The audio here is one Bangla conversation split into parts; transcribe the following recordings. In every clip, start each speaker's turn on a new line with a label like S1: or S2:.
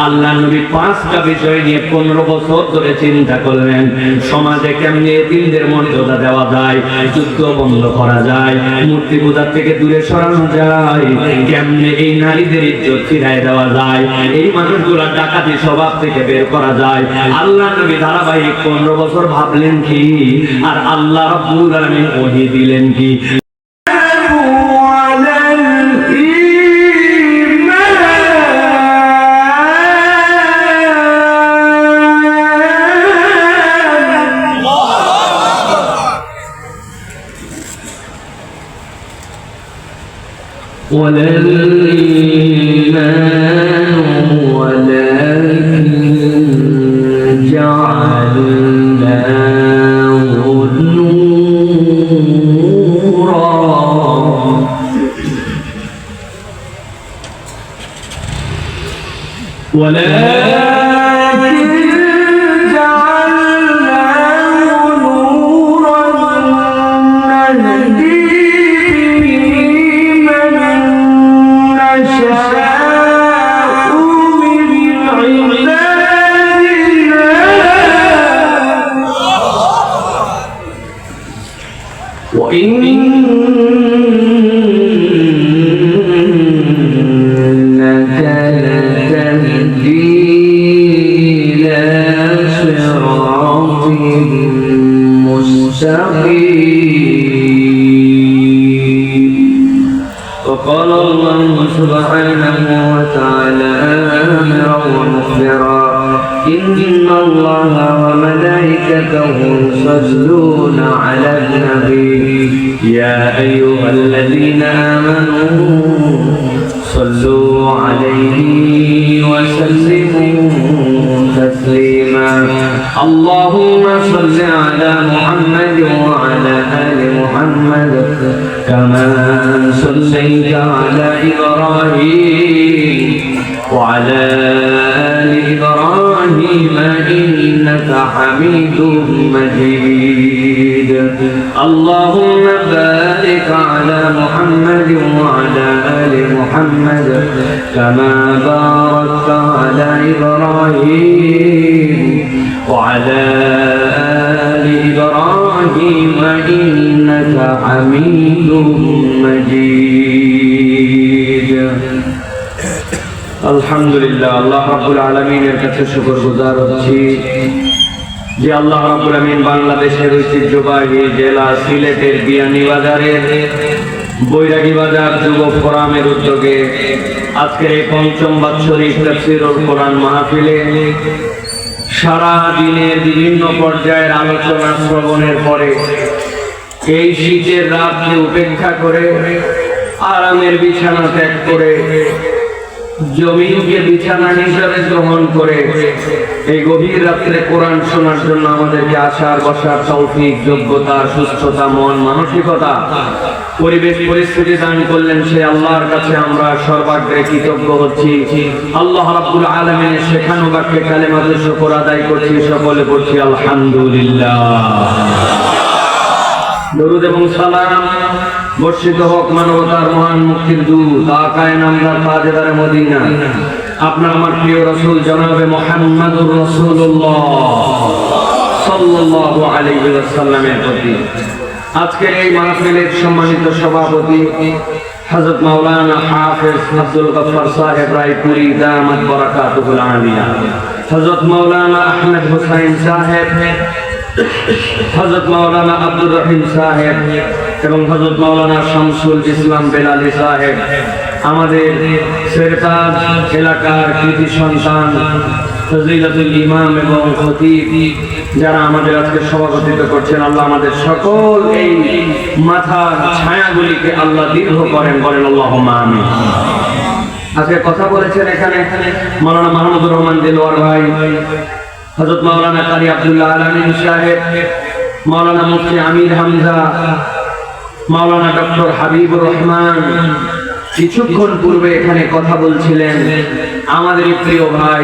S1: আল্লাহ নবী 5টা বিষয় নিয়ে 15 বছর ধরে চিন্তা করলেন। সমাজে কেমনে এতিমদের মর্যাদা দেওয়া যায়, যুদ্ধ বন্ধ করা যায়, মূর্তি পূজা থেকে দূরে সরানো যায়, কেমনে এই নারীদের ইজ্জত ফিরায় দেওয়া যায়, এই মানুষগুলা ডাকাতি স্বভাব থেকে বের করা যায়। আল্লাহ নবী ধারাবাহিক 15 বছর ভাবলেন কি, আর আল্লাহ রাব্বুল আলামিন ওহী দিলেন কি। ولا الإيمان ولكن جعلناه نورا وإنك لتهدي إلى صراط مستقيم. وقال الله سبحانه وتعالى آمرا ومخبرا إن الله وملائكته يصلون على النبي يا أيها الذين آمنوا صلوا عليه وسلموا تسليما. اللهم صل على محمد وعلى آل محمد كما صليت على إبراهيم وعلى آل إبراهيم إنك حميد مجيد. اللهم بارك على محمد وعلى آل محمد كما باركت على إبراهيم وعلى آل إبراهيم إنك حميد مجيد. আলহামদুলিল্লাহ, আল্লাহ রাব্বুল আলামিনের কাছে শুকরগুজার হচ্ছি যে আল্লাহ রাব্বুল আমিন বাংলাদেশের ঐতিহ্যবাহী জেলা সিলেটের বিয়ানীবাজারের বৈরাগী বাজার যুব ফোরামের উদ্যোগে আজকের এই 5ম বাৎসরিক তাফসীরুল কোরআন মাহফিলে সারা দিনের বিভিন্ন পর্যায়ের আলোচনা শ্রবণের পরে এই শীতের রাতকে উপেক্ষা করে আরামের বিছানা ত্যাগ করে জমিনকে বিছানা হিসেবে গ্রহণ করে এই গভীর রাত্রে কোরআন শোনার জন্য আমাদেরকে আসার বসার তৌফিক, যোগ্যতা, সুস্থতা, মন মানসিকতা, পরিবেশ পরিস্থিতি দান করলেন সে আল্লাহর কাছে আমরা সর্বাগ্রে কৃতজ্ঞ হচ্ছি। আল্লাহ রাব্বুল আলামিনের শেখানো বাক্যে কালেমাতুল শুকর আদায় করছি, সকলে পড়ছি আলহামদুলিল্লাহ। দরুদ এবং সালাম বর্ষিত হোক মানবতার মহান মুক্তির দূত আকায়ে নামদার তাজেদারে মদিনা আপনার আমার প্রিয় রাসূল জনাবে মুহাম্মদুর রাসূলুল্লাহ সাল্লাল্লাহু আলাইহি ওয়াসাল্লামের প্রতি। আজকের এই মাহফিলের সম্মানিত সভাপতি হযরত মাওলানা হাফেজ আব্দুল গফফার সাহেব রায়পুরি দামাত বারাকাতুহুল আলিয়া, হযরত মাওলানা আহমদ হুসাইন সাহেব, হযরত মাওলানা আব্দুর রহিম সাহেব এবং হযরত মাওলানা শামসুল ইসলাম বেলালী সাহেব, আমাদের সেরতাজ এলাকার কৃতি সন্তান ফজিলাতুল ইমাম এবং খতিব যারা আমাদের আজকে সভাপতিত্ব করছেন, আল্লাহ আমাদের সকল এই মাথার ছায়াগুলিকে আল্লাহ দীর্ঘ করেন, বলেন আল্লাহুম্মা আমিন। আজকে কথা বলেছেন এখানে মাওলানা মাহমুদুর রহমান দিলওয়ার ভাই, হযরত মাওলানা কারি আব্দুল্লাহ আলামিন সাহেব, মাওলানা মুফতি আমির হামজা, মাওলানা ডক্টর হাবিবুর রহমান কিছুক্ষণ পূর্বে এখানে কথা বলছিলেন। আমাদের প্রিয় ভাই,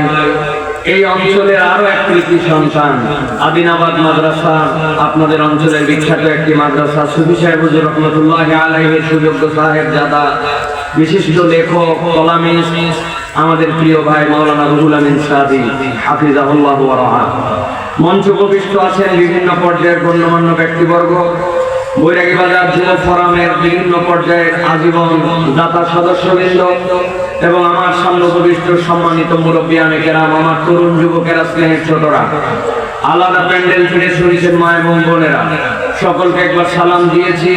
S1: এই অঞ্চলের আরো এক কৃতি সন্তান আদিনাবাদ মাদ্রাসা, আপনাদের অঞ্চলের বিখ্যাত একটি মাদ্রাসা, সুফি সাহেব হুজুর রহমাতুল্লাহি আলাইহির সুযোগ্য সাহেব জাদা, বিশিষ্ট লেখক, কলামিস্ট, আমাদের প্রিয় ভাই মাওলানা রুহুল আমিন সাদি হাফিজাহুল্লাহ ওয়া রাআহ। মঞ্চ উপবিষ্ট আছেন বিভিন্ন পর্যায়ের গণ্যমান্য ব্যক্তিবর্গ, বৈরাগী বাজার যুব ফোরামের বিভিন্ন পর্যায়ের আজীবন দাতা সদস্যবৃন্দ এবং আমার সামনে উপবিষ্ট সম্মানিত মুরব্বিয়ানে কেরাম, আমার তরুণ যুবকেরা, স্নেহের ছোটরা, আলাদা প্যান্ডেল থেকে শুনেছেন মা এবং বোনেরা, সকলকে একবার সালাম দিয়েছি।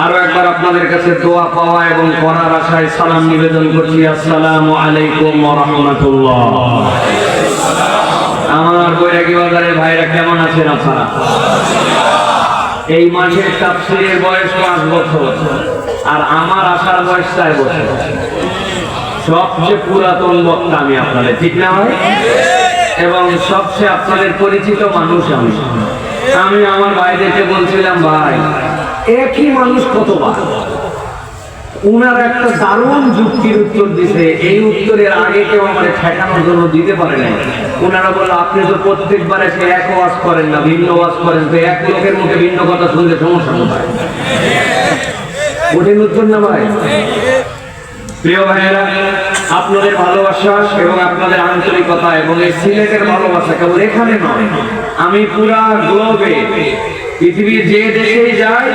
S1: আরো একবার আপনাদের কাছে দোয়া পাওয়া এবং করার আশায় সালাম নিবেদন করছি। আসসালামু আলাইকুম ওয়া রাহমাতুল্লাহ। আমার বৈরাগী বাজারের ভাইরা কেমন আছেন আপনারা? এই মাঠের তাফসীরের বয়স 5 বছর আর আমার আসার বয়স 4 বছর। সবচেয়ে পুরাতন বক্তা আমি আপনাদের, ঠিক না ভাই? এবং সবচেয়ে আপনাদের পরিচিত মানুষ আমি আমার ভাইদেরকে বলছিলাম, ভাই একই মানুষ কতবার। উনারা একটা দারুণ যুক্তির উত্তর দিছে, এই উত্তরের আগে কেউ আমার ঠেকানোর জন্য দিতে পারে নাই। উনারা বলল, আপনি তো প্রত্যেকবার এসে এক ওয়াজ করেন না, ভিন্ন ওয়াজ করেন, তো এক লোকের মুখে ভিন্ন কথা শুনলে সমস্যা কোথায়? কঠিন উত্তর না ভাই? প্রিয় ভাইয়েরা, আপনাদের ভালোবাসা এবং আপনাদের আন্তরিকতা এবং এই সিলেটের ভালোবাসা কেবল এখানে নয়, আমি পুরা গ্লোবে পৃথিবীর যে দেশেই যাই,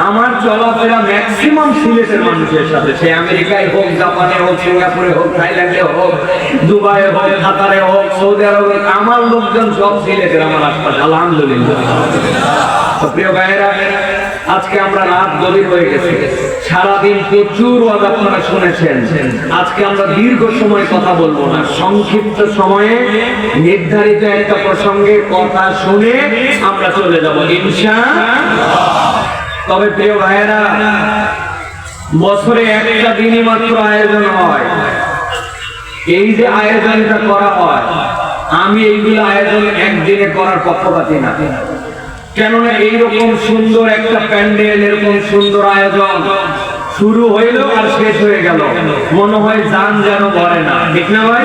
S1: আমার চলাফেরা ম্যাক্সিমাম সিলেটের মানুষের সাথে, সে আমেরিকায় হোক, জাপানে হোক, সিঙ্গাপুরে হোক, থাইল্যান্ডে হোক, দুবাইয়ে হোক, কাতারে হোক, সৌদি আরবে, আমার লোকজন সব সিলেটের আমার আশপাশে, আলহামদুলিল্লাহ। প্রিয় ভাইয়েরা, আজকে আমরা রাত গভীর হয়ে গেছে, সারাদিন প্রচুর ওয়াজ আপনারা শুনেছেন। আজকে আমরা দীর্ঘ সময় কথা বলবো না, সংক্ষিপ্ত সময়ে নির্ধারিত একটা প্রসঙ্গে কথা শুনে আমরা চলে যাব ইনশাআল্লাহ। তবে প্রিয় ভাইয়েরা, বছরে একটা দিনই মাত্র আয়োজন হয়। এই যে আয়োজনটা করা হয়, আমি এইগুলো আয়োজন একদিনে করার পক্ষপাতী না। কেননা এইরকম সুন্দর একটা প্যান্ডেল, এরকম সুন্দর আয়োজন শুরু হইল আর শেষ হয়ে গেল, মনে হয় জান যেন ভরে না, ঠিক না ভাই?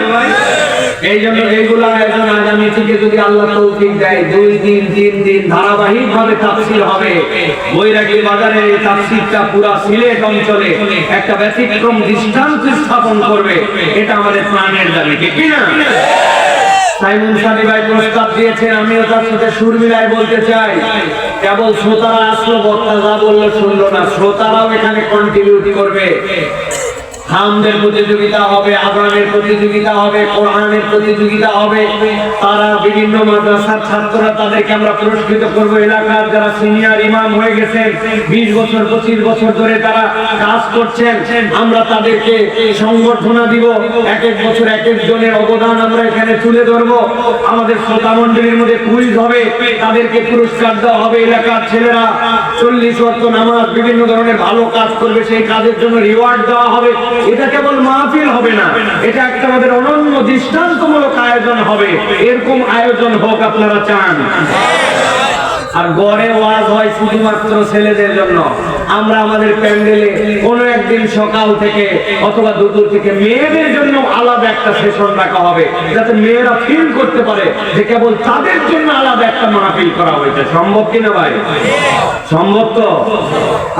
S1: এই জন্য এইগুলো আয়োজন আগামী থেকে যদি আল্লাহ তৌফিক দেয়, 2 দিন 3 দিন ধারাবাহিক ভাবে তাফসীর হবে। বৈরাগী বাজারে এই তাফসীরটা পুরা সিলেট অঞ্চলে একটা ব্যতিক্রম দৃষ্টান্ত স্থাপন করবে, এটা আমাদের প্রাণের দাবি, ঠিক না? সাইমন সানি ভাই প্রস্তাব দিয়েছেন, আমিও তার সাথে সুর মিলাই বলতে চাই। কেবল শ্রোতারা আসলো, বক্তা যা বললো শুনলো না, শ্রোতারাও এখানে কন্ট্রিবিউট করবে। হামদের প্রতিযোগিতা হবে, আযানের প্রতিযোগিতা হবে, কোরআনের প্রতিযোগিতা হবে। তারা বিভিন্ন মাদ্রাসার ছাত্ররা, তাদেরকে আমরা পুরস্কৃত করব। এলাকার যারা সিনিয়র ইমাম হয়ে গেছেন, 20 বছর 25 বছর ধরে তারা কাজ করছেন, আমরা তাদেরকে সংবর্ধনা দিব। এক এক বছর এক একজনের অবদান আমরা এখানে তুলে ধরবো। আমাদের শ্রোতা মণ্ডলীর মধ্যে কুইজ হবে, তাদেরকে পুরস্কার দেওয়া হবে। এলাকার ছেলেরা 40 ওয়াক্ত নামাজ, বিভিন্ন ধরনের ভালো কাজ করবে, সেই কাজের জন্য রিওয়ার্ড দেওয়া হবে। এটা কেবল মাহফিল হবে না, এটা একটা আমাদের অনন্য দৃষ্টান্তমূলক আয়োজন হবে। এরকম আয়োজন হোক আপনারা চান? আর গড়ে ওয়াজ হয় শুধুমাত্র ছেলেদের জন্য। আমরা আমাদের প্যান্ডেলে কোনো একদিন সকাল থেকে অথবা দুপুর থেকে মেয়েদের জন্য আলাদা একটা সেশন রাখা হবে, যাতে মেয়েরা ফিল করতে পারে যে কেবল তাদের জন্য আলাদা একটা মাহফিল করা হয়েছে। সম্ভব কিনা ভাই? সম্ভব তো?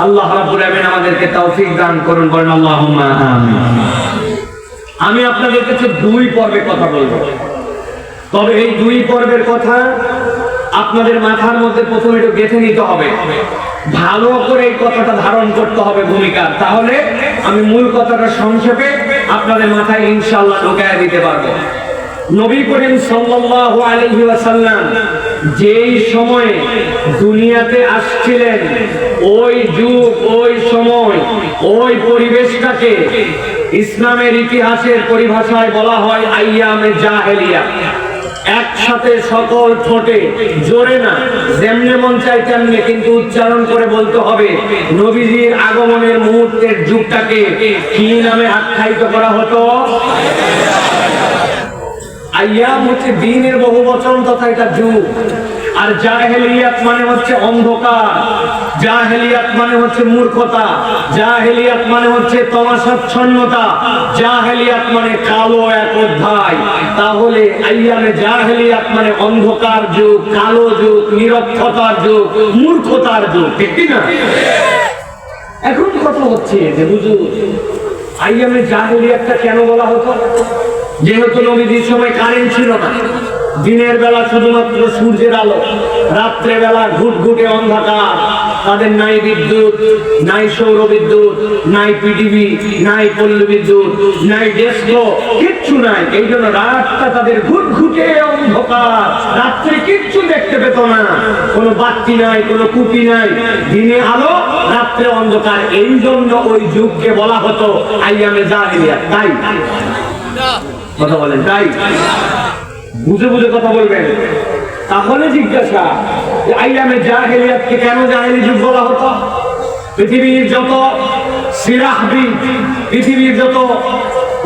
S1: আল্লাহ রাব্বুল আমিন আমাদেরকে তৌফিক দান করুন, বলেন আল্লাহুম্মা আমিন। আমি আপনাদের কাছে 2 পর্বে কথা বলবো, তবে এই 2 পর্বের কথা আপনাদের মাথার মধ্যে প্রথমে একটু গেঁথে নিতে হবে, ভালো করে এই কথাটা ধারণ করতে হবে ভূমিকা। তাহলে আমি মূল কথাটা সংক্ষেপে আপনাদের মাথায় ইনশাআল্লাহ ঢুকায় দিতে পারবো। নবী করিম সাল্লাল্লাহু আলাইহি ওয়াসাল্লাম যেই সময়ে দুনিয়াতে আসছিলেন, ওই যুগ, ওই সময়, ওই পরিবেশটাকে ইসলামের ইতিহাসের পরিভাষায় বলা হয় আইয়ামে জাহেলিয়া। একসাথে সকল ঠোঁটে, জোরে না, যেমনে মন চাই তেমনি, কিন্তু উচ্চারণ করে বলতে হবে। নবীজির আগমনের মুহূর্তের যুগটাকে কি নামে আখ্যায়িত করা হতো? আইয়াম হচ্ছে দিনের বহুবচন তথা এটা যুগ। আর জাহেলিয়াত মানে হচ্ছে অন্ধকার, জাহেলিয়াত মানে হচ্ছে মূর্খতা, জাহেলিয়াত মানে হচ্ছে তমাশাচ্ছন্নতা, জাহেলিয়াত মানে কালো এক অধ্যায়। তাহলে আইয়ামে জাহেলিয়াত মানে অন্ধকার যুগ, কালো যুগ, নিরক্ষতার যুগ, মূর্খতার যুগ, ঠিক না? এখন কথা হচ্ছে যে হুজুর আইয়ামে জাহেলিয়াতটা কেন বলা হতো? যেহেতু নবীজির সময় কারেন্ট ছিল না, দিনের বেলা শুধুমাত্র সূর্যের আলো, রাত্রে বেলা ঘুটঘুটে অন্ধকার, তাদের নাই বিদ্যুৎ, নাই সৌর বিদ্যুৎ, নাই পিটিভি, নাই পল্লী বিদ্যুৎ, নাই ডেস্কো, কিচ্ছু নাই। এই জন্য রাতটা তাদের ঘুটঘুটে অন্ধকার, রাত্রে কিচ্ছু দেখতে পেত না, কোনো বাতি নাই, কোনো কুপি নাই, দিনে আলো, রাত্রে অন্ধকার। এই জন্য ওই যুগকে বলা হতো আইয়ামে জাহিলিয়াত। তাই কথা বলেন, তাই বুঝে বুঝে কথা বলবেন। তাহলে জিজ্ঞাসা, আইয়ামে জাহিলিয়াতকে কেন জাহেলি যুগ বলা হতো? পৃথিবীর যত সিরাহবিদ, পৃথিবীর যত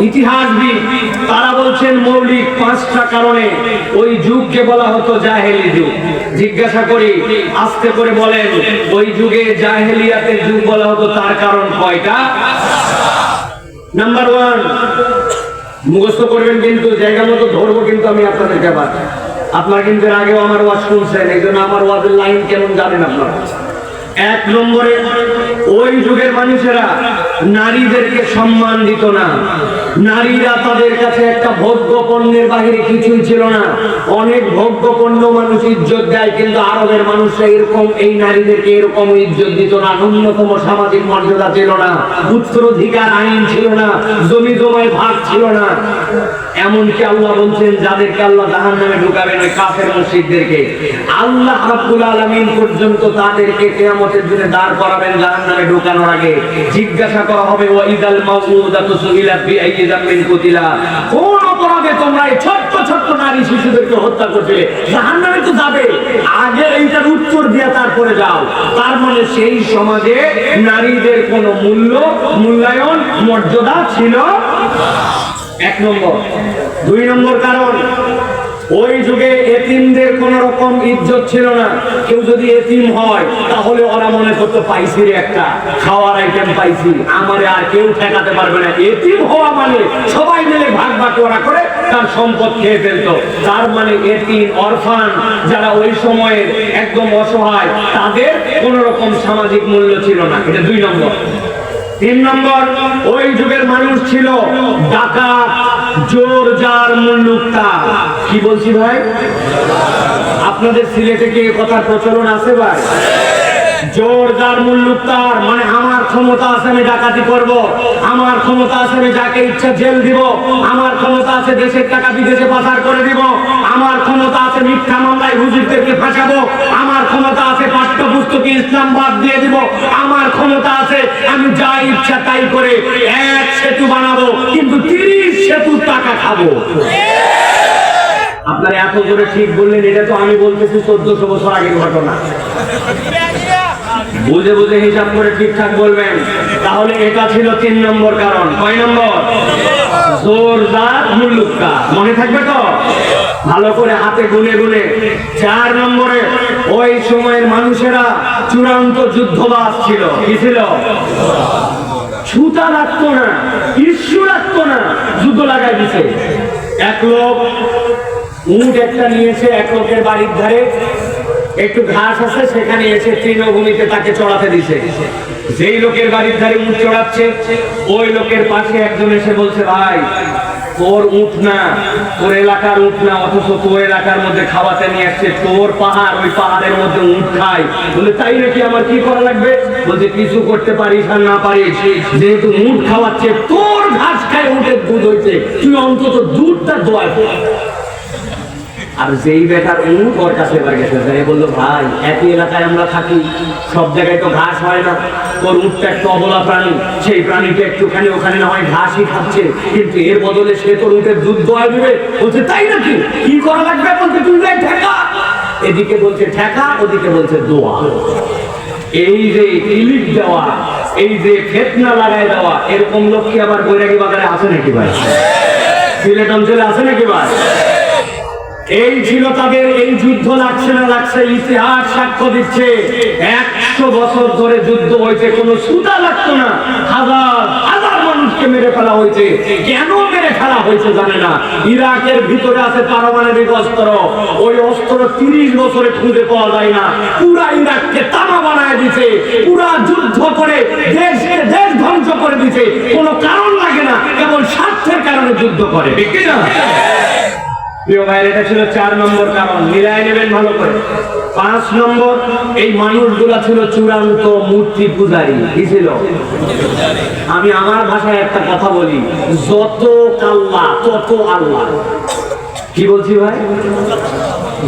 S1: ইতিহাসবিদ, তারা বলছেন মৌলিক 5টা কারণে ওই যুগকে বলা হতো জাহেলি যুগ। জিজ্ঞাসা করি, আস্তে করে বলেন, ওই যুগে জাহেলিয়াতের যুগ বলা হতো, তার কারণ কয়টা? নাম্বার 1, মুখস্থ করবেন কিন্তু, জায়গা মতো ধরবো কিন্তু আমি আপনাদেরকে। আবার আপনারা কিন্তু এর আগেও আমার ওয়াজ শুনছেন, এই জন্য আমার ওয়াজের লাইন কেমন জানেন আপনারা। 1 নম্বরে, ওই যুগের মানুষেরা নারীদেরকে সম্মান দিত না। নারীরা তাদের কাছে একটা ভোগ্য পণ্যের বাহিরে কিছুই ছিল না। অনেক ভোগ্য পণ্য মানুষ ইজ্জত দেয়, কিন্তু আরবের মানুষরা এরকম এই নারীদেরকে এরকম ইজ্জত দিত না। ন্যূনতম সামাজিক মর্যাদা ছিল না, উত্তরাধিকার আইন ছিল না, জমি জমায় ভাগ ছিল না। এমনকি আল্লাহ বলছেন, যাদেরকে আল্লাহ জাহান্নামে ঢুকাবেন, ওই কাফের মুশরিকদেরকে, আল্লাহ রাব্বুল আলামিন পর্যন্ত তাদেরকে কিয়ামতের দিনে দাঁড় করাবেন জাহান্নামে ঢোকানোর আগে। জিজ্ঞাসা করা হবে, ওয়া ইদাল মাউউদাতু সুইলাত বিআইয়ি যামবিন কুতিলা, কোন অপরাধে তোমরা এই ছোট্ট ছোট্ট নারী শিশুদেরকে হত্যা করছিলে? জাহান্নামে তো যাবে, আগে এইটার উত্তর দিয়ে তারপরে যাও। তার মানে সেই সমাজে নারীদের কোনো মূল্যায়ন, মর্যাদা ছিল 1 নম্বর। 2 নম্বর কারণ, ওই যুগে এতিমদের কোন রকম ইজ্জত ছিল না। কেউ যদি এতিম হয়, তাহলে ওরা মনে করতো পাইছি রে একটা খাওয়ার আইটেম পাইছি, আমারে আর কেউ ঠেকাতে পারবে না। এতিম হওয়া মানে সবাই মিলে ভাগ বাটোয়ারা করে তার সম্পদ খেয়ে ফেলতো। তার মানে এতিম, অরফান, যারা ওই সময়ের একদম অসহায়, তাদের কোন রকম সামাজিক মূল্য ছিল না। এটা 2 নম্বর। 3 নম্বর, ওই যুগের মানুষ ছিল ডাকাত, জোর জার, মুল্লুকতা। কি বলছি ভাই? আপনাদের সিলেটে কি এই কথার প্রচলন আছে ভাই? জোর জার, মুল্লুকতার মানে আমার ক্ষমতা আছে আমি ডাকাতি করব, আমার ক্ষমতা আছে আমি যাকে ইচ্ছা জেল দিব, আমার ক্ষমতা আছে দেশের টাকা বিদেশে পাচার করে দিব, আমার ক্ষমতা আছে মিথ্যা মামলায় হুজুরদেরকে ফাঁসাবো, আমার ক্ষমতা আছে পাঠ্যপুস্তকে ইসলাম বাদ দিয়ে দিব, আমার ক্ষমতা আছে আমি যা ইচ্ছা তাই করে 1 সেতু বানাবো, কিন্তু 30 সেতুর টাকা খাবো। আপনারা এত করে ঠিক বললেন, এটা তো আমি বলতেছি 1400 বছর আগের ঘটনা। বুঝে বুঝে হিসাব করে ঠিকঠাক বলবেন। তাহলে এটা ছিল 3 নম্বর কারণ। কয় নম্বর? জোর জার, মুল্লুকতা। মনে থাকবে তো? ভালো করে হাতে গুনে গুনে। 4 নম্বরে, ওই সময়ের মানুষেরা চূড়ান্ত যুদ্ধবাজ ছিল। কি ছিল? ছুতা লাগতো না, ইস্যু লাগতো না, যুদ্ধ লাগাই দিছে। এক লোক উট একটা নিয়েছে, এক লোকের বাড়ির ধারে একটু ঘাস আছে, সেখানে এসে তৃণভূমিতে তাকে চড়াতে দিছে। যেই লোকের বাড়ির ধারে উট চড়াচ্ছে, ওই লোকের পাশে একজন এসে বলছে, ভাই তোর উঠ না, তোর এলাকার উঠ না, অথচ তোর এলাকার মধ্যে খাওয়াতে নিয়ে আসছে, তোর পাহাড়, ওই পাহাড়ের মধ্যে উঠ খায়। বলে তাই নাকি, আমার কি করা লাগবে? বলছে কিছু করতে পারিস আর না পারিস, যেহেতু উঠ খাওয়াচ্ছে, তোর ঘাস খায় উঠের দুধ হয়েছে, তুই অন্তত দুধটা দোয়া। আর যেই বেটার উঠ ওর কাছে এবার গেছে, বললো ভাই একই এলাকায় আমরা থাকি, সব জায়গায় তো ঘাস হয় না, তোর উঠটা একটু অবলা প্রাণী, সেই প্রাণীটা একটুখানি ওখানে না হয় ঘাসই খাচ্ছে, কিন্তু এর বদলে সে তোর উঠের দুধ দোয়া দিবে। বলছে তাই নাকি, কি করা লাগবে? বলছে তুই যাই ঠেকা। এদিকে বলছে ঠেকা, ওদিকে বলছে দোয়া। এই যে ইলিশ দেওয়া, এই যে ফেতনা লাগাই দেওয়া, এরকম লোক কি আবার বৈরাগী বাজারে আছে নাকি ভাই? সিলেট অঞ্চলে আছে নাকি ভাই? এই ছিল তাদের। এই যুদ্ধ লাগছে না লাগছে, ইতিহাস সাক্ষ্য দিচ্ছে 100 বছর ধরে যুদ্ধ হয়েছে, কোনো সুতা লাগতো না। হাজার হাজার মানুষ মানুষকে মেরে ফেলা হয়েছে। কেন মেরে ফেলা হয়েছে জানে না। ইরাকের ভিতরে আছে পারমাণবিক অস্ত্র। ওই অস্ত্র 30 বছরে খুঁজে পাওয়া যায় না। পুরা ইরাককে তামা বানায় দিছে, পুরা যুদ্ধ করে দেশকে দেশ ধ্বংস করে দিছে। কোনো কারণ লাগে না, কেবল স্বার্থের কারণে যুদ্ধ করে, ঠিক কি না? প্রিয় ভাইয়ের, এটা ছিল 4 নম্বর কারণ। মিলাই নেবেন ভালো করে। 5 নম্বর, এই মানুষগুলা ছিল চূড়ান্ত মূর্তি পূজারী। কি ছিল? আমি আমার ভাষায় একটা কথা বলি, যত কাল্লা তত আল্লাহ। কি বলছি ভাই?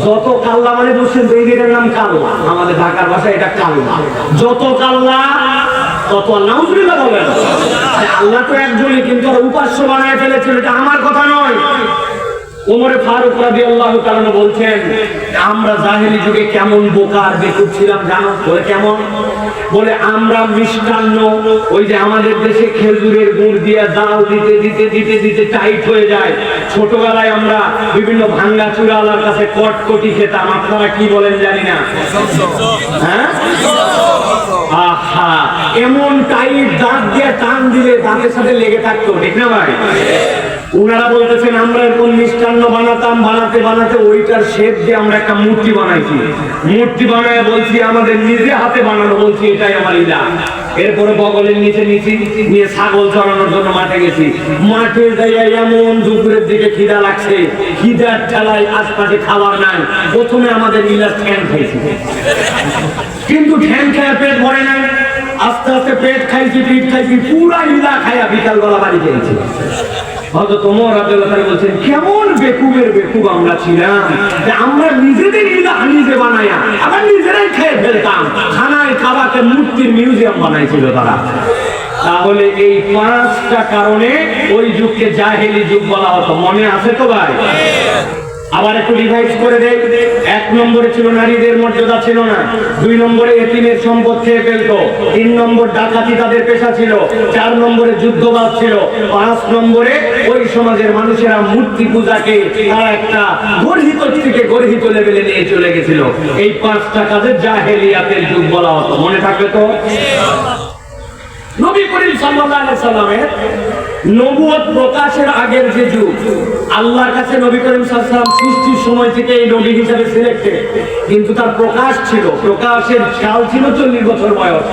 S1: যত কাল্লা মানে বুঝছেন তো, এটার নাম কাল্লা। আমাদের ঢাকার ভাষায় এটা কাল্লা। যত কাল্লা তত নাউজুবিল্লাহ বলেন। আল্লাহ তো একজনই, কিন্তু উপাস্য বানায় ফেলেছিল। এটা আমার কথা নয়। ওমরে ফারুক রাদিয়াল্লাহু তাআলা বলছেন, আমরা জাহেলি যুগে কেমন বোকা আর বেকুব ছিলাম জানো? বলে কেমন? বলে আমরা মিষ্টান্ন, ওই যে আমাদের দেশে খেজুরের গুড় দিয়ে জাল দিতে দিতে দিতে দিতে টাইট হয়ে যায়। ছোটবেলায় আমরা বিভিন্ন ভাঙ্গা চূড়াওয়ালার কাছে কটকটি খেতাম। আপনারা কি বলেন জানি না। হ্যাঁ, আহা, এমন টাইট দাঁত দিয়ে টান দিলে দাঁতের সাথে লেগে থাকতো, ঠিক না ভাই? উনারা বলতেছেন আমরা এরকম মিষ্টান্ন বানাতাম, বানাতে বানাতে ওইটার শেপ দিয়ে আমরা একটা মূর্তি বানাইছি। মূর্তি বানায় বলছি আমাদের নিজে হাতে বানানো, বলছি এটাই আমার ইলা। এরপরে বগলের নিচে নিয়ে ছাগল চড়ানোর জন্য মাঠে গেছি। মাঠে যাইয়া এমন দুপুরের দিকে খিদা লাগছে, খিদার ঠেলায় আশপাশে খাবার নাই। প্রথমে আমাদের ইলা ঠ্যাং খাইছি, কিন্তু ঠ্যাং খায় পেট ভরে নাই। আস্তে আস্তে পেট খাইছি, পিঠ খাইছি, পুরা ইলা খাইয়া বিকাল বেলা বাড়ি গেছি। হযরত ওমর রাদিয়াল্লাহু তাআলা বলছেন, কেমন বেকুবের বেকুব আমরা ছিলাম যে আমরা নিজেদের ইলাহ নিজে বানায়া আবার নিজেরাই খেয়ে ফেলতাম। খানায় খাবাকে মূর্তির মিউজিয়াম বানাইছিল তারা। তাহলে এই 5টা কারণে ওই যুগকে জাহেলি যুগ বলা হতো। মনে আছে তো ভাই? আবার একটু রিভাইজ করে দেই। 1 নম্বরে ছিল নারীদের মর্যাদা ছিল না। 2 নম্বরে এতিমের সম্পদ খেয়ে ফেলতো। 3 নম্বর ডাকাতি তাদের পেশা ছিল। 4 নম্বরে যুদ্ধবাজ ছিল। 5 নম্বরে ওই সমাজের মানুষেরা মূর্তি পূজাকে তারা একটা গর্হিত লেভেলে নিয়ে চলে গেছিল। এই 5টা কাজে জাহেলিয়াতের যুগ বলা হতো। মনে থাকবে তো? নবী করিম সাল্লাল্লাহু আলাইহি সাল্লামের নবুয়ত প্রকাশের আগের যে যুগ, আল্লাহর কাছে নবী করিম সাল্লাল্লাহু আলাইহি সাল্লাম সৃষ্টির সময় থেকে এই নবী হিসেবে সিলেক্টেড, কিন্তু তার প্রকাশের সাল ছিল 40 বছর বয়স।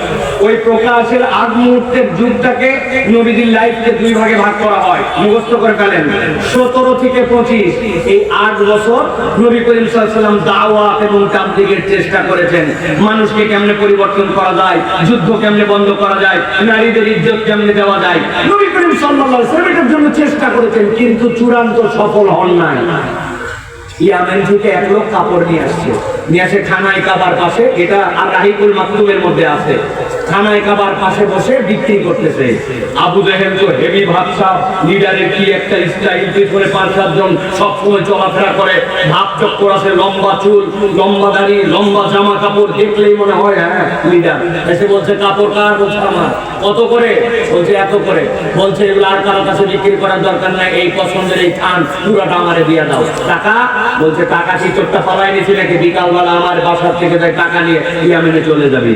S1: ওই প্রকাশের আগ মুহূর্তের যুগটাকে নবীজির লাইফকে 2 ভাগে ভাগ করা হয়। মুখস্থ করে ফেলেন। 17 থেকে 25 এই 8 বছর নবী করিম সাল্লাল্লাহু আলাইহি সাল্লাম দাওয়াত এবং তাবলীগের চেষ্টা করেছেন। মানুষকে কেমনে পরিবর্তন করা যায়, যুদ্ধ কেমনে বন্ধ করা যায়, নারীদের ইজ্জত কেমনে দেওয়া যায়, নবী করিম সাল্লাল্লাহু আলাইহি ওয়াসাল্লাম এটার জন্য চেষ্টা করেছেন, কিন্তু চূড়ান্ত সফল হন নাই। ইয়ামেন থেকে 1 লোক কাপড় নিয়ে আসে খানায় কাবার পাশে। এটা আর রাহিকুল মাকতুমের মধ্যে আছে। খানায় কাবার পাশে বসে বিক্রি করতেছে। আবু জেহেল তো হেভি ভাবসাব, লিডারের কি একটা স্টাইল, পিছনে 5-7 জন সবসময় চলাফেরা করে, ভাব চক্কর আছে, লম্বা চুল, লম্বা দাড়ি, লম্বা জামা কাপড়, দেখলেই মনে হয় হ্যাঁ লিডার। এসে বলছে কাপড় কার? বলছে আমার। কত করে? বলছে এত করে। বলছে এগুলো আর কারো কাছে বিক্রি করার দরকার নাই, এই পছন্দের এই থান পুরোটা আমারে দিয়ে দাও। টাকা? বলছে টাকা কি চোখটা পালাই নিয়েছি নাকি? বিকালবেলা আমার বাসার থেকে যাই টাকা নিয়ে ইয়ামেনে চলে যাবি।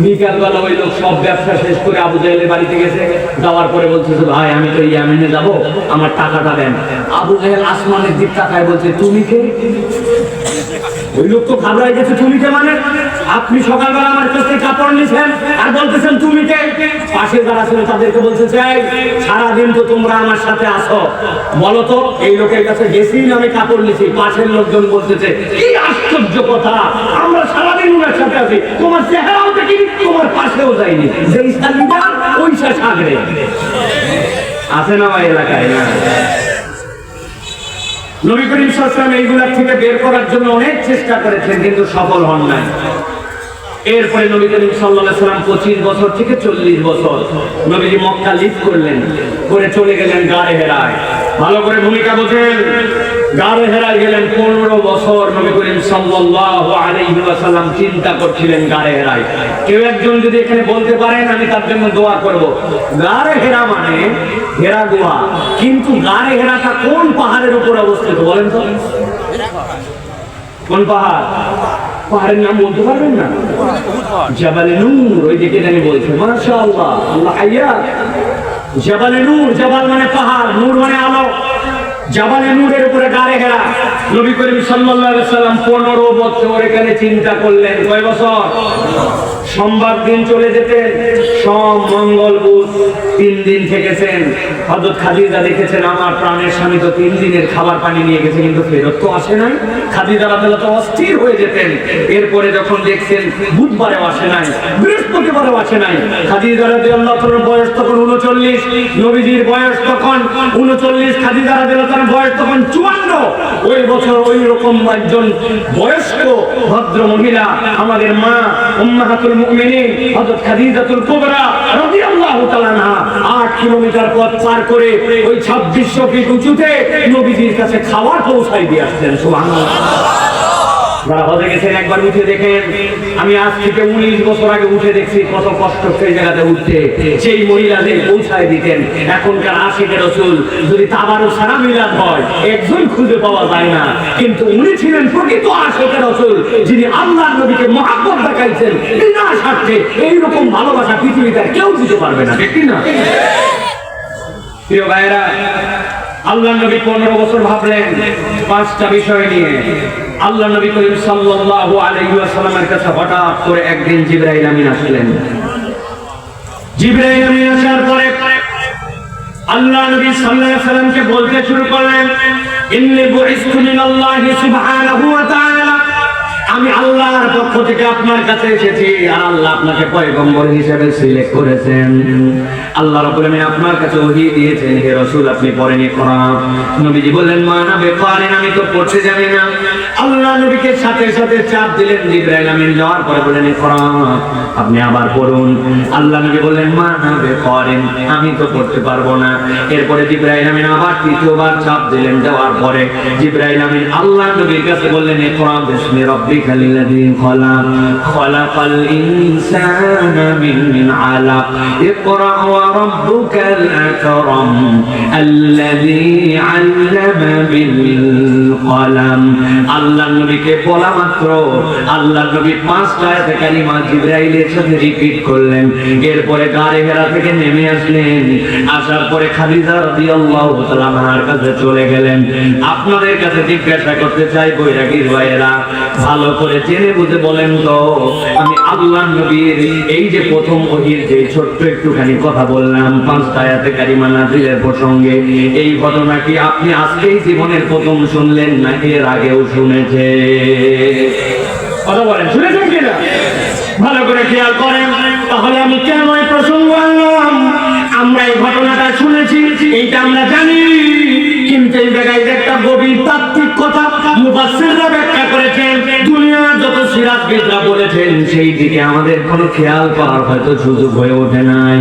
S1: বিকালবেলা ওই লোক সব ব্যবসা শেষ করে আবু জেহেলের বাড়িতে গেছে। যাওয়ার পরে বলছে ভাই আমি তো ইয়ামেনে যাব, আমার টাকাটা দেন। আবু জেহেল আসমানের দিক তাকায় বলছে তুমি কে? ওই লোক তো ঘাবড়ায় গেছে। তুমি কে মানে? আপনি সকালবেলা আমার কাছে কাপড় নিছেন আর বলতেছেন তুমি কে? পাশে যারা ছিল তাদেরকে বলছে সারাদিন তো তোমরা আমার সাথে আসো, বলো তো এই লোকের কাছে গেছি না আমি কাপড় নিছি? পাশের লোকজন বলতেছে কি আশ্চর্য কথা, আমরা সারাদিন ওনার সাথে আছি, তোমার চেহারাও দেখিনি, তোমার পাশেও যাইনি। যে ইসলামীরা ওই সাগরে আছে না ভাই এলাকায়? না। নবী করিম সাল্লাল্লাহু আলাইহি ওয়াসাল্লাম এইগুলা থেকে বের করার জন্য অনেক চেষ্টা করেছেন, কিন্তু সফল হন নাই। এরপরে নবী করিম সাল্লাল্লাহু আলাইহি ওয়াসাল্লাম 25 বছর থেকে 40 বছর নবীজি মক্কা লিভ করলেন, করে চলে গেলেন গারে হেরায়। ভালো করে ভূমিকা বোঝেন। গারে হেরায় গেলেন 15 বছর। নবী করিম সাল্লাল্লাহু আলাইহি ওয়াসাল্লাম চিন্তা করছিলেন গারে হেরায়। কেউ একজন যদি এখানে বলতে পারেন আমি তার জন্য দোয়া করব। গারে হেরা মানে হেরা গুহা, কিন্তু গারে হেরাটা কোন পাহাড়ের উপর অবস্থিত বলেন তো? কোন পাহাড়? পাহাড়ের নাম বলতে পারবেন না? জাবালে নূর, ওই দিকে জানি বলছে। মাশাআল্লাহ, আল্লাহ হায়াত। জাবালে নূর, জাবাল মানে পাহাড়, নূর মানে আলো। জাবালে নূরের উপরে গাড়ে ঘেরা। নবী করিম সাল্লাল্লাহু আলাইহি সাল্লাম 15 বছর এখানে চিন্তা করলেন। কয় বছর? সোমবার দিন চলে যেতেন, সোম মঙ্গল বুধ 3 দিন থেকেছেন। হযরত খাদিজা দেখেছেন আমার প্রাণের স্বামী তো 3 দিনের খাবার পানি নিয়ে গেছে কিন্তু ফেরত তো আসে নাই। খাদিজা রাদিয়াল্লাহু তো অস্থির হয়ে যেতেন। এরপরে যখন দেখছেন বুধবারেও আসে নাই, বৃহস্পতিবারেও আসে নাই, খাদিজা রাদিয়াল্লাহু তাআলার বয়স তখন 39, নবীজির বয়স তখন 39, খাদিজা রাদিয়াল্লাহু তাআলার বয়স তখন 54। ওই বছর ওই রকম একজন বয়স্ক ভদ্র মহিলা আমাদের মা উম্মাহাতুল মুমিনিন হযরত খাদিজাতুল কুবরা রাদিয়াল্লাহু তাআলা আনহা 8 কিলোমিটার পথ পার করে ওই 2600 ফিট উঁচুতে নবীজির কাছে খাবার পৌঁছায় দিয়ে আসছেন। সুবহানাল্লাহ। যারা হজে গেছেন একবার উঠে দেখেন। আমি আজ থেকে 19 বছর আগে উঠে দেখছি কত কষ্ট সেই জায়গাতে উঠতে। সেই মহিলাদের পৌঁছায় দিতেন। এখনকার আশিকে রাসূল যদি তাবারও সারা মিলাদ হয় একজন খুঁজে পাওয়া যায় না, কিন্তু উনি ছিলেন প্রকৃত আশিকে রাসূল, যিনি আল্লাহর নবীকে মহব্বত দেখাইছেন বিনা স্বার্থে। এইরকম ভালোবাসা পৃথিবীতে কেউ দিতে পারবে না, ঠিক না? প্রিয় ভাইরা, আল্লাহ নবী 15 বছর ভাবলেন 5টা বিষয় নিয়ে। আল্লাহ নবী করিম সাল্লাল্লাহু আলাইহি ওয়াসাল্লামের কাছে হঠাৎ করে একদিন জিবরাইল আমিন আসলেন। জিবরাইল আমিন আসার পরে আল্লাহ নবী সাল্লাল্লাহু আলাইহি ওয়াসাল্লামকে বলতে শুরু করলেন, ইন্নী বুইসতু মিনাল্লাহি সুবহানাহু ওয়া তাআলা, আমি আল্লাহর পক্ষ থেকে আপনার কাছে এসেছি আর আল্লাহ আপনাকে পয়গম্বর হিসেবে সিলেক্ট করেছেন। আল্লাহ রাব্বুল আলামিন আপনার কাছে ওহী দিয়েছেন, হে রাসূল আপনি পড়েন ইকরা। নবীজি বললেন মা না বেকারেন, আমি তো পড়তে জানি না। আল্লাহ নবীকে সাথে সাথে চাপ দিলেন। জিবরাইল আমিন যাওয়ার পরে বললেন ইকরা, আপনি আবার পড়ুন। আল্লাহ নবী বললেন মা না বেকারেন, আমি তো পড়তে পারবো না। এরপরে জিবরাইল আমিন আবার তৃতীয়বার চাপ দিলেন। দেওয়ার পরে জিবরাইল আমিন আল্লাহ নবীর কাছে বললেন ইকরা বিসমি রাব্বিকাল লাযী খলাক, খলাকাল ইনসানা মিন আলাক, ইকরা ওয়া রাব্বুকাল আকরাম আল্লাযী আল্লামা বিল কলম। আল্লাহ নবীকে বলা মাত্র আল্লাহ নবী 5টা আয়াত কালিমা জিবরাইলের সাথে রিপিট করলেন। এরপরে গাড়ে হেরা থেকে নেমে আসলেন। আসার পরে খাদিজা রাদিয়াল্লাহু তাআলা আনহার কাছে চলে গেলেন। আপনাদের কাছে জিজ্ঞাসা করতে চাই বৈরাগীর ভাইয়েরা, ভালো করে জেনে বুঝে বলেন তো, আমি আল্লাহ নবীর এই যে প্রথম ওহীর যে ছোট্ট একটুখানি কথা বললাম 5টা আয়াতে কারিমা নাযিলের প্রসঙ্গে, এই ঘটনা কি আপনি আজকেই জীবনের প্রথম শুনলেন না এর আগেও শুনেছে? কথা বলেন, শুনেছেন কিনা? ভালো করে খেয়াল করেন। তাহলে আমি কেন এই প্রসঙ্গ আনলাম? আমরা এই ঘটনাটা শুনেছি, এইটা আমরা জানি, কিন্তু এই জায়গায় একটা গভীর তাত্ত্বিক কথা মুফাসসিররা ব্যাখ্যা করেছেন, দুনিয়ার যত সিরাতবিদরা বলেছেন, সেই দিকে আমাদের কোনো খেয়াল করার হয়তো সুযোগ হয়ে ওঠে নাই।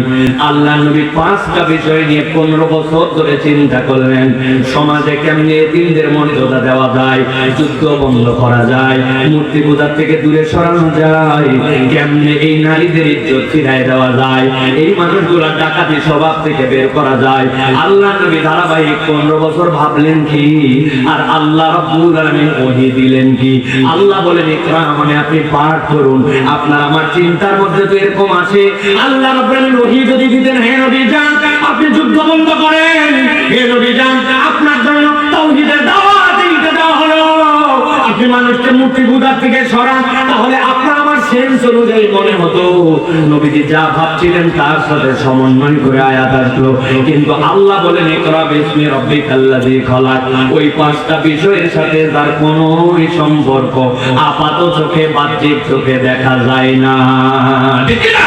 S1: আল্লাহ নবী 5টা বিষয় নিয়ে 15 বছর ধরে চিন্তা করলেন। সমাজে কেমনে এতিমদের মর্যাদা দেওয়া যায়, যুদ্ধ বন্ধ করা যায়, মূর্তি পূজার থেকে দূরে সরানো যায়, কেমনে এই নারীদের ইজ্জত ফিরায় দেওয়া যায়, এই মানুষগুলা ডাকাতি স্বভাব থেকে বের করা যায়। আল্লাহ নবী ধারাবাহিক 15 বছর ভাবলেন কি, আর আল্লাহ রাব্বুল আলামিন ওহী দিলেন কি? আল্লাহ বলেন ইকরা, মানে আপনি পাঠ করুন। আপনার আমার চিন্তার মধ্যে তো এরকম আসে, আল্লাহ রাব্বুল আলামিন ওহী যদি দিতেন, হে নবী যান আপনি যুদ্ধ বন্ধ করেন, হে নবী যান আপনার জন্য তাওহীদের দাওয়াত দিতে দেওয়া হলো, আপনি মানুষকে মূর্তি পূজার থেকে সরান, তাহলে আপনার আমার সেন্স অনুযায়ী মনে হতো নবীজি যা ভাবছিলেন তার সাথে সমন্বয় করে আয়াত আসলো। কিন্তু আল্লাহ বলেন ইকরা বিসমি রাব্বিকাল লাযী খলাক, ওই 5টা বিষয়ের সাথে তার কোনো সম্পর্ক আপাত চোখে বাহ্যিক চোখে দেখা যায় না, ঠিক না?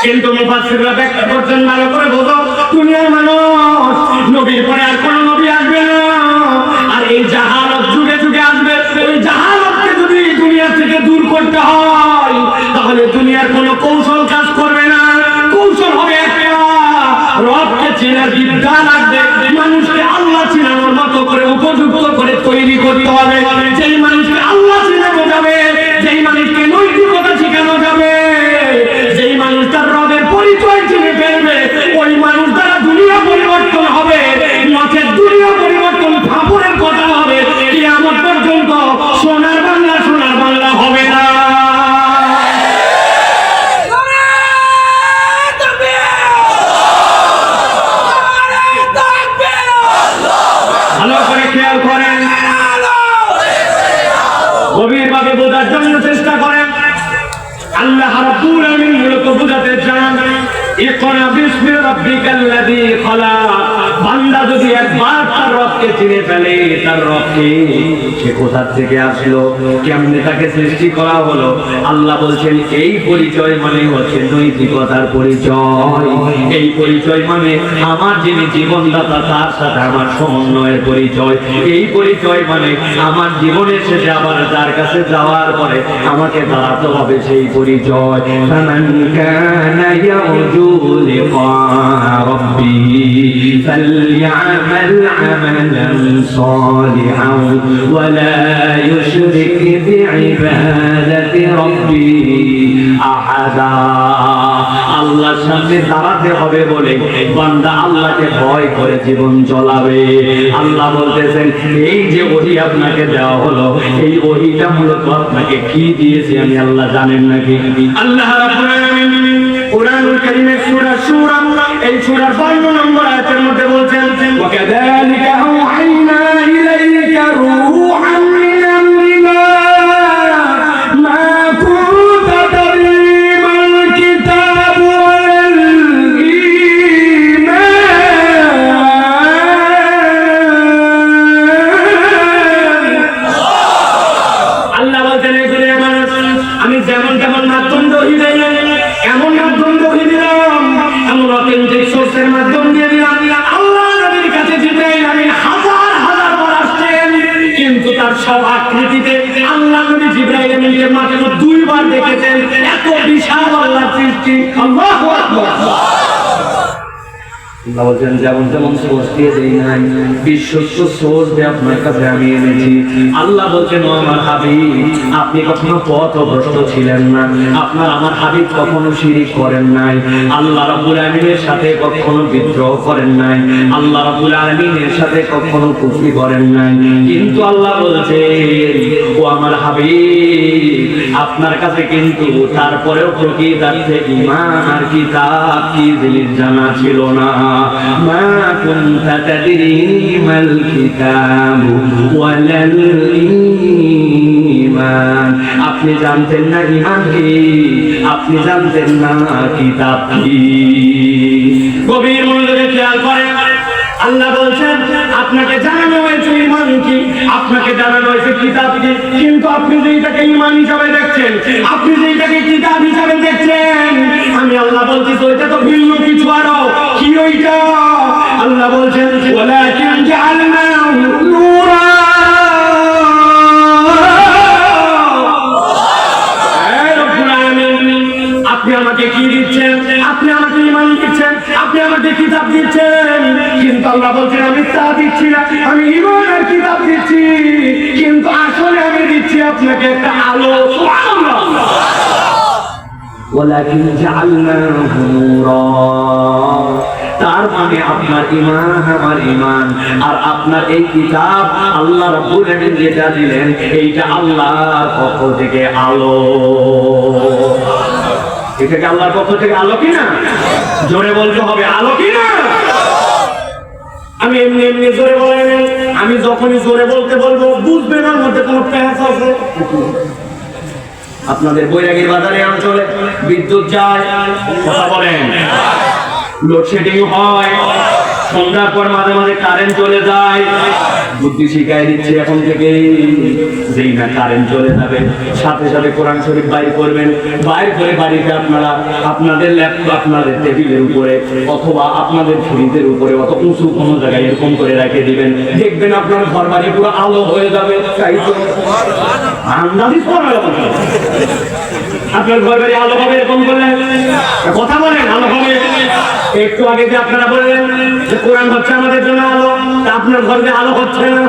S1: কিন্তু মুফাসসিররা ব্যাখ্যা করছেন, ভালো করে বোঝো, দুনিয়ার মানুষ নবীর পরে আর কোন নবী আসবে না, আর এই জাহালত যুগে যুগে আসবে। ওই জাহালতকে যদি দুনিয়া থেকে দূর করতে হয়, তাহলে দুনিয়ার কোনো কৌশল কাজ করবে না। কৌশল হবে একটা, রবকে চেনার বিদ্যা লাগবে, মানুষকে আল্লাহ চেনানোর মতো করে উপযুক্ত করে তৈরি করতে হবে। যেই মানুষকে আল্লাহ চেনানো যাবে, যেই মানুষকে নৈতিকতা শেখানো যাবে, যেই মানুষ তার রবের পরিচয় চিনে ফেলবে, ওই মানুষ দ্বারা দুনিয়া পরিবর্তন হবে। মাছের দুনিয়া পরিবর্তন ফাপড়ের কথা হবে, কিয়ামত পর্যন্ত সোনার বাংলা হবে না। বোঝার জন্য চেষ্টা করেন। আল্লাহ রাব্বুল আলামিন মূলত বোঝাতে চান, ইকরা বিসমি রাব্বিকাল্লাযী খালাক। বান্দা যদি একবার তার রবকে চিনে ফেলে, তার রবকে সে কোথা থেকে আসলো, কেমনে তাকে সৃষ্টি করা হলো, আল্লাহ বলছেন এই পরিচয় মানে হচ্ছে নৈতিকতার পরিচয়। এই পরিচয় মানে আমার যিনি জীবনদাতা তার সাথে আমার সমন্বয়ের পরিচয়। এই পরিচয় মানে আমার জীবনের শেষে আবার তার কাছে যাওয়ার পরে আমাকে দাঁড়াতে হবে সেই পরিচয়। ফামান কানা ইয়ারজু লিকা রাব্বিহি ফালইআমাল আমালান সালিহান ওয়া লা ইউশরিক বিইবাদাতি রাব্বিহি আহাদা। আল্লাহর সামনে দাঁড়াতে হবে বলে বান্দা আল্লাহকে ভয় করে জীবন চলাবে। আল্লাহ বলতেছেন এই যে ওহী আপনাকে দেওয়া হলো, এই ওহীটা মূলত আপনাকে কি দিয়েছে আমি আল্লাহ জানেন নাকি? আল্লাহ রাব্বুল আলামিন কুরআনুল কারীমের সূরা সূরা এই সূরার 52 নম্বর আয়াতের মধ্যে বলছেন, ওয়া কাযালিকা আওহাইনা ইলাইকা রূহান মিন আমরিনা মা কুনতা তাদরি মাল কিতাব ওয়াল ঈমান। আল্লাহ বলতেন আমি যেমন তেমন মাধ্যম দহি দেই, এমন মাধ্যম দহি দিলাম, এমন অথেন্টিক সোর্সের মাধ্যম দিয়ে দিলাম। আল্লাহ নবীর কাছে জিবরাইল আমিন হাজার হাজার বার আসছেন, কিন্তু তার সব আকৃতিতে আল্লাহ নবী জিবরাইল আমিনকে মাত্র 2 বার দেখেছেন। এত বিশাল আল্লাহর সৃষ্টি। আল্লাহু আকবার। আল্লাহ বলছেন যেমন তেমন সোর্স দিয়ে দেই নাই, বিশ্বস্ত সোর্স দিয়ে আপনার কাছে আমি এনেছি। আল্লাহ বলছেন ও আমার হাবিব, আপনি কখনো পথভ্রষ্ট ছিলেন না, আপনার আমার হাবিব কখনো শিরিক করেন নাই, আল্লাহ রাব্বুল আলামিনের সাথে কখনো বিদ্রোহ করেন নাই, আল্লাহ রাব্বুল আলামিনের সাথে কখনো কুফরি করেন নাই। কিন্তু আল্লাহ বলছেন ও আমার হাবিব, আপনার কাছে কিন্তু তারপরেও প্রকৃতার্থে ঈমান আর কিতাব কি জিনিস জানা ছিল না। মা কুনতা তাদরি মাল কিতাব ওয়ালাল ঈমান। আপনি জানতেন না ঈমান কি, আপনি জানতেন না কিতাব কি। গভীর মনোযোগে খেয়াল করেন, আল্লাহ বলছেন আপনাকে জানানো হয়েছে ঈমান কি, আপনাকে জানানো হয়েছে কিতাব কি, কিন্তু আপনি যেটাকে ঈমান হিসাবে দেখছেন, আপনি যেটাকে কিতাব হিসাবে দেখছেন, আমি আল্লাহ বলছি ওইটা তো ভিন্ন কিছু। আরো কি ওইটা? আল্লাহ বলছেন ওয়ালাকিন জাআলনাহু নূরা। আপনি আমাকে কি দিচ্ছেন? আপনি আমাকে ঈমান দিচ্ছেন, আপনি আমাকে কিতাব দিচ্ছেন, কিন্তু আল্লাহ বলছেন আমি তা দিচ্ছি না, আমি ঈমান আর কিতাব দিচ্ছি, কিন্তু আসলে আমি দিচ্ছি আপনাকে একটা আলো। সুবহানাল্লাহ। ওয়ালাকিন জাআলনাহু নূরা। তার মানে আপনার ঈমান আমার ঈমান, আর আপনার এই কিতাব আল্লাহ রাব্বুল আলামিন যেটা দিলেন এইটা আল্লাহর পক্ষ থেকে আলো। এটা কি আল্লাহর পক্ষ থেকে আলো কিনা? জোরে বলতে হবে আলো কিনা। আমি এমনি এমনি জোরে বলেন, আমি যখনই জোরে বলতে বলবো বুঝবেন ওর মধ্যে কোনো প্যাঁচ আছে। আপনাদের বৈরাগীর বাজারে অঞ্চলে বিদ্যুৎ যায়, কথা বলেন, লোডশেডিং হয়, সন্ধ্যার পর মাঝে মাঝে কারেন্ট চলে যায়। বুদ্ধি শিখাই দিচ্ছে এখন থেকে, যেই না কারেন্ট চলে যাবে সাথে সাথে কোরআন শরীফ বাইর করবেন, বাইর করে বাড়িতে আপনারা আপনাদের ল্যাপটপ আপনাদের টেবিলের উপরে অথবা আপনাদের ফ্রিজের উপরে অত উঁচু কোনো জায়গায় এরকম করে রেখে দিবেন, দেখবেন আপনার ঘর বাড়ি পুরো আলো হয়ে যাবে। তাই তো আন্দাজি আপনার ঘর বাড়ি আলো হবে এরকম করলে, কথা বলেন আলো হবে। একটু আগে যে আপনারা বললেন যে কোরআন হচ্ছে আমাদের জন্য আলো, আপনার ঘরে আলো হচ্ছে না।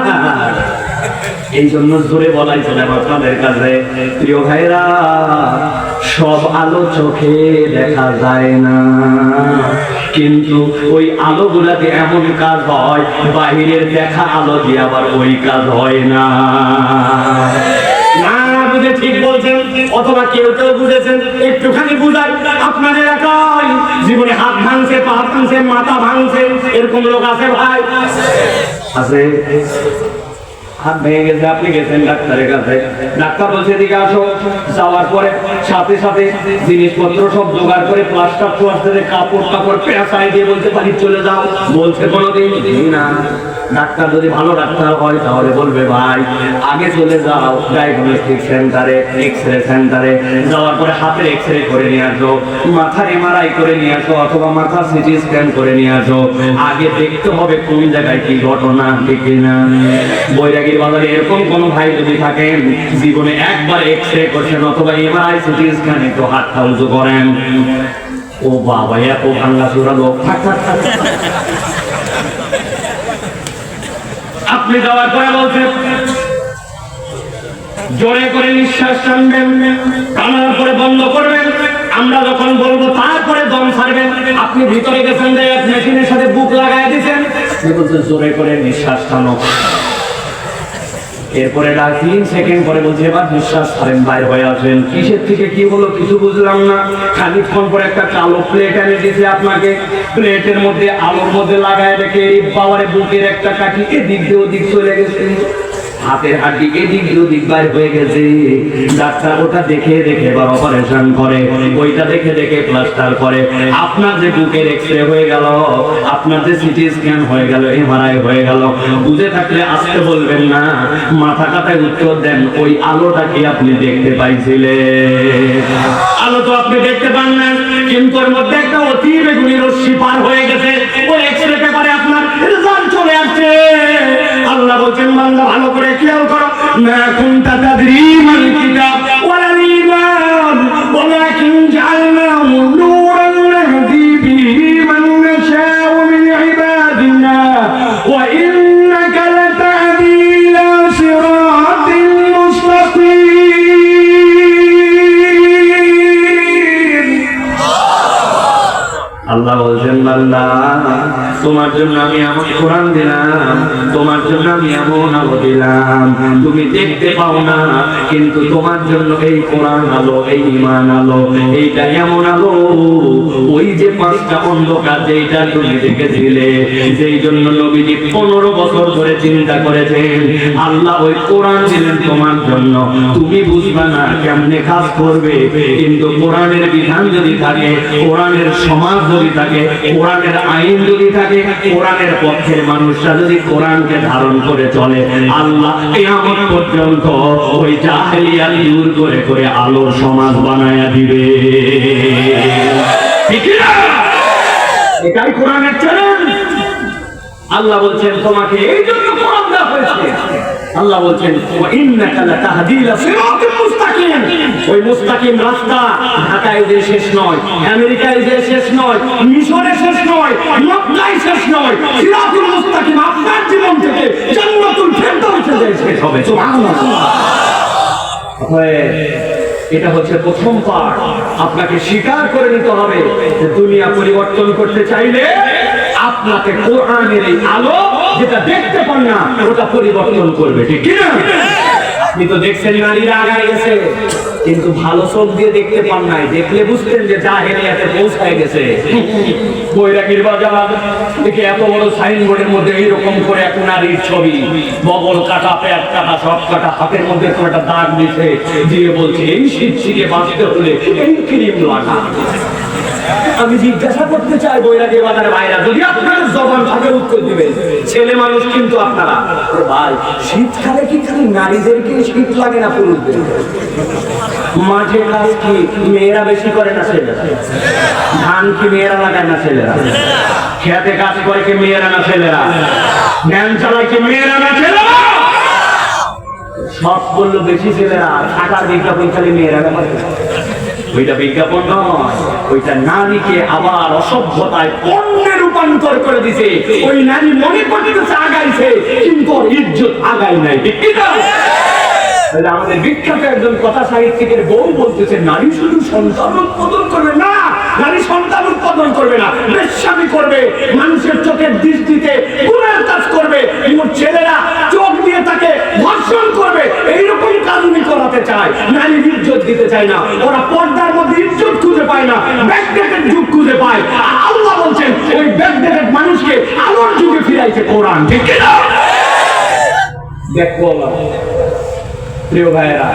S1: এই জন্য জোরে বলাই ছিলাম আপনাদের কাছে, প্রিয় ভাইরা, সব আলো চোখে দেখা যায় না, কিন্তু ওই আলো গুলাতে এমন কাজ হয় বাহিরের দেখা আলো দিয়ে আবার ওই কাজ হয় না। না বুঝে ঠিক বলছেন, অথবা কেউ কেউ বুঝেছেন, একটুখানি বুঝাই। আপনাদের একাই জীবনে হাত ভাঙছে, পা ভাঙছে, মাথা ভাঙছে, এরকম লোক আছে ভাই? আছে হাত ভেঙে গেছে, আপনি গেছেন ডাক্তারের কাছে, ডাক্তার বলছে এদিকে আসো। যাওয়ার পরে সাথে সাথে জিনিসপত্র সব জোগাড় করে প্লাস্টার প্লাস্টারে কাপড় টাপড় পেঁচাই দিয়ে বলছে বাড়ি চলে যাও। বলছে কোনোদিন না। ডাক্তার যদি ভালো ডাক্তার হয় তাহলে বলবে ভাই আগে চলে যাও ডায়াগনস্টিক সেন্টারে, এক্সরে সেন্টারে, যাওয়ার পরে হাতের এক্সরে করে নিয়ে আসো, মাথার এমআরআই করে নিয়ে আসো, অথবা মাথার সিটি স্ক্যান করে নিয়ে আসো। আগে দেখতে হবে কোন জায়গায় কি ঘটনা, ঠিক না? বৈরাগীর বাজারে এরকম কোন ভাই যদি থাকেন জীবনে একবার এক্সরে করছেন অথবা এমআরআই সিটি স্ক্যান, একটু হাতটা উঁচু করেন। ও বাবা, এত ভাঙ্গা চোরা লোক। আপনি যাওয়ার পরে বলছে জোরে করে নিঃশ্বাস টানবেন, টানার পরে বন্ধ করবেন, আমরা যখন বলবো তারপরে দম ছাড়বেন। আপনি ভিতরে গেছেন, এক মেশিনের সাথে বুক লাগাই দিয়েছেন, বলছে জোরে করে নিঃশ্বাস টানো। এরপরে 3 সেকেন্ড পরে বলছে এবার নিঃশ্বাস ছাড়েন, বাইর হয়ে আসেন। কিসের থেকে কি হলো কিছু বুঝলাম না। খানিকক্ষণ পরে একটা কালো প্লেট এনে দিয়েছে আপনাকে, প্লেটের মধ্যে আলোর মধ্যে লাগায় রেখে বাবারে বুকের একটা কাঠি এদিক দিয়ে ওদিক চলে গেছে, হাতের হাড্ডি এদিক দিয়ে ওদিক বাইর হয়ে গেছে। ডাক্তার ওটা দেখে দেখে এবার অপারেশন করে, ওইটা দেখে দেখে প্লাস্টার করে। আপনার যে বুকের এক্সরে হয়ে গেল, আপনার যে সিটি স্ক্যান হয়ে গেল, এমআরআই হয়ে গেল, বুঝে থাকলে আসতে বলবেন না, মাথা কাটায় উত্তর দেন ওই আলোটা কি আপনি দেখতে পাইছিলেন? আলো তো আপনি দেখতে পান না, কিন্তু ওর মধ্যে একটা অতি বেগুনি রশ্মি পার হয়ে গেছে, ওই এক্সরে পেপারে আপনার রেজাল্ট চলে আসছে। আল্লাহ বলছেন বান্দা ভালো করে খেয়াল করো, মা কুনতা তাদরি মাল কিতাব ওয়ালাল ঈমান ওয়ালাকিন জাআলনাহু নূরান নাহদি বিহি মান নাশাউ মিন ইবাদিনা ওয়া ইন্নাকা লাতাহদি ইলা সিরাতিল মুস্তাকিম। আল্লাহ বলছেন বান্দা তোমার জন্য আমি এমন কোরআন দিলাম, তোমার জন্য আমি এমন আলো দিলাম, তুমি দেখতে পাও না, কিন্তু তোমার জন্য এই কোরআন আলো, এই ঈমান আলো, এইটা এমন আলো, ওই যে 5টা অন্ধকার যেটা তুমি দেখেছিলে, যেই জন্য নবীজি 15 বছর ধরে চিন্তা করেছেন, আল্লাহ ওই কোরআন দিলেন তোমার জন্য। তুমি বুঝবা না কেমনে কাজ করবে, কিন্তু কোরআনের বিধান যদি থাকে, কোরআনের সমাজ যদি থাকে, কোরআনের আইন যদি থাকে, কোরআনের পক্ষের মানুষরা যদি কোরআনকে ধারণ করে চলে, আল্লাহ কিয়ামত পর্যন্ত ওই জাহেলিয়াত দূর করে করে আলোর সমাজ বানায়া দিবে। ঠিক না? এটাই কোরআনের চ্যালেঞ্জ। আল্লাহ বলছেন তোমাকে এই জন্য কোরআন দেওয়া হয়েছে। আল্লাহ বলছেন ওয়া ইন্নাকা লাতাহদি ইলা সিরাতিল মুস্তাকিম। ওই মুস্তাকিম রাস্তা ঢাকায় যে শেষ নয়, আমেরিকায় যে শেষ নয়, মিশরে শেষ নয়, মক্কায় শেষ নয়, সিরাতুল মুস্তাকিম আপনার জীবন থেকে জান্নাতুল ফেরদাউসে যায় শেষ হবে। সুবহানাল্লাহ। এটা হচ্ছে প্রথম পাঠ। আপনাকে স্বীকার করে নিতে হবে যে দুনিয়া পরিবর্তন করতে চাইলে আপনাকে কোরআনের এই আলো যেটা দেখতে পান না ওটা পরিবর্তন করবে, ঠিক কিনা? আপনি তো দেখছেন নারীরা আগায় গেছে, কিন্তু ভালো চোখ দিয়ে দেখতে পান নাই, দেখলে বুঝতেন যে জাহেলিয়াতে পৌঁছায় গেছে। বৈরাগীর বাজার দেখে এত বড় সাইনবোর্ডের মধ্যে এইরকম করে এক নারীর ছবি, বগল কাটা, পেট কাটা, সব কাটা, হাতের মধ্যে কোনো একটা দাগ দিছে, দিয়ে বলছে এই শীত থেকে বাঁচতে হলে এই ক্রিম লাগা। আমি জিজ্ঞাসা করতে চাই বৈরাগীর বাজারে ভাইরা, যদি আপনার জবান থাকে উত্তর দিবেন। ছেলে মানুষ কিন্তু আপনারা, ভাই শীতকালে কি খালি নারীদেরকে শীত লাগে না পুরুষদের? মাঠে কাজ কি মেয়েরা বেশি করে না ছেলেরা? ধান কি মেয়েরা লাগায় না ছেলেরা? খেতে কাজ করে কি মেয়েরা না ছেলেরা? জ্ঞান চালায় কি মেয়েরা না ছেলেরা? সব বললো বেশি ছেলেরা, টাকার বিজ্ঞাপন খালি মেয়েরা করে। ওইটা বিজ্ঞাপন নয়, ওইটা নারীকে আবার অসভ্যতায় পণ্যে রূপান্তর করে দিছে। ওই নারী মনে করতেছে আগাইছে, কিন্তু ওর ইজ্জত আগায় নাই, ঠিক কি না? আমাদের বিখ্যাত একজন কথা সাহিত্যিকের বউ বলতেছে নারী শুধু সন্তান উৎপাদন করবে না, নারী সন্তান উৎপাদন করবে না, বেশ্যামি করবে, মানুষের চোখের দৃষ্টিতে গুনার কাজ করবে, ওর ছেলেরা চোখ দিয়ে তাকে ধর্ষণ করবে, এইরকম কাজ উনি করাতে চায়। নারীর ইজ্জত দিতে চায় না, ওরা পর্দার মধ্যে ইজ্জত খুঁজে পায় না, ব্যাকডেটেড যুগ খুঁজে পায়। আল্লাহ বলছেন ওই ব্যাকডেটেড মানুষকে আলোর যুগে ফিরাইছে কোরআন, ঠিক কি না? ব্যাকওয়ালা। প্রিয় ভাইয়েরা,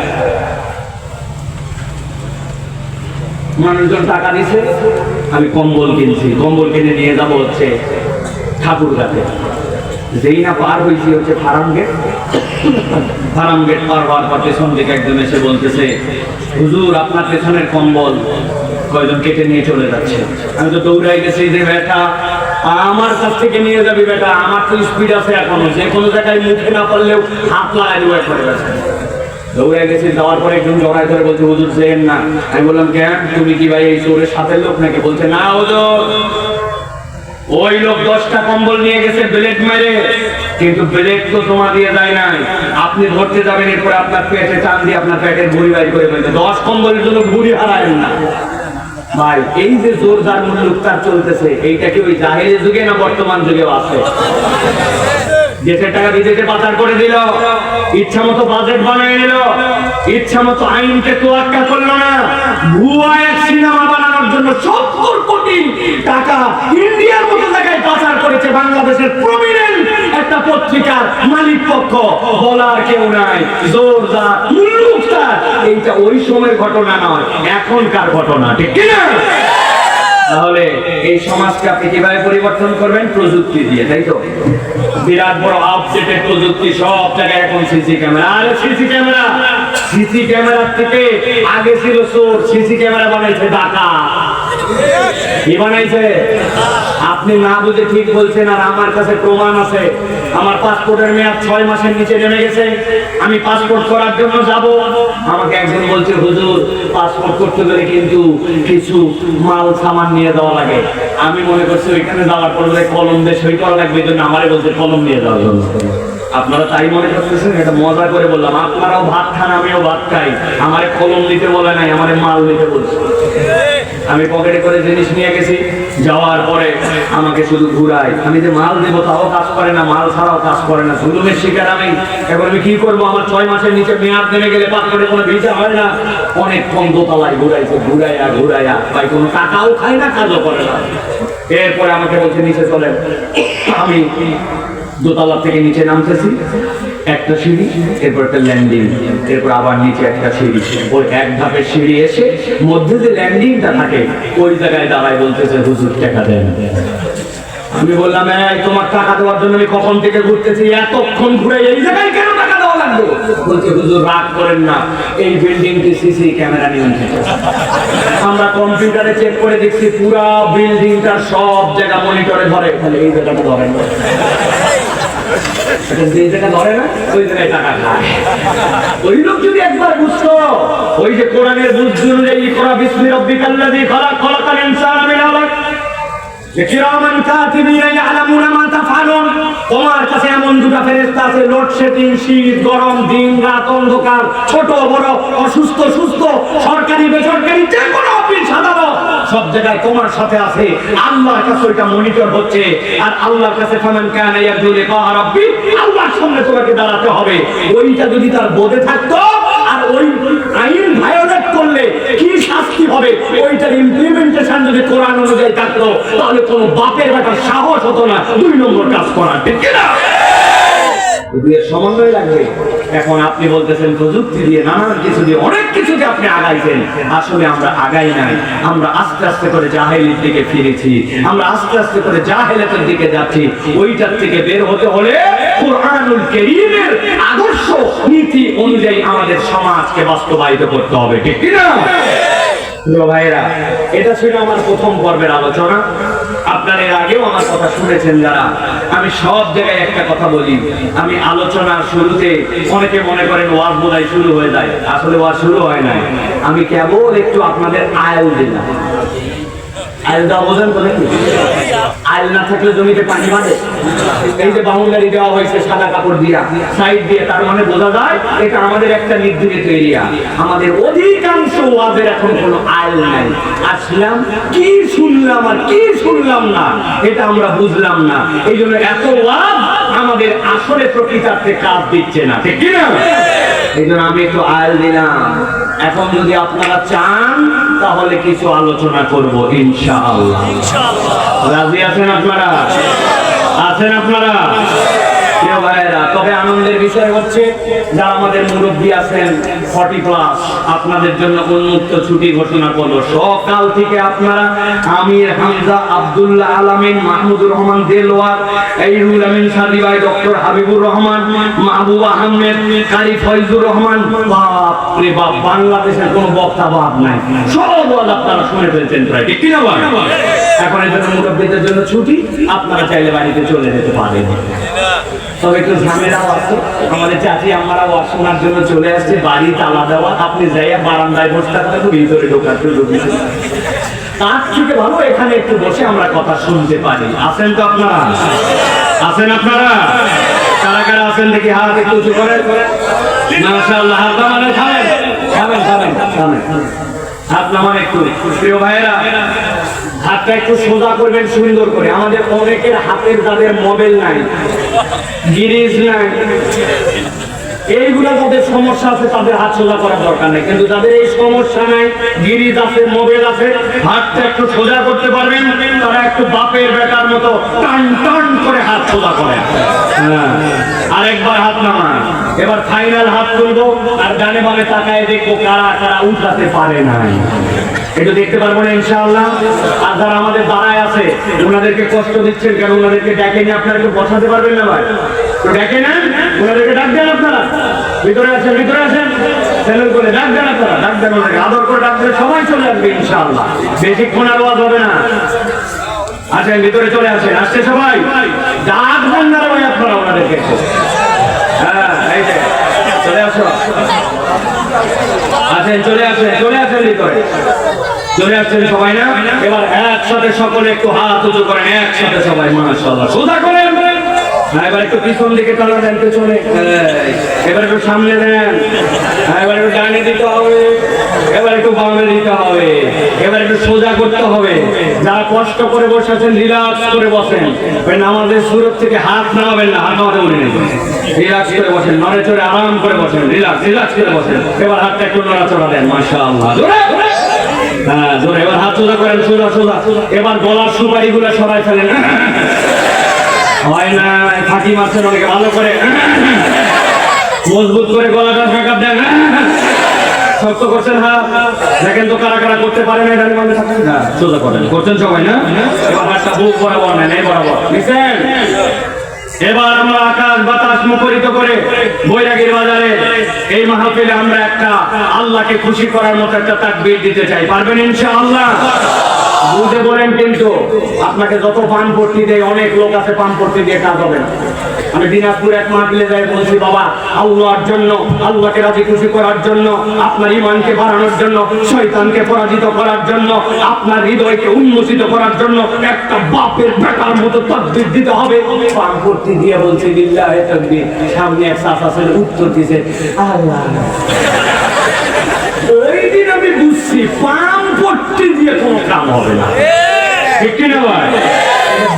S1: মানুষজন টাকা দিছে, আমি কম্বল কিনছি, কম্বল কিনে নিয়ে যাবো হচ্ছে ঠাকুরগাতে। যেই না পার হয়েছি হচ্ছে ফার্ম গেট, ফার্ম গেট পার হওয়ার পর পেছন থেকে একজন এসে বলতেছে, হুজুর আপনার পেছনের কম্বল কয়জন কেটে নিয়ে চলে যাচ্ছে। আমি তো দৌড়াই গেছি যে বেটা আমার কাছ থেকে নিয়ে যাবি বেটা, আমার তো স্পিড আছে এখনো, যে কোনো জায়গায় মুখে না পারলেও হাত লাগাই দেবো একবারে গেছে। দৌড়ে গেছি, যাওয়ার পরে একজন জড়াই ধরে বলছে হুজুর যেন না। আমি বললাম কেন, তুমি কি ভাই এই চোরের সাথে লোক নাকি? বলছে না হুজুর, ওই লোক 10টা কম্বল নিয়ে গেছে ব্লেড মেরে, কিন্তু ব্লেড তো তোমার দিয়ে যায় নাই, আপনি ধরতে যাবেন, এরপরে আপনার পেটে টান দিয়ে আপনার পেটের ভুঁড়ি বাইর করে ফেলবে। 10 কম্বলের জন্য ভুঁড়ি হারায়েন না ভাই। এই যে জোরদার মুল্লুকতার চলতেছে, এইটা কি ওই জাহেলি যুগে না বর্তমান যুগেও আছে? দেশের টাকা বিদেশে পাচার করে দিল, ইচ্ছা মতো বাজেট বানিয়ে নিল, ইচ্ছা মতো আইনকে তোয়াক্কা করলো না, ভুয়া এক সিনেমা বানানোর জন্য 70 কোটি টাকা ইন্ডিয়ার মতো জায়গায় পাচার করেছে বাংলাদেশের প্রমিনেন্ট একটা পত্রিকার মালিক পক্ষ। বলার কেউ নাই, জোরদার মুল্লুকতার। এইটা ওই সময়ের ঘটনা নয়, এখনকার ঘটনা, ঠিক কিনা? তাহলে এই সমাজকে আপনি কিভাবে পরিবর্তন করবেন? প্রযুক্তি দিয়ে, তাই তো? বিরাট বড় আপডেটেড প্রযুক্তি, সব জায়গায় এখন সিসি ক্যামেরা। আর সিসি ক্যামেরা, সিসি ক্যামেরার থেকে আগে ছিল চোর, সিসি ক্যামেরা বানাইছে ডাকাত। কি বানাইছে? আপনি না বুঝে ঠিক বলছেন, আর আমার কাছে প্রমাণ আছে। আমার পাসপোর্টের মেয়াদ 6 মাসের নিচে নেমে গেছে। আমি পাসপোর্ট করার জন্য যাব, আমাকে একজন বলছে হুজুর পাসপোর্ট করতে গেলে কিন্তু কিছু মাল সামান নিয়ে যাওয়া লাগে। আমি মনে করছি ওইখানে যাওয়ার পরে কলম দিয়ে সই করা লাগবে, এই জন্য আমারে বলছে কলম নিয়ে যাওয়ার জন্য। আপনারা তাই মনে করতেছেন? এটা মজা করে বললাম। আপনারাও ভাত খান, আমিও ভাত খাই। আমারে কলম নিতে বলে নাই, আমারে মাল নিতে বলছে। আমি পকেটে করে জিনিস নিয়ে গেছি, যাওয়ার পরে আমাকে শুধু ঘুরায়। আমি যে মাল দেবো তাও কাজ করে না, মাল ছাড়াও কাজ করে না, জুলুমের শিকার আমি। এখন আমি কি করবো? আমার 6 মাসের নিচে মেয়াদ নেমে গেলে পাসপোর্টে কোনো ভিসা হয় না। অনেক কম দোতলায় ঘুরাইছে, ঘুরাইয়া ঘুরাইয়া ভাই কোনো টাকাও খায় না, কাজও করে না। এরপরে আমাকে বলছে নিচে চলেন। আমি দোতলা থেকে নিচে নামতেছি, একটা সিঁড়ি, এরপর একটা ল্যান্ডিং, এরপর আবার নিচে একটা সিঁড়ি। ওই এক ধাপের সিঁড়ি এসে মধ্যে যে ল্যান্ডিংটা থাকে ওই জায়গায় দাঁড়ায় বলতেছে হুজুর টাকা দেন। আমি বললাম এই তোমার টাকা দেওয়ার জন্য আমি কখন থেকে ঘুরতেছি, এতক্ষণ ঘুরে এই জায়গায় কেন টাকা দেওয়া লাগবে? বলছে হুজুর রাগ করেন না, এই বিল্ডিংটি সিসি ক্যামেরা নিয়ন্ত্রিত। আমরা কম্পিউটারে চেক করে দেখছি পুরো বিল্ডিংটার সব জায়গা মনিটরে ধরে, তাহলে এই জায়গাটা ধরেন না। যে জায়গা ধরে না ওই জায়গায় টাকা খায়। ওই লোক যদি একবার বুঝতো, ওই যে কোরআনের বুঝ অনুযায়ী ইকরা বিসমি রাব্বিকাল্লাযী খালাক, খালাকাল ইনসানা মিন আলাক, কিরামান কাতিবিনা ইয়ালামুনা মা তাফআলুন। তোমার কাছে এমন দুটো ফেরেশতা আছে, লোডশেডিং, শীত গরম, দিন রাত, অন্ধকার, ছোট বড়, অসুস্থ সুস্থ, সরকারি বেসরকারি, যে কোনো অফিস সাধারণ, সব জায়গায় তোমার সাথে আছে। আল্লাহর কাছে ওইটা মনিটর হচ্ছে। আর আল্লাহর কাছে ফামান কানা ইয়ারজু লিকা রাব্বি, আল্লাহর সামনে তোমাকে দাঁড়াতে হবে। ওইটা যদি তার বোধে থাকতো, আর ওই আইন ভায়োলেট করলে কি শাস্তি হবে ওইটার ইমপ্লিমেন্টেশন যদি কোরআন অনুযায়ী থাকতো, তাহলে কোনো বাপের বেটার সাহস হতো না 2 নম্বর কাজ করার, ঠিক কিনা? দুইয়ের সমন্বয় লাগবে। এখন আপনি বলতেছেন প্রযুক্তি দিয়ে, নানান কিছু দিয়ে, অনেক কিছুতে আপনি আগাইছেন। আসলে আমরা আগাই নাই, আমরা আস্তে আস্তে করে জাহেলির দিকে ফিরেছি, আমরা আস্তে আস্তে করে জাহেলাতের দিকে যাচ্ছি। ওইটার থেকে বের হতে হলে কুরআনুল কারীমের আদর্শ নীতি অনুযায়ী আমাদের সমাজকে বাস্তবায়িত করতে হবে, ঠিক কিনা? ভাইরা, এটা ছিল আমার প্রথম পর্বের আলোচনা। আপনারা এর আগেও আমার কথা শুনেছেন যারা। আমি সব জায়গায় একটা কথা বলি, আমি আলোচনার শুরুতে অনেকে মনে করেন ওয়াজ বোধহয় শুরু হয়ে যায়, আসলে ওয়াজ শুরু হয় নাই। আমি কেবল একটু আপনাদের আয়াল দিলাম। আয়াল দেওয়া বোঝেন তো নাকি? আয়াল না থাকলে জমিতে পানি বাঁধে। এই যে বাউন্ডারি দেওয়া হয়েছে সাদা কাপড় দিয়া, সাইড দিয়ে, তার মানে বোঝা যায় এটা আমাদের একটা নির্ধারিত এরিয়া। আমাদের অধিকাংশ ওয়াজের এখন কোনো আয়াল নাই। আসলাম কি শুনলাম আর কি শুনলাম না, এটা আমরা বুঝলাম না। এই জন্য এত ওয়াজ আমাদের আসলে প্রকৃতার্থে কাজ দিচ্ছে না, ঠিক কিনা? এই জন্য আমি একটু আয়াল দিলাম। এখন যদি আপনারা চান তাহলে কিছু আলোচনা করব ইনশাআল্লাহ। রাজি আছেন আপনারা? আছেন আপনারা? প্রিয় ভাইয়েরা, তবে আনন্দের বিষয় হচ্ছে যারা আমাদের মুরব্বী আছেন 40+, আপনাদের জন্য উন্মুক্ত ছুটি ঘোষণা করলো। সকাল থেকে আপনারা আমির হামজা, আব্দুল্লাহ আলামিন, মাহমুদুর রহমান দেলোয়ার, এইরুল আমিন সাদি ভাই, ডক্টর হাবিবুর রহমান, মাহবুব আহমেদ, কারি ফয়জুর রহমান, বাপ রে বাপ, বাংলাদেশের কোনো বক্তা বাদ নাই, সব আপনারা শুনে ফেলছেন প্রায়, ঠিক কিনা ভাই? এখন এর জন্য মুরব্বীদের জন্য ছুটি, আপনারা চাইলে বাড়িতে চলে যেতে পারেন। তবে একটু ঝামেলাও আছে, আমাদের চাচি আমারা ওয়াজ শোনার জন্য চলে আসছে, বাড়ি তালা দেওয়া, আপনি যাইয়া বারান্দায় বসে থাকলে তো ভিতরে ঢোকার সুযোগ নেই। তার থেকে ভালো এখানে একটু বসে আমরা কথা শুনতে পারি। আছেন তো আপনারা? আছেন আপনারা? কারা কারা আছেন দেখি হাত একটু উঁচু করে। মাশাআল্লাহ, হাত নামান, থামেন থামেন থামেন থামেন, হাত নামান একটু। প্রিয় ভাইয়েরা, হাতটা একটু সোজা করবেন সুন্দর করে। আমাদের অনেকের হাতের যাদের মোবাইল নাই, গিরিজ নাই, এইগুলা যাদের সমস্যা আছে তাদের হাত সোজা করার দরকার নেই, কিন্তু যাদের এই সমস্যা নাই, গিরিজ আছে, মোবাইল আছে, হাতটা একটু সোজা করতে পারবেন, তারা একটু বাপের বেটার মতো টান টান করে হাত সোজা করে। আরেকবার হাত নামান। এবার ফাইনাল হাত তুলবো আর ডানে বামে তাকায় দেখবো কারা কারা উঠাতে পারে নাই। একটু দেখতে পারবো না ইনশাআল্লাহ? আর যারা আমাদের দাঁড়ায় আছে ওনাদেরকে কষ্ট দিচ্ছেন কেন? ওনাদেরকে ডেকে নিয়ে আপনারা একটু বসাতে পারবেন না ভাই? ডেকে নেন, ওনাদেরকে ডাক দেন আপনারা। ভিতরে আসেন, ভিতরে আসেন, চ্যানেল করে ডাক দেন আপনারা, ডাক দেন ওনাকে, আদর করে ডাক দিলে সবাই চলে আসবে ইনশাআল্লাহ। বেশিক্ষণ আর ওয়াজ হবে না। আসেন, ভিতরে চলে আসেন। আসছে সবাই? ডাকবেন না ভাই আপনারা ওনাদেরকে। হ্যাঁ, এই যে চলে আসো। আসেন, চলে আসেন, চলে আসেন ভিতরে। চলে আসছেন সবাই না? এবার একসাথে সকলে একটু হাত উঁচু করেন, একসাথে সবাই। মাশাআল্লাহ, সোজা করেন। এবার একটু পিছন দিকে টানা দেন, পেছনে। এবার একটু সামনে দেন। এবার একটু ডানে দিতে হবে, এবার একটু বামে দিতে হবে, এবার একটু সোজা করতে হবে। যারা কষ্ট করে বসেছেন রিল্যাক্স করে বসেন। নামাজের শুরুর থেকে হাত নামাবেন না, হাত নামাতে বলে নেবেন। রিল্যাক্স করে বসেন, নড়ে চড়ে আরাম করে বসেন, রিল্যাক্স রিল্যাক্স করে বসেন। এবার হাতটা একটু নড়াচড়া দেন। মাশাআল্লাহ, হ্যাঁ জোরে। এবার হাত সোজা করেন, সোজা সোজা। এবার গলার সুপারি গুলো সরাই ফেলেন। হয় না, ফাঁকি মারছেন অনেকে, ভালো করে মজবুত করে গলাটা মেকআপ দেন। শক্ত করছেন হাত, দেখেন তো কারা কারা করতে পারে না। ডানে বামে থাকেন, সোজা করেন, করছেন সবাই না? এবার হাতটা বুক বরাবর নেন, এই বরাবর নিছেন। এবার আমরা আকাশ বাতাস মুখরিত করে বৈরাগীর বাজারে এই মাহফিলে আমরা একটা আল্লাহকে খুশি করার মতো একটা তাকবীর দিতে চাই। পারবেন ইনশাআল্লাহ? বুঝে বলেন, কিন্তু আপনাকে যত পান পট্টি দেয়, অনেক লোক আছে পান পট্টি দিয়ে কাজ হবে না। আমি দিনাজপুর এক মাহফিলে যাই বলছি, বাবা আল্লাহর জন্য, আল্লাহকে রাজি খুশি করার জন্য, আপনার ঈমানকে বাড়ানোর জন্য, শয়তানকে পরাজিত করার জন্য, আপনার হৃদয়কে উন্মোচিত করার জন্য একটা বাপের বেটার মতো তাকবীর দিতে হবে। পান পট্টি দিয়ে বলছি বিল্লাহি তাকবীর। সামনে এক চাচা ছিল, উত্তর দিছে আল্লাহ। ওই দিন আমি বুঝছি পান পট্টি দিয়ে কোনো কাম হবে না, ঠিক কিনা ভাই?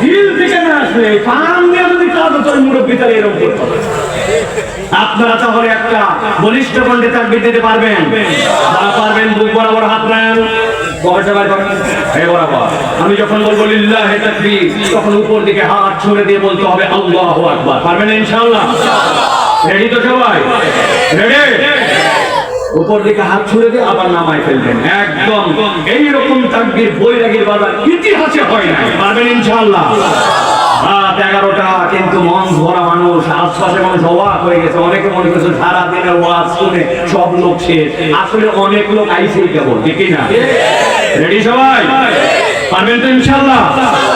S1: দিল থেকে না আসলে পান দিয়ে যদি কাজ হতো, মুরব্বী তারা এরকম করতে হবে। আপনারা তাহলে একটা বলিষ্ঠ কণ্ঠে তাকবীর দিতে পারবেন? যারা পারবেন বুক বরাবর হাত নেন, আমি যখন বলবো লিল্লাহি তাকবীর, তখন উপর দিকে হাত ছুড়ে দিয়ে বলতে হবে আল্লাহু আকবার। পারবেন ইনশাআল্লাহ? রেডি তো সবাই? রেডি? উপর দিকে হাত ছুড়ে দিয়ে আবার নামায় ফেলবেন একদম। এইরকম তাকবীর বৈরাগীর বাজার ইতিহাসে হয় না। পারবেন ইনশাআল্লাহ? রাত 11টা, কিন্তু মন ভরা মানুষ, আশপাশে মানুষ অবাক হয়ে গেছে। অনেকে মনে করছে সারাদিনের ওয়াজ শুনে সব লোক শেষ। আসলে অনেক লোক আইছেই কেবল, ঠিক না? রেডি সবাই? পারবেন তো ইনশাআল্লাহ?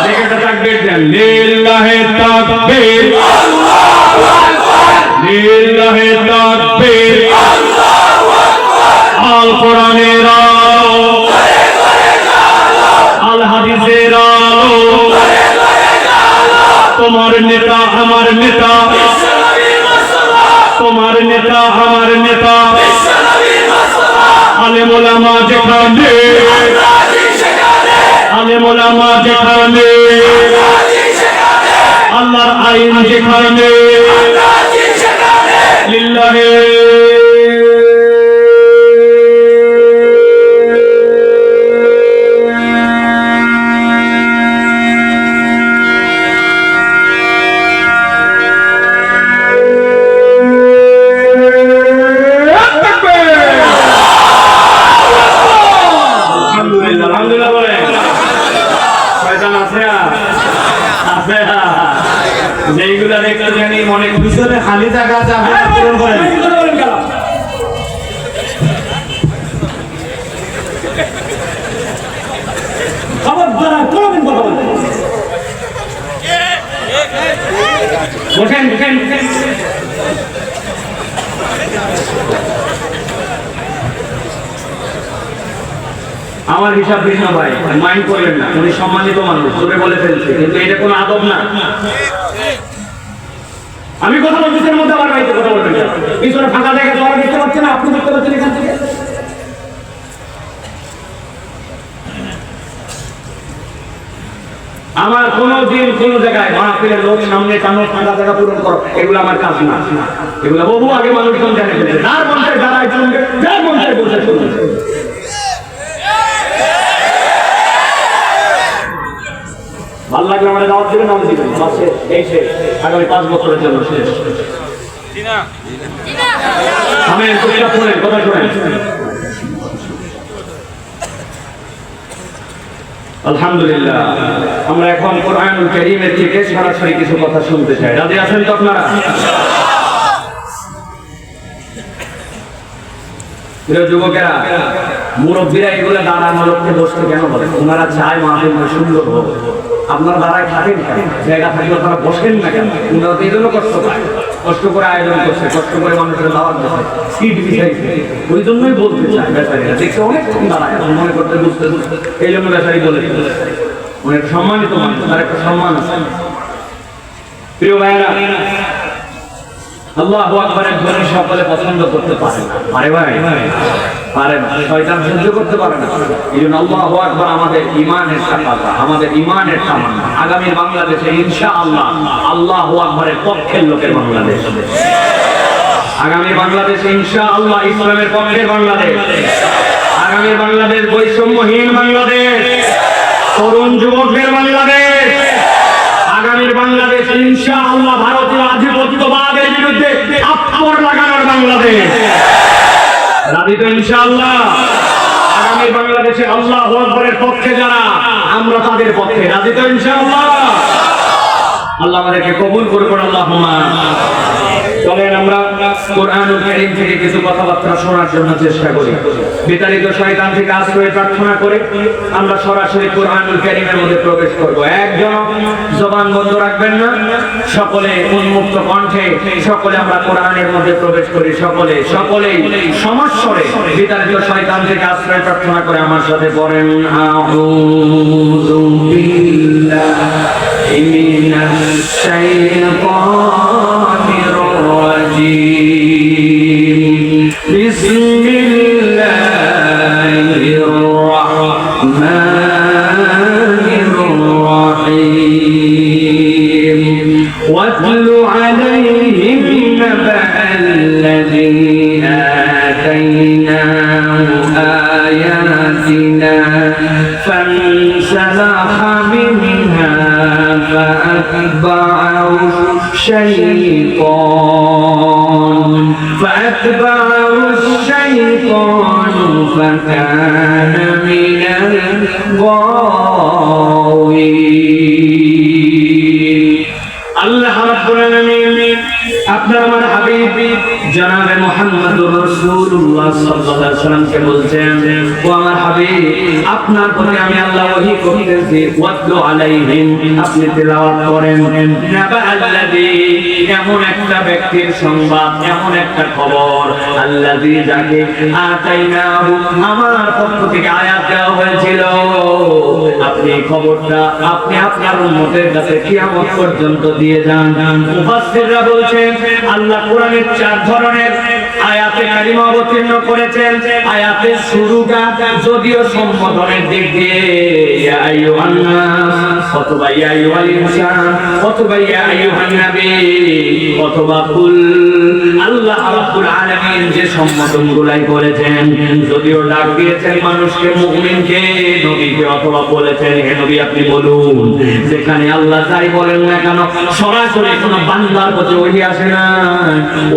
S1: দেখে একটা তাকবীর দেন, লিল্লাহি তাকবীর, আল্লাহু আকবার, লিল্লাহি তাকবীর, আল্লাহু আকবার। আল কোরআনের আলো, আল হাদিসের আলো, তোমার নেতা আমার নেতা, তোমার নেতা আমার নেতা, আলেম ওলামা যেখানে, আলেম ওলামা যেখানে, আল্লাহর আইন যেখানে, লিল্লাহি
S2: খালি জায়গা আছে আপনারা পূরণ করেন।
S3: খবরদার কোনদিন কথা বলবেন না। বসেন বসেন বসেন। আমার হিসাব ভিন্ন ভাই, মাইন্ড করবেন না, উনি সম্মানিত মানুষ, তোরে বলে ফেলছে, কিন্তু এটা কোনো আদব না। আমি কথা বলছি এর মধ্যে আমার ভাইতে কথা বলবেন না। পিছনে ফাঁকা জায়গা তো দেখতে পাচ্ছেন না, আপনি দেখতে পাচ্ছেন এখান থেকে। আমার কোনদিন কোন জায়গায় মাহফিলের লোক সামনে টানো ফাঁকা জায়গা পূরণ করো, এগুলো আমার কাজ না। এগুলো বহু আগে মানুষজন জানে ফেলছে, যার মঞ্চে দাঁড়ায় শুনবে, যার মঞ্চে বসে শুনবে। ভাল লাগলে আমাদের দাওয়াত দিবেন, আমাদের দিবেন মাসে এই শেষ, আগামী 5 বছরের জন্য শেষ। আমেন, কথা শোনেন, কথা শোনেন। আলহামদুলিল্লাহ, আমরা এখন কোরআনুল কারীমের থেকে সরাসরি কিছু কথা শুনতে চাই। রাজি আছেন তো আপনারা? প্রিয় যুবকেরা, মুরব্বীরা এগুলো দাঁড়ানো লোককে বসতে কেন বলে? ওনারা চায় মাহফিল সুন্দর হোক, আপনারা দাঁড়ায় থাকেন কেন? জায়গা থাকলে তারা বসেন না কেন? ওনারা তো এই জন্য কষ্ট পায়, কষ্ট করে আয়োজন করছে, কষ্ট করে মানুষের দাওয়াত দিচ্ছে, সিট বিছাইছে, ওই জন্যই বলতে চায় বেচারীরা। দেখছে অনেকক্ষণ দাঁড়ায়, মনে করতে বুঝতে বুঝতে, এই জন্য বেচারী বলে অনেক সম্মানিত মানুষ, তার একটা সম্মান আছে। প্রিয় ভাইয়েরা, আল্লাহু আকবারের ধ্বনি সকলে পছন্দ করতে পারে না, পারে ভাই? পারে না, শয়তান সহ্য করতে পারে না। এই জন্য আল্লাহু আকবার আমাদের ঈমানের সাফাতা, আমাদের ঈমানের তামান্না। আগামী বাংলাদেশে ইনশাআল্লাহ আল্লাহু আকবারের পক্ষের লোকের বাংলাদেশ। আগামী বাংলাদেশে ইনশাআল্লাহ ইসলামের পক্ষের বাংলাদেশ। আগামী বাংলাদেশ বৈষম্যহীন বাংলাদেশ, তরুণ যুবকদের বাংলাদেশ। আগামীর বাংলাদেশ ইনশাআল্লাহ ভারতীয় আধিপত্যবাদের বিরুদ্ধে থাপ্পড় লাগানোর বাংলাদেশ। রাজি তো ইনশাআল্লাহ? আগামী বাংলাদেশে আল্লাহু আকবারের পক্ষে যারা, আমরা তাদের পক্ষে। রাজি তো ইনশাআল্লাহ? আল্লাহ আমাদেরকে কবুল করুন, আল্লাহুম্মা। চলেন আমরা কোরআনুল কারীম থেকে কিছু কথাবার্তা শোনার জন্য চেষ্টা করি। বিতাড়িত শয়তান থেকে আশ্রয় প্রার্থনা করে আমরা সরাসরি কোরআনুল কারীমের মধ্যে প্রবেশ করব। একজন জবান বন্ধ রাখবেন না, সকলে উন্মুক্ত কণ্ঠে সকলে আমরা কোরআনের মধ্যে প্রবেশ করি। সকলেই সমস্বরে বিতাড়িত শয়তান থেকে আশ্রয় প্রার্থনা করে আমার সাথে পড়েন, আউযু বিল্লাহি মিনাশ শাইতানির الرجيم بسم الله الرحمن الرحيم واتل عليهم نبأ الذي آتيناه آياتنا فانسلخ منها فأتبعه الشيطان فكان من الغاوين। আল্লাহ রাব্বুল আলামিন আপনার আমার হাবিব জনাবে মুহাম্মদুর রাসূলুল্লাহ সাল্লাল্লাহু আলাইহি ওয়াসাল্লামকে বলছেন, ও আমার হাবিব, আপনার প্রতি আমি আল্লাহ ওহী করতেছি, ওয়াতলু আলাইহিম, আপনি তেলাওয়াত করেন, নাবা আল্লাযী, এমন একটা ব্যক্তির সংবাদ, এমন একটা খবর, আল্লাযী, যাকে আতাইনাহু, আমার পক্ষ থেকে আয়াত দেওয়া হয়েছিল। আপনি খবরটা আপনি আপনার উম্মতের কাছে কিয়ামত পর্যন্ত দিয়ে যান। মুফাসসিররা বলছেন আল্লাহ কোরআনের 4 ধরনের আয়াতে কারিমা অবতীর্ণ করেছেন। আয়াতের শুরুটা যদিও সম্বোধনের দিক দিয়ে ইয়া আইয়ুহান নাস অথবা ইয়া আইয়ুহাল ইনসান অথবা ইয়া আইয়ুহান নবী অথবা কুল, আল্লাহ রাব্বুল আলামিন যে সম্বোধনগুলাই করেছেন, যদিও ডাক দিয়েছেন মানুষকে, মুমিনকে, নবীকে, অথবা বলেছেন হে নবী আপনি বলুন, যেখানে আল্লাহ যাই বলেন না কেন সরাসরি কোনো বান্দার প্রতি ওহী আসে না।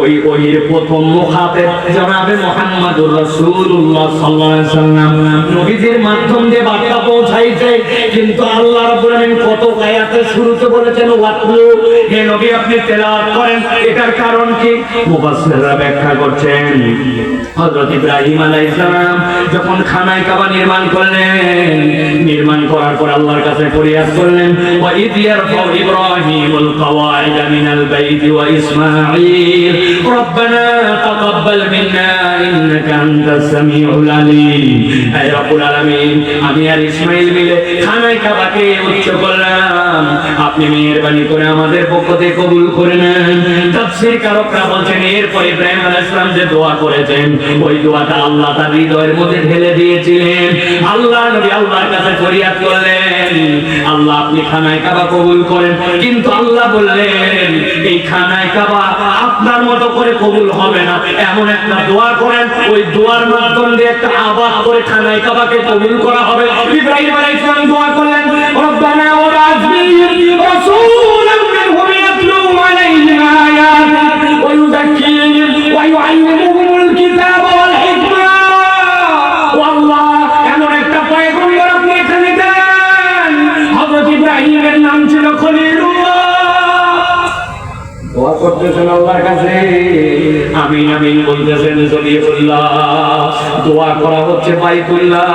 S3: ওই ওহীর প্রথম মুখাতেব জনাবে মুহাম্মদুর রাসূলুল্লাহ সাল্লাল্লাহু আলাইহি ওয়াসাল্লাম নবীজির মাধ্যম দিয়ে বার্তা পৌঁছাইছে, কিন্তু আল্লাহ রাব্বুল আলামিন কত আয়াতের শুরুতে বলেছেন ওয়াতলু, হে নবী আপনি তেলাওয়াত করেন। এটার কারণ কি? মুফাসসিররা ব্যাখ্যা করছেন, হযরত ইব্রাহিম আলাইহিস সালাম যখন খানায় কাবা নির্মাণ করলেন, নির্মাণ করার পর আল্লাহর কাছে ফরিয়াদ করলেন, ওয়া ইয ইয়ারফাউ ইব্রাহিমুল কওয়াইদা মিনাল বাইতি ওয়া ইসমাঈল রব্বানা তাকাব্বাল মিন্না ইন্নাকা আনতাস সামিউল আলিম। হে রব্বুল আলামিন, আমি আর ইসমাঈল মিলে খানায় কাবাকে উচ্চ করলাম, আপনি মেহেরবানি করে আমাদের পক্ষ থেকে কবুল করে নেন। তাফসীর কারকরা বলছেন এরপর ইব্রাহিম আলাইহিস সালাম যে দোয়া করেছেন, ওই দোয়াটা আল্লাহ তার হৃদয়ের মধ্যে ঢেলে দিয়েছিলেন। আল্লাহ নবী আল্লাহর কাছে ফরিয়াদ করলেন, আল্লাহ আপনি খানায় কাবা কবুল করেন, কিন্তু আল্লাহ বললেন এই খানায় কাবা আপনার মতো করে কবুল হবে না, এমন একটা দোয়া করেন ওই দোয়ার মাধ্যম দিয়ে একটা আবাদ করে খানায় কাবাকে কবুল করা হবে। ইব্রাহিম আলাইহিস সালাম দোয়া করলেন, রব্বানা ওয়াবা'আথ ফীহিম রাসূলাম মিনহুম ইয়াতলু আলাইহিম আয়াতিক ওয়া ইউযাক্কিহিম ওয়া ইউআল্লিমুহুমুল কিতাবা ওয়াল হিকমা। ও আল্লাহ, এমন একটা পয়গম্বর আপনি এখানে দেন। হযরত ইব্রাহিমের নাম ছিল খলিলুল্লাহ। দোয়া করতেছেন আল্লাহর কাছে, আমিন আমিন বলতেছেন জলিলুল্লাহ। দোয়া করা হচ্ছে বাইতুল্লাহ,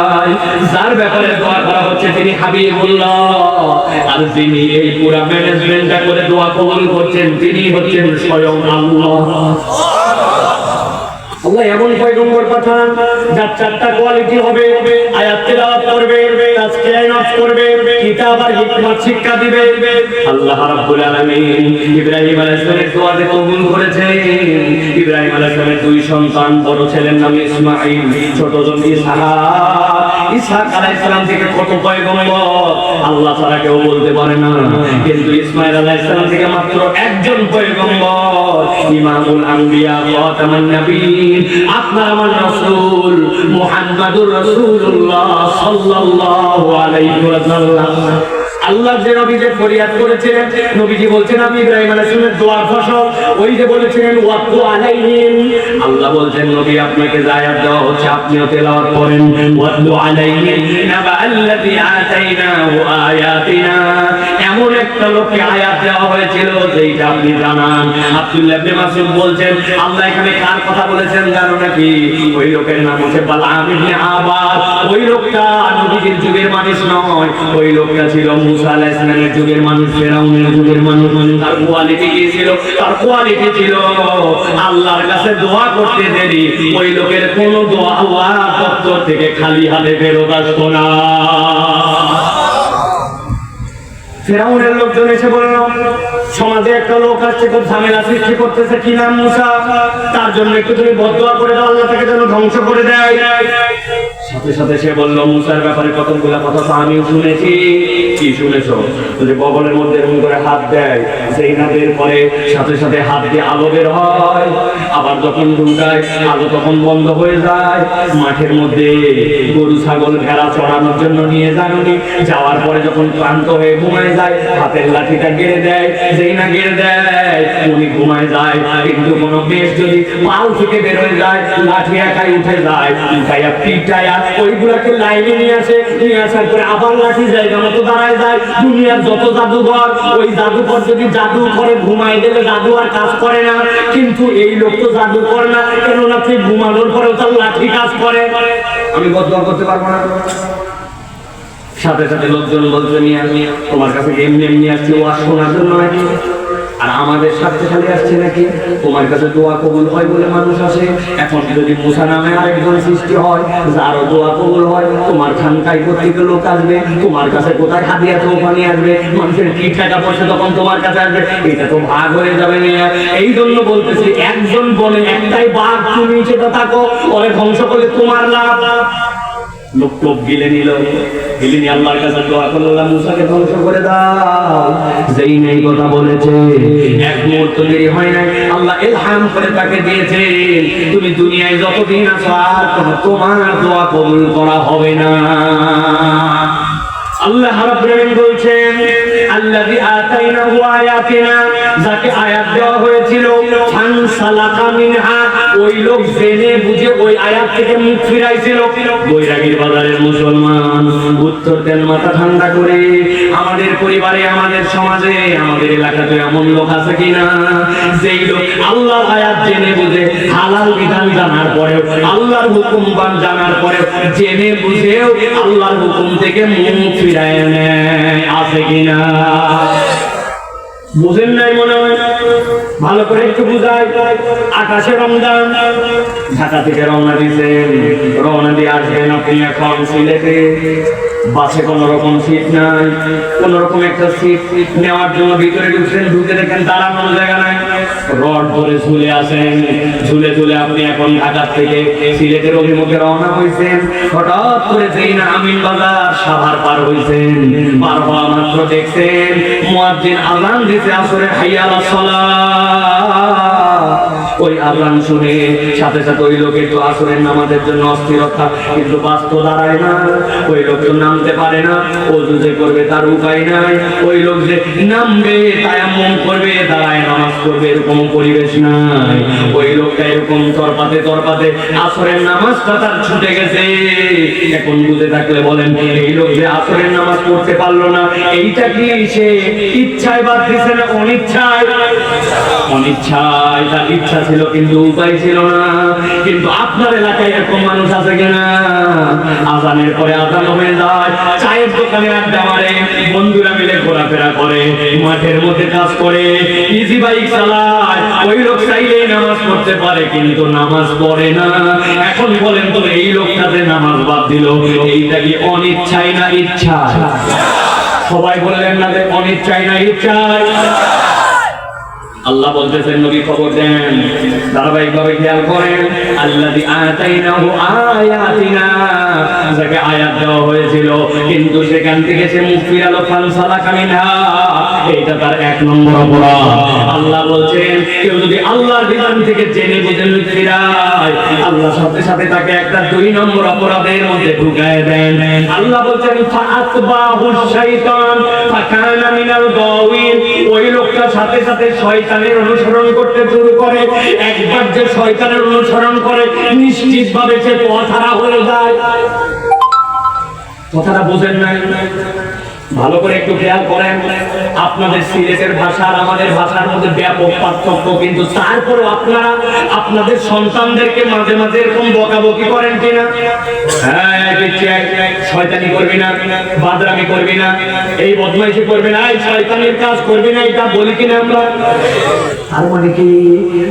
S3: যার ব্যাপারে দোয়া করা হচ্ছে তিনি হাবিবুল্লাহ, আর যিনি এই পুরো ম্যানেজমেন্টটা করে দোয়া কবুল করছেন তিনি হচ্ছেন স্বয়ং আল্লাহ। আল্লাহ এমন পয়গম্বর পাঠান যার চারটা কোয়ালিটি হবে, আয়াত তেলাওয়াত করবে, তাসকিয়াত করবে, কিতাব আর হিকমত শিক্ষা দিবে। আল্লাহ রাব্বুল আলামিন ইব্রাহিম আলাইহিস সালামের দোয়াকে কবুল করেছেন। ইব্রাহিম আলাইহিস সালামের দুই সন্তান, বড় ছেলের নাম ইসমাঈল, ছোট জন ইসহাক। ইসহাক আলাইহিস সালাম থেকে কত পয়গম্বর আল্লাহ ছাড়া কেউ বলতে পারে না, কিন্তু ইসমাঈল আলাইহিস সালাম থেকে মাত্র একজন পয়গম্বর, ইমামুল আম্বিয়া খাতামুন নবিয়্যিন, আপনার আমার রাসূল মুহাম্মদুর রাসূলুল্লাহ সাল্লাল্লাহু আলাইহি ওয়াসাল্লাম। আল্লাহ যে নবীকে ফরিয়াদ করেছিলেন, নবীজি বলছেন আমি ইব্রাহিম আলাইহিস সালামের দোয়ার ফসল। ওই যে বলেছিলেন ওয়াতলু আলাইহিম, আল্লাহ বলছেন নবী আপনাকে যে আয়াত দেওয়া হচ্ছে আপনিও তেলাওয়াত করেন। ওয়াতলু আলাইহিম নাবাআল্লাযী আতাইনাহু আয়াতিনা, এমন একটা লোককে আয়াত দেওয়া হয়েছিল যেটা আপনি জানান। আব্দুল্লাহ ইবনে মাসউদ বলছেন আল্লাহ এখানে কার কথা বলেছেন জানো নাকি? ওই লোকের নাম হচ্ছে বালআম ইবনে আবাদ। ওই লোকটা নবীজির যুগের মানুষ নয়, ওই লোকটা ছিল মুসা আলাইহিস সালামের যুগের মানুষ, ফিরআউনের যুগের মানুষ। তার কোয়ালিটি কি ছিল? তার কোয়ালিটি ছিল আল্লাহর কাছে দোয়া করতে দেরি ওই লোকের কোন দোয়া আল্লাহর দপ্তর থেকে খালি হাতে ফেরত আসতো না। ফিরআউনের লোকজন এসে বলল সমাজে একটা লোক আসছে খুব ঝামেলা সৃষ্টি করতেছে, কি নাম মুসা, তার জন্য একটু তুমি বদদোয়া করে দাও আল্লাহ তাকে যেন ধ্বংস করে দেয়। সাথে সাথে সে বলল মুসার ব্যাপারে কতগুলা কথা তো আমিও শুনেছি। কি শুনেছো? যে বগলের মধ্যে এরকম করে হাত দেয়, সেই না বের পরে সাথে সাথে হাত দিয়ে আলো বের হয়, আবার যখন ঢুকায় আলো তখন বন্ধ হয়ে যায়। মাঠের মধ্যে গরু ছাগল ভেড়া চড়ানোর জন্য নিয়ে যাননি, যাওয়ার পরে যখন ক্লান্ত হয়ে ঘুমায় যায় হাতের লাঠিটা গেড়ে দেয়, যেই না গেড়ে দেয় উনি ঘুমায় যায়। কিন্তু কোনো বেশ যদি পাল থেকে বের হয়ে যায়, লাঠি একাই উঠে যায়, উঠাইয়া পিটায়া ওইগুলাকে লাইনে নিয়ে আসে, নিয়ে আসার পরে আবার লাঠি জায়গা মতো দাঁড়ায় যায়। দুনিয়ার যত জাদুঘর, ওই জাদুঘর যদি জাদু করে ঘুমাই গেলে জাদু আর কাজ করে না, কিন্তু এই লোক তো জাদু করে না, কেননা তুই ঘুমানোর পরেও তার লাঠি কাজ করে। আমি বদদোয়া করতে পারবো না। সাথে সাথে লোকজন বলছে নিয়ে তোমার কাছে এমনি এমনি আসছে ও আর শোনার জন্য নাকি, আর আমাদের সাথে খালি আসছে নাকি? তোমার কাছে দোয়া কবুল হয় বলে মানুষ আসে। এখন যদি মুসা নামে আরেকজন সৃষ্টি হয় যারও দোয়া কবুল হয়, তোমার খানকায় প্রত্যেকে লোক আসবে, তোমার কাছে কোথায় হাদিয়া তোফা নিয়ে আসবে, মানুষের কি টাকা পয়সা তখন তোমার কাছে আসবে, এটা তো ভাগ হয়ে যাবে না। এই জন্য বলতেছি একজন বলে একটাই বাঘ, তুমি সেটা থাকো, ওরে ধ্বংস করলে তোমার লাভ। লোক টোপ গিলে নিল, গিলে নিয়ে আল্লাহর কাছে দোয়া করল আল্লাহ মুসাকে ধ্বংস করে দাও। যেই নেই কথা বলেছে এক মুহূর্ত দেরি হয় নাই, আল্লাহ ইলহাম করে তাকে দিয়েছে তুমি দুনিয়ায় যতদিন আছো আর তোমার দোয়া কবুল করা হবে না। আল্লাহ রাব্বুল আলামিন বলছেন আল্লাযী আতাইনাহু আয়াতিনা, যাকে আয়াত দেওয়া হয়েছিল ফানসালাকা মিনহা, ওই লোক জেনে বুঝে ওই আয়াত থেকে মুখ ফিরাইছিল। বৈরাগীর বাজারের মুসলমান উত্তর দেন মাথা ঠান্ডা করে, আমাদের পরিবারে, আমাদের সমাজে, আমাদের এলাকাতে এমন লোক আছে কিনা যেই লোক আল্লাহর আয়াত জেনে বুঝে, হালাল বিধান জানার পরেও, আল্লাহর হুকুম জানার পরেও, জেনে বুঝেও আল্লাহর হুকুম থেকে মুখ ফিরায় নেয়, আছে কিনা? বুঝেন নাই মনে হয়? ভালো করে একটু বুঝাই। আকাশে রমজান, ঢাকা থেকে রওনা দিয়েছেন, রওনা দিয়ে আসবেন আপনি এখন সিলেটে। বাসে কোন রকম সিট নাই, কোন রকম একটা সিট নেওয়ার জন্য ভিতরে ঢুকছেন, ঢুকে দেখেন দাঁড়ানোর জায়গা নাই, রড ধরে ঝুলে আছেন। ঝুলে ঝুলে আপনি এখন ঢাকা থেকে সিলেটের অভিমুখে রওনা হয়েছেন। হঠাৎ করে যেই না আমিন বাজার সাভার পার হয়েছেন, পার হওয়া মাত্র দেখছেন মুয়াজ্জিন আযান দিতে আসরে হাইয়া আলাস সালাহ। ওই আযান শুনে সাথে সাথে ওই লোকের তো আসরের নামাজের জন্য অস্থিরতা, কিন্তু বাস তো দাঁড়ায় না। ওই লোক তো নামতে পারে না, ওযু যে করবে তার উপায় নাই। ওই লোক যে নামবে, তায়াম্মুম করবে, দাঁড়ায় নামাজ পড়বে, এরকম পরিবেশ নাই। ওই লোকটা এরকম তরপাতে তরপাতে আসরের নামাজটা তার ছুটে গেছে। এখন বুঝে থাকলে বলেন, এই লোক যে আসরের নামাজ পড়তে পারলো না, এইটা কি সে ইচ্ছায় বাদ দিছে না অনিচ্ছায়? অনিচ্ছায়। তার ইচ্ছা ছিল কিন্তু উপায় ছিল না। কিন্তু আপনার এলাকায় এরকম মানুষ আছে কিনা? আযানের পরে আযান হয়ে যায়, চায়ের দোকানে আড্ডা মারে, বন্ধুরা মিলে ঘোরাফেরা করে, মাঠের মধ্যে কাজ করে, ইজি বাইক চালায়। ওই লোক চাইলে নামাজ পড়তে পারে কিন্তু নামাজ পড়ে না। এখন বলেন তো, এই লোকটাতে নামাজ বাদ দিল, এইটা কি অনিচ্ছায় না ইচ্ছা? সবাই বললেন না যে অনিচ্ছায় না ইচ্ছায়? আল্লাহ বলতেছেন, নবী খবর দেন, ধারাবাহিকভাবে খেয়াল করেন। আল্লাযী আতাইনাহু আয়াতিনা, যাকে আয়াত দেওয়া হয়েছিল কিন্তু সেখান থেকে সে মুখ ফিরালো, ফানসালাকা মিনহা, এটা তার এক নম্বর অপরাধ। আল্লাহ বলছেন, কেউ যদি আল্লাহর বিধান থেকে জেনে বুঝে মুখ ফিরায়, আল্লাহ সাথে সাথে তাকে একটা 2 নম্বর অপরাধের মধ্যে ঢুকায় দেন। আল্লাহ বলছেন, ফাআতবাহু শাইতান ফাকানা মিনাল গাওয়িন, ওই লোকটা সাথে সাথে শয়তানের অনুসরণ করতে শুরু করে। একবার যে শয়তানের অনুসরণ করে, নিশ্চিতভাবে সে পথহারা হয়ে যায়। কথাটা বুঝেন নাই? ভালো করে একটু খেয়াল করেন। আপনাদের সিলেটের ভাষা আর আমাদের ভাষার মধ্যে ব্যাপক পার্থক্য, কিন্তু তারপরেও আপনারা আপনাদের সন্তানদেরকে মাঝে মাঝে এরকম বকাবকি করেন কিনা? হ্যাঁ, শয়তানি করবি না, বাদরামি করবি না, এই বদমাইশি করবি না, এই শয়তানের কাজ করবি না, এটা বলি কিনা আমরা? আর মানে কি,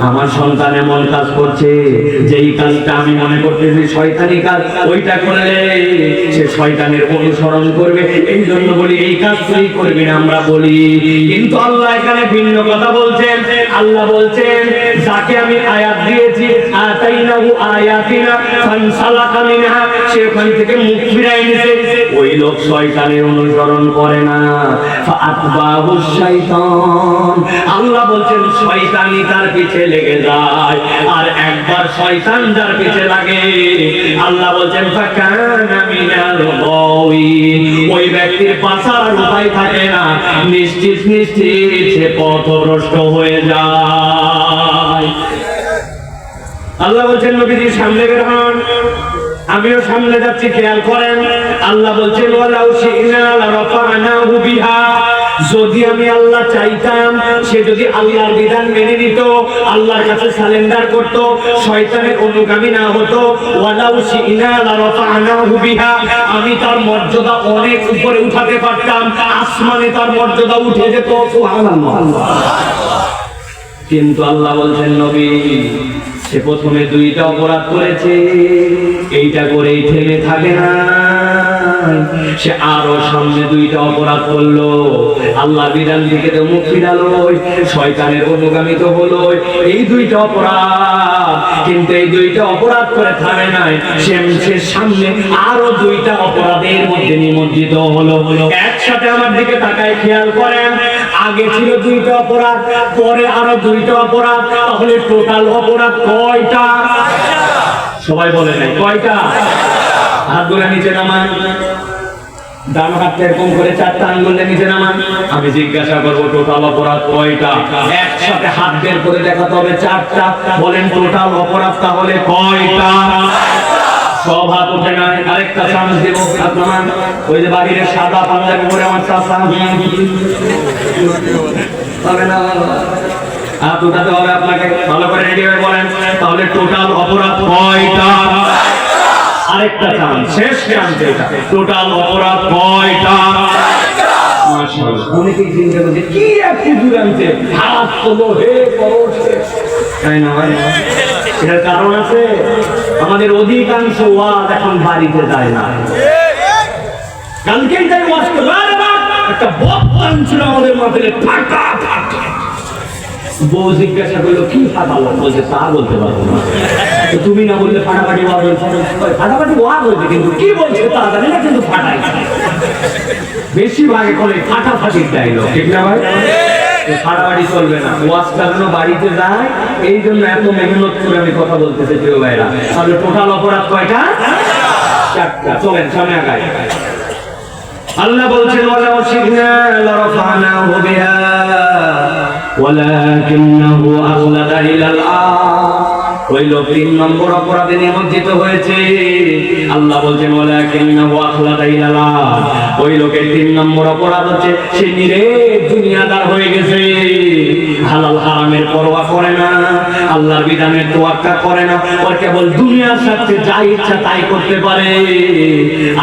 S3: আমার সন্তান এমন কাজ করছে যেই কাজটা আমি মনে করতেছি শয়তানি কাজ, ওইটা করলে সে শয়তানের অনুসরণ করবে, এই জন্য বলি এই কাজ তুই করবি না, আমরা বলি। কিন্তু আল্লাহ এখানে ভিন্ন কথা বলছেন। আল্লাহ বলছেন, যাকে আমি আয়াত দিয়েছি, আতাইনাহু আয়াতিনা ফানসালাকা মিনহা, সে ওখান থেকে মুখ ফিরায় নিছে। ওই লোক শয়তানের অনুসরণ করে না, ফাআতবাহু শাইতান, আল্লাহ বলছেন শয়তানি তার পিছে লেগে যায়। আর একবার শয়তান যার পিছে লাগে, আল্লাহ বলছেন ফাকানা মিনাল গাওয়িন, ওই ব্যক্তির বাঁচার উপায় থাকে না, নিশ্চিত নিশ্চিত সে পথভ্রষ্ট হয়ে যায়। আল্লাহ বলছেন, নবীজি সামনে বের হন, আমিও সামনে যাচ্ছি, খেয়াল করেন। আল্লাহ বলছেন, ওয়ালাউ শি'না লারাফা'নাহু বিহা, যদি আমি আল্লাহ চাইতাম, সে যদি আল্লাহর বিধান মেনে নিত, আল্লাহর কাছে সারেন্ডার করত, শয়তানের অনুগামী না হতো, ওয়ালাউ শি'না লারাফা'নাহু বিহা, আমি তার মর্যাদা অনেক উপরে উঠাতে পারতাম, আসমানে তার মর্যাদা উঠে যেত। সুবহানাল্লাহ। কিন্তু আল্লাহ বলছেন, নবী সে প্রথমে 2টা অপরাধ করেছে, এইটা করেই থেমে থাকে না, সে আরো সামনে 2টা অপরাধ করলো, আল্লাহ বিধান থেকে তো মুখ ফিরালো, শয়তানের অনুগামী তো হলো, এই 2টা অপরাধ। কিন্তু এই 2টা অপরাধ করে থামে নাই, সে সামনে আরো 2টা অপরাধের মধ্যে নিমজ্জিত হলো। একসাথে আমার দিকে তাকায় খেয়াল করেন, আগে ছিল 2টা অপরাধ, পরে আরো 2টা অপরাধ, তাহলে টোটাল অপরাধ কয়টা? সবাই বলে নাই কয়টা? হাত গুলা নিচে নামান। ডান হাতটা এরকম করে 4টা আঙ্গুলে নিচে নামান। আমি জিজ্ঞাসা করবো টোটাল অপরাধ কয়টা? একসাথে হাত বের করে দেখাতে হবে 4টা। বলেন টোটাল অপরাধ তাহলে কয়টা? সব হাত ওঠে না। আরেকটা চান্স দেবো, হাত নামান। ওই যে বাহিরে সাদা পাঞ্জাবি পরে আমার চাচা, হবে না? হাত উঠাতে হবে আপনাকে, ভালো করে রেডি হয়ে বলেন তাহলে টোটাল অপরাধ কয়টা? আরেকটা চান্স, শেষ চান্স এটা, টোটাল অপরাধ কয়টা? মাশাআল্লাহ, অনেকেই চিন্তা করছে কি এক হুজুর আনছে, হাত তোলো হে করো শেষ। তাই না ভাই? এটার কারণ আছে, আমাদের অধিকাংশ ওয়াজ এখন বাড়িতে যায় না। কালকেই তাই ওয়াজ করবো, একটা বক্তা আনছিল আমাদের মাথায়, ফাটা ফাটা। বউ জিজ্ঞাসা করলো কি ফাটালো? বলছে তা বলতে পারবো না। তো তুমি না বললে ফাটাফাটি ওয়াজ হয়েছে? ফাটাফাটি ওয়াজ হয়েছে, কিন্তু কি বলছে তা জানি না, কিন্তু ফাটাই। বেশিরভাগ করে ফাটাফাটির ডায়লগ, ঠিক না ভাই? ফাটাফাটি চলবে না, ওয়াজ চালানো বাড়িতে যায়। এই জন্য এত মেহনত করে আমি কথা বলতেছি প্রিয় ভাইরা। তাহলে টোটাল অপরাধ কয়টা? 4টা। চলেন সামনে আগাই। আল্লাহ বলছেন ওয়ালাউ শিখনা লারাফানাহু বিহা ওয়ালাকিন্নাহু আগলাদা ইলাল আরদ। ওই লোক 3 নম্বর অপরাধে নিমজ্জিত হয়েছে। আল্লাহ বলছেন ওয়ালাকিন্নাহু আগলাদা ইলাল আরদ। ওই লোকের 3 নম্বর অপরাধ হচ্ছে সে নিরেট দুনিয়াদার হয়ে গেছে। হালাল হারামের পরোয়া করে না, আল্লাহর বিধানের তোয়াক্কা করে না, ওর কেবল দুনিয়ার সাথে যা ইচ্ছা তাই করতে পারে।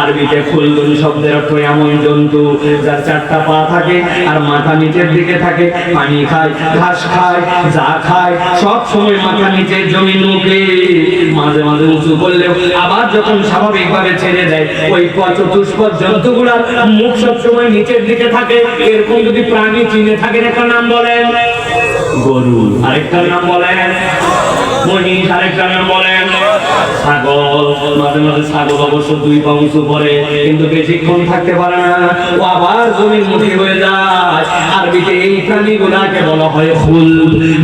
S3: আরবিতে খুলদুন শব্দের অর্থ এমন জন্তু যার 4টা পা থাকে আর মাথা নিচের দিকে থাকে, পানি খায়, ঘাস খায়, যা খায় সব সময় মাথা নিচে, জমিন মুখে, মাঝে মাঝে উঁচু করলেও আবার যখন স্বাভাবিকভাবে ছেড়ে দেয়, ওই চতুষ্পদ জন্তুগুলার মুখ সব সময় নিচের দিকে থাকে। এরকম যদি প্রাণী চিনে থাকেন, একটা নাম বলেন গরু, আরেকটার নাম বলেন মহিষ, আরেকটার নাম বলেন ছাগল। মাঝে মাঝে ছাগল অবশ্য 2 পা উঁচু করে, কিন্তু বেশিক্ষণ থাকতে পারে না, ও আবার জমির মুখী হয়ে যায়। আরবিতে এই প্রাণীগুলাকে বলা হয় খুল।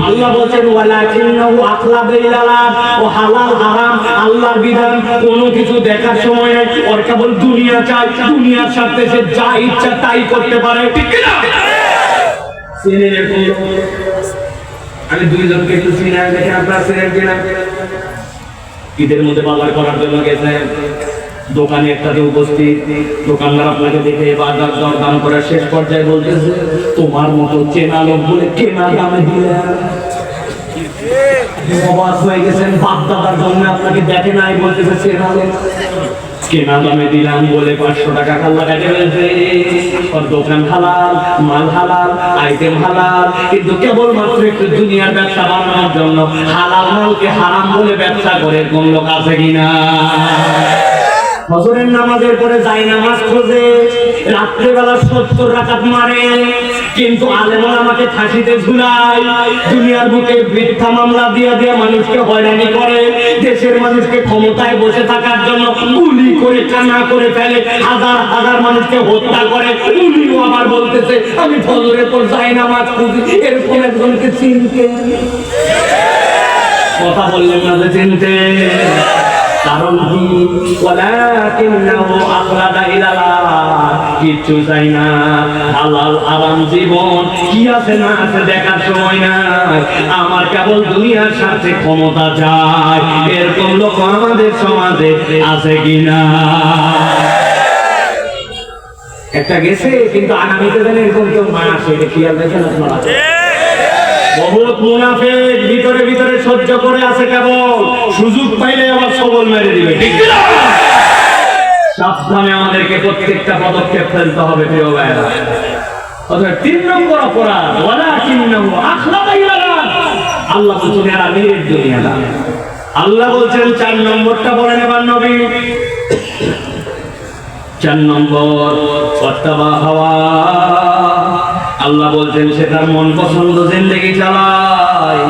S3: আল্লাহ বলছেন ওয়ালাকিন্নাহু আখলাদা ইলাল আরদ। ও হালাল হারাম আল্লাহর বিধান কোনো কিছু দেখার সময় নাই, ওর কেবল দুনিয়া চাই, দুনিয়ার সাথে সে যা ইচ্ছা তাই করতে পারে, ঠিক কি না? আমি 2 জনকে একটু চিনা, দেখেন আপনারা চিনেন কিনা। ঈদের মধ্যে বাজার করার জন্য গেছেন, দোকানে একটাতে উপস্থিত, দোকানদার আপনাকে দেখে বাজার দরদাম করে শেষ পর্যায়ে বলতেছে তোমার মতো চেনা লোক বলে কেনা দামে দিলে। অবাক হয়ে গেছেন, বাপ দাদার জন্য আপনাকে দেখে নাই, বলতেছে চেনা লোক, কেনা দামে দিলাম বলে 500 টাকা খাল্লা কাটে ফেলছে। ওর দোকান হালাল, মাল হালাল, আইটেম হালাল, কিন্তু কেবলমাত্র একটু দুনিয়ার ব্যবসা বাড়ানোর জন্য হালাল মালকে হারাম বলে ব্যবসা করে। কোন লোক আছে কিনা? ফজরের নামাজের পরে যাই নামাজ খোঁজে, রাত্রেবেলা 70 রাকাত মারে, কিন্তু আলেমরা আমাকে ফাঁসিতে ঝুলায়। দুনিয়ার বুকে মিথ্যা মামলা দিয়ে দিয়ে মানুষকে হয়রানি করে, দেশের মানুষকে ক্ষমতায় বসে থাকার জন্য গুলি করে কান্না করে ফেলে, হাজার হাজার মানুষকে হত্যা করে। উনিও আবার বলতেছে আমি ফজরের পর যাই নামাজ খুঁজি। এরকম একজনকে চিনতে কথা বললেন না যে চিনতে, কারণ কি? ওয়ালাকিন্নাহু আখলাদা ইলাল আরদ। কিচ্ছু চাই না, হালাল হারাম জীবন কি আছে না আছে দেখার সময় নাই, আমার কেবল দুনিয়ার সাথে ক্ষমতা চাই। এরকম লোক আমাদের সমাজে আছে কিনা? একটা গেছে, কিন্তু আগামীতে যেন এরকম কেউ না আসে, এটা খেয়াল দেখেন আপনারা। বহুত মুনাফিক ভিতরে ভিতরে সহ্য করে আছে, কেবল সুযোগ পাইলে আবার সবল মেরে দিবে, ঠিক না? সাবধানে আমাদেরকে প্রত্যেকটা পদক্ষেপ ফেলতে হবে প্রিয় ভাইরা। অথবা 3 নম্বর অপরাধ ওয়ালাকিন্নাহু আখলাদা ইলাল আরদ। আল্লাহ বলছেন এরা নিরেট দুনিয়াদার। আল্লাহ বলছেন 4 নম্বরটা বলেন এবার নবী। 4 নম্বর ওয়াত্তাবা হাওয়া। আল্লাহ বলছেন সে তার মন পছন্দ জিন্দেগি চালায়,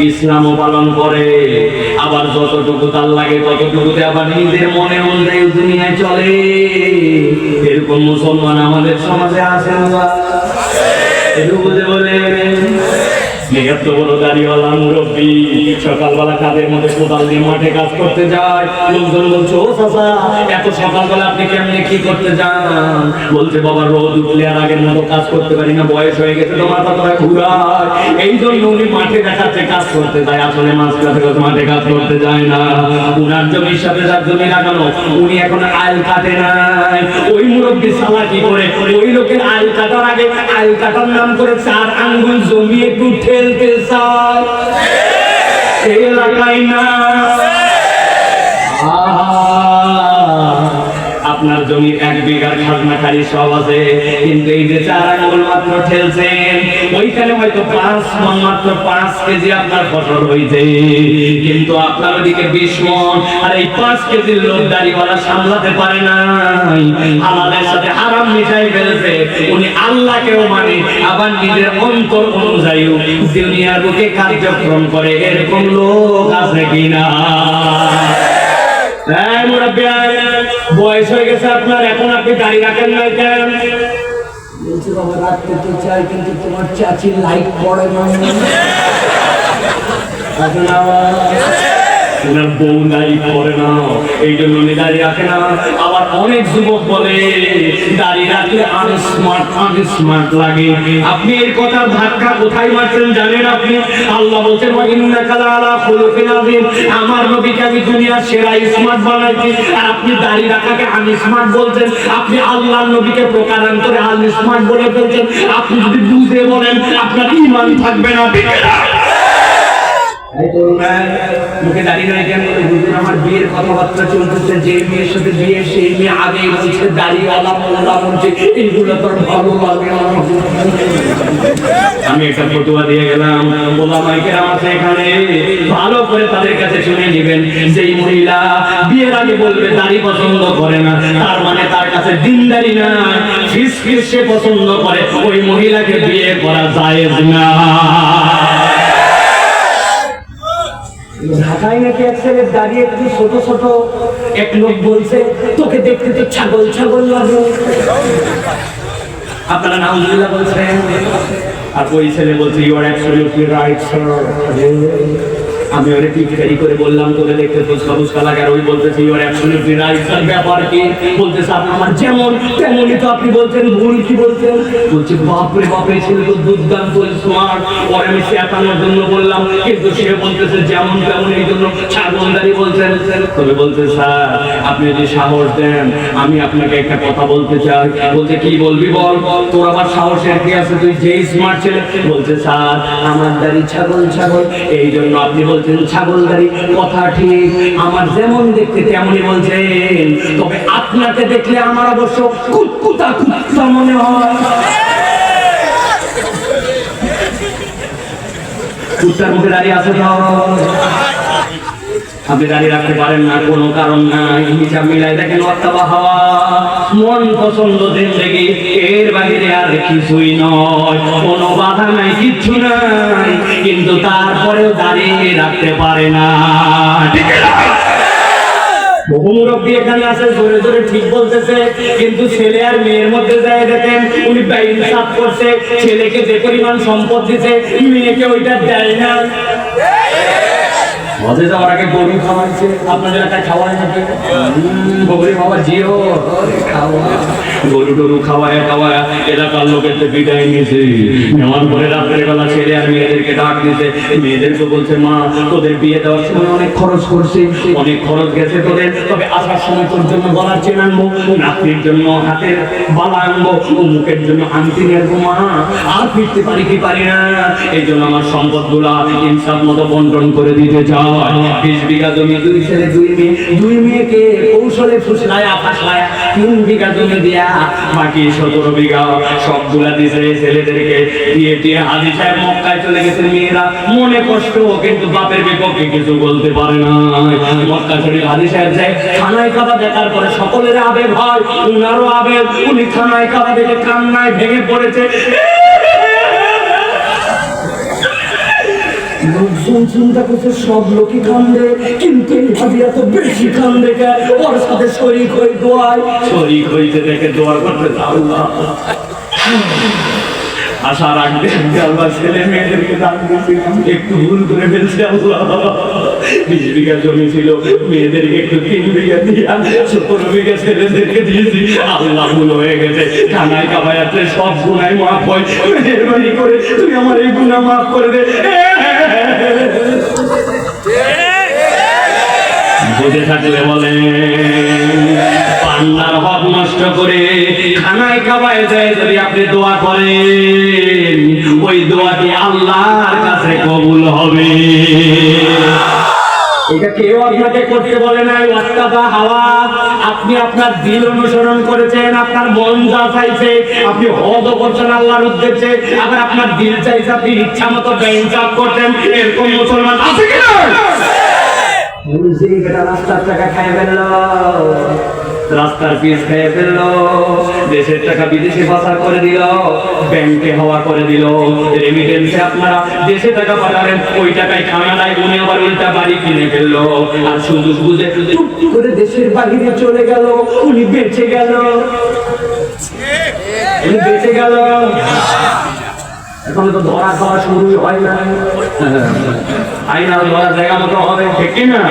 S3: ইসলামও পালন করে, আবার যতটুকু তার লাগে ততটুকুতে আবার নিজের মনে অনুযায়ী দুনিয়ায় চলে। এরকম মুসলমান আমাদের সমাজে আছে না? একটু বুঝে বলে এত বড় দাড়িওয়ালা মুরব্বী সকালবেলা কাদের মধ্যে কোদাল নিয়ে মাঠে কাজ করতে যায়। লোকজন বলছে, ও চাচা এত সকালবেলা আপনি কেমনে কি করতে যান? বলছে, বাবা রোদ উঠলে আর আগের মতো কাজ করতে পারি না, বয়স হয়ে গেছে তো মাথা তোরা ঘুরায়, এই জন্য উনি মাঠে দেখাচ্ছে কাজ করতে যায়, আসলে মাছ কাছে মাঠে কাজ করতে যায় না। উনার জমির সাথে যার জমি লাগানো, উনি এখন আইল কাটে নাই। ওই মুরব্বী সালা কি করে ওই লোকের আইল কাটার আগে আইল কাটার নাম করে 4 আঙ্গুল জমি একটু ঠেলতে চায়, এই এলাকায় না। আপনার জমির 1 বিঘার খাজনাখারি সব আছে, কিন্তু এই যে 4 আঙ্গুল মাত্র ঠেলছেন, ওইখানে হয়তো 5 মণ মাত্র 5 কেজি আপনার ফসল হইছে, কিন্তু আপনার ওদিকে 20 মণ। আর এই 5 কেজির লোক দাড়িওয়ালা সামলাতে পারে নাই, হালালের সাথে হারাম মিশাই ফেলছে। উনি আল্লাহকেও মানে, আবার নিজের অন্তর অনুযায়ী দুনিয়ার বুকে কার্যক্রম করে, এরকম লোক আছে কিনা? বয়স হয়ে গেছে আপনার, এখন আপনি দাড়ি রাখেন না কেন?
S4: বলছে, বাবা রাখতে তো চাই, কিন্তু তোমার চাচির লাইট পড়ে না।
S3: এখন আবার ওনার বউ দাড়ি পরে না, এই জন্য উনি দাড়ি রাখে না। আবার অনেক যুবক বলে দাড়ি রাখলে আনস্মার্ট লাগে। আপনি এর কথার ধাক্কা কোথায় মারছেন জানেন? আপনি আল্লাহ বলছেন, ওয়া ইন্নাকা লাআলা খুলুকিন আযীম, আমার নবীকে আমি দুনিয়ার সেরা স্মার্ট বানাইছি, আর আপনি দাড়ি রাখাকে আনস্মার্ট বলছেন। আপনি আল্লাহর নবীকে প্রকারান্তরে আনস্মার্ট বলে ফেলছেন। আপনি যদি বুঝে বলেন, আপনার ঈমান থাকবে না। ঠিক না? মুখে দাঁড়িয়ে নাই কেন? আমার বিয়ের কথাবার্তা চলতেছে, যে মেয়ের সাথে বিয়ে সেই মেয়ে আগেই বলছে দাড়িওয়ালা মোল্লা বলছে, এইগুলো তোর ভালো লাগে। আমি একটা ফটোয়া দিয়ে গেলাম, ওলামায়ে আছে এখানে, ভালো করে তাদের কাছে শুনে নেবেন। যেই মহিলা বিয়ের আগে বলবে দাড়ি পছন্দ করে না, তার মানে তার কাছে দিনদারি না, ফিসফিস সে পছন্দ করে, ওই মহিলাকে বিয়ে করা জায়েজ না।
S4: ঢাকায় নাকি এক ছেলের দাঁড়িয়ে একটু ছোট ছোট, এক লোক বলছে, তোকে দেখতে তো ছাগল ছাগল লাগে।
S3: আপনারা নাউজুবিল্লাহ বলছেন, আর ওই ছেলে বলছে, you are absolutely right sir. আমি ওরে টিটকারি করে বললাম, তোরে দেখতে ফুসকা ফুসকা লাগে, আর ওই বলতেছে you are absolutely right sir. ব্যাপার কি? বলতেছে, আমার যেমন তেমনই তো আপনি বলছেন, ভুল কি বলছেন? বলছে, বাপরে বাপরে, ছেলে তো দুর্দান্ত স্মার্ট। ওরে আমি শেখানোর জন্য বললাম, কিন্তু সে বলতেছে যেমন তেমন, এই জন্য ছাগলদারি বলছেন। তবে বলছে, স্যার আপনি যদি সাহস দেন, আমি আপনাকে একটা কথা বলতে চাই। বলছে, কি বলবি বল। তোর আবার সাহসের কি আছে? তুই যেই স্মার্ট ছেলে। বলছে, স্যার আমার দাড়ি ছাগল ছাগল, এই জন্য আপনি বলছেন ছাগলদারি। কথা ঠিক, আমার যেমন দেখতে তেমনই বলছেন, তবে আপনাকে দেখলে আমার অবশ্য কুতকুতা কুত্তা মনে হয়। কুত্তার মুখে দাঁড়িয়ে আছে তো? আপনি দাঁড়িয়ে রাখতে পারেন না, কোনো কারণ নাই, হিসাব মিলাই দেখেন। ওয়াত্তাবা হাওয়া, মন পছন্দ জিন্দেগি, এর বাইরে আর কিছুই নয়, কোনো বাধা নাই, কিচ্ছু নাই, কিন্তু তারপরেও দাঁড়িয়ে রাখতে পারে না। ঠিক না? বহু মুরব্বী এখানে আছে, জোরে জোরে ঠিক বলতেছে, কিন্তু ছেলে আর মেয়ের মধ্যে যায় দেখেন, উনি বেইনসাফ করছে। ছেলেকে যে পরিমাণ সম্পদ দিতে, মেয়েকে ওইটা দেয় না। হজে যাওয়ার আগে গরু খাওয়াইছে, আপনাদের এলাকায় খাওয়ায় নাকি? বগরি বাবা জিও খাওয়া, গরু টরু খাওয়ায় খাওয়ায় এলাকার লোকের বিদায় নিয়েছে। নেওয়ার পরে রাতের বেলা ছেলে আর মেয়েদেরকে ডাক দিতে, মেয়েদেরকে বলছে, মা তোদের বিয়ে দেওয়ার সময় অনেক খরচ করছি, অনেক খরচ গেছে তোদের, তবে আসার সময় তোর জন্য গলার চেন আনবো, নাতনির জন্য হাতের বালা আনবো, মুখের জন্য আংটি নিয়ে আসবো, মা আর ফিরতে পারি কি পারি না, এই জন্য আমার সম্পদ গুলা ইনসাফ মতো বন্টন করে দিতে চাও। 20 বিঘা জমি, 2 ছেলে 2 মেয়ে, 2 মেয়েকে কৌশলে ফুসলায়া ফাসলায়া 3 বিঘা জমি দিয়া বাকি 17 বিঘা সবগুলা দিছে ছেলেদেরকে দিয়ে হাজী সাহেব মক্কায় চলে গেছে। মেয়েরা মনে কষ্ট, কিন্তু বাপের বিপক্ষে কিছু বলতে পারে না। মক্কা শরীফ হাজী সাহেব যায়, খানায় কাবা দেখার পরে সকলের আবেগ হয়, উনারও আবেগ। উনি খানায় কাবা দেখে কান্নায় ভেঙে পড়েছে।
S4: লোকজন চিন্তা করছে সব লোকই কান্দে, কিন্তু এইভাবে এত বেশি কান্দে কেন? ওর সাথে শরীক হয়ে দোয়ায়,
S3: শরীক হইতে দেখে দোয়া করতে, আল্লাহ আসার আগে আল্লাহ ছেলে মেয়েদেরকে দান দিয়েছিলাম, একটু ভুল করে ফেলছে আল্লাহ। 20 বিঘা জমি ছিল, মেয়েদেরকে একটু 3 বিঘা দিয়ে 17 বিঘা ছেলেদেরকে দিয়েছি। আল্লাহ ভুল হয়ে গেছে, খানায় কাবায়াতে সব গুনাহ মাফ হয়, মেহেরবানি করে তুমি আমার এই গুনাহ মাফ করে দে। বুঝে থাকলে বলেন, পান্নার হক নষ্ট করে খানায় খাওয়ায় যায় যদি আপনি দোয়া করেন, ওই দোয়াটি আল্লাহর কাছে কবুল হবে। এটা কেউ আপনাকে করতে বলে নাই। ওয়াত্তাবা হাওয়া, আপনি আপনার দিল অনুসরণ করেছেন, আপনার মন যা চাইছে আপনি হদও করছেন আল্লাহর উদ্দেশ্যে, আবার আপনার দিল চাইছে আপনি ইচ্ছা মতো বেইনসাফ করতেন। এরকম মুসলমান আছে কিনা? রাস্তার টাকা খাই ফেললো, রাস্তার পিস খেয়ে ফেললো, দেশের টাকা বিদেশে পাচার করে দিল, ব্যাংকে হওয়া করে দিল, রেমিটেন্সে আপনারা দেশে টাকা পাঠালেন, ওই টাকায় খানা নাই, উনি আবার উল্টা বাড়ি কিনে ফেললো। আর সুযোগ বুঝে চুপ করে দেশের বাহিরে চলে গেল, উনি বেঁচে গেল, উনি বেঁচে গেল। এখন তো ধরা খাওয়া শুরু হয় না, আইনা ধরা জায়গা মতো হবে, ঠিক না?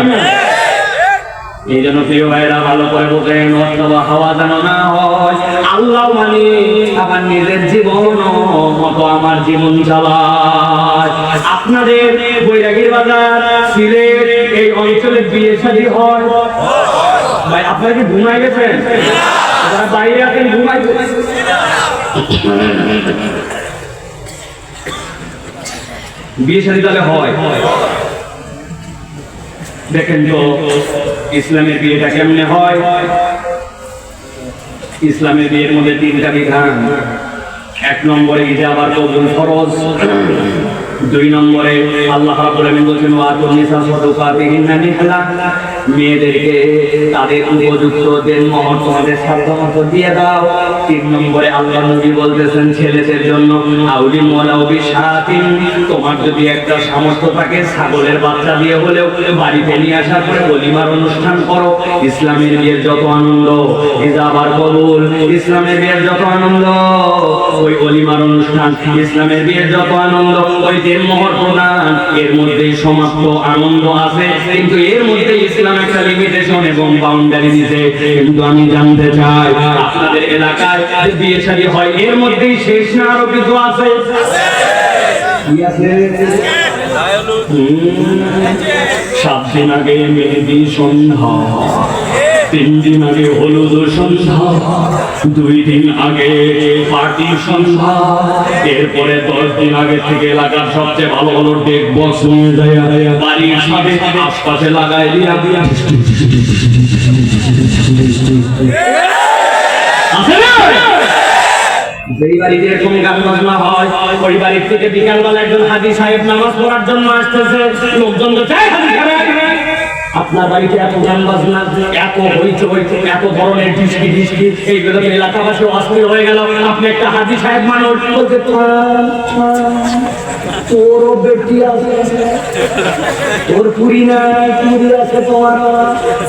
S3: এই জন্য প্রিয় ভাইরা ভালো করে বোঝেন, অথবা হাওয়া যেন না হয়। আল্লাহ মানে আমার নিজের জীবন মতো আমার জীবন চালায়। আপনাদের বৈরাগীর বাজার, সিলেট এই অঞ্চলে বিয়ে শাদী হয় ভাই, আপনারা কি ঘুমাই গেছেন? যারা বাইরে আছেন ঘুমাই গেছেন? বিয়ে শাদী তাহলে হয়। দেখেন তো ইসলামের বিয়েটা কেমনে হয়। ইসলামের বিয়ের মধ্যে 3টা বিধান। 1 নম্বরে ইজাবার কবুল ফরজ, 2 নম্বরে আল্লাহ রাব্বুল আলামিন বলেছেন ওয়াতুন নিসা সাদাকাতিহিন্না নিহলা, মেয়েদেরকে তাদের উপযুক্ত দেন মহর তোমাদের সাধ্যমতো দিয়ে দাও। 3 নম্বরে আল্লাহ নবী বলতেছেন ছেলেদের জন্য আউলি মোলাউ বিশাতিন, তোমার যদি একটা সামর্থ্য থাকে ছাগলের বাচ্চা দিয়ে হলেও বাড়িতে নিয়ে আসার পরে ওলিমার অনুষ্ঠান করো। ইসলামের বিয়ের যত আনন্দ, ইজাবার কবুল, ইসলামের বিয়ের যত আনন্দ ওই ওলিমার অনুষ্ঠান, ইসলামের বিয়ের যত আনন্দ ওই দেন মোহর প্রদান, এর মধ্যে সমাপ্ত আনন্দ আছে। কিন্তু এর মধ্যে ইসলাম একটা লিমিটেশন এবং বাউন্ডারি দিতে। কিন্তু আমি জানতে চাই আপনাদের এলাকায় যে বিয়ে শাদী হয় এর মধ্যেই শেষ না আরো কিছু আছে? কি আছে? 7 দিন আগে মেহেদি সন্ধ্যা, 3 দিন আগে হলুদ সন্ধ্যা, 2 দিন আগে পার্টি সন্ধ্যা, এরপরে 10 দিন আগে থেকে এলাকার সবচেয়ে ভালো ভালো ডেক বক্স নিয়ে যায় বাড়ির সাথে আশপাশে লাগাই দিয়া যেই বাড়িতে এরকম গান বাজনা হয় ওই বাড়ির থেকে বিকালবেলা একজন হাজী সাহেব নামাজ পড়ার জন্য আসতেছে, লোকজন তো চায় হাজী সাহেব। আপনার বাড়িতে এত গান বাজনা, এত হইচই, এত ধরনের ডিস্কি ডিস্কি, এইগুলো এলাকাবাসী অস্থির হয়ে গেল। আপনি একটা হাজী সাহেব মানুষ, বলতে তোরও বেটি আছে, তোর পুরি নাই, পুরি আছে তোমার,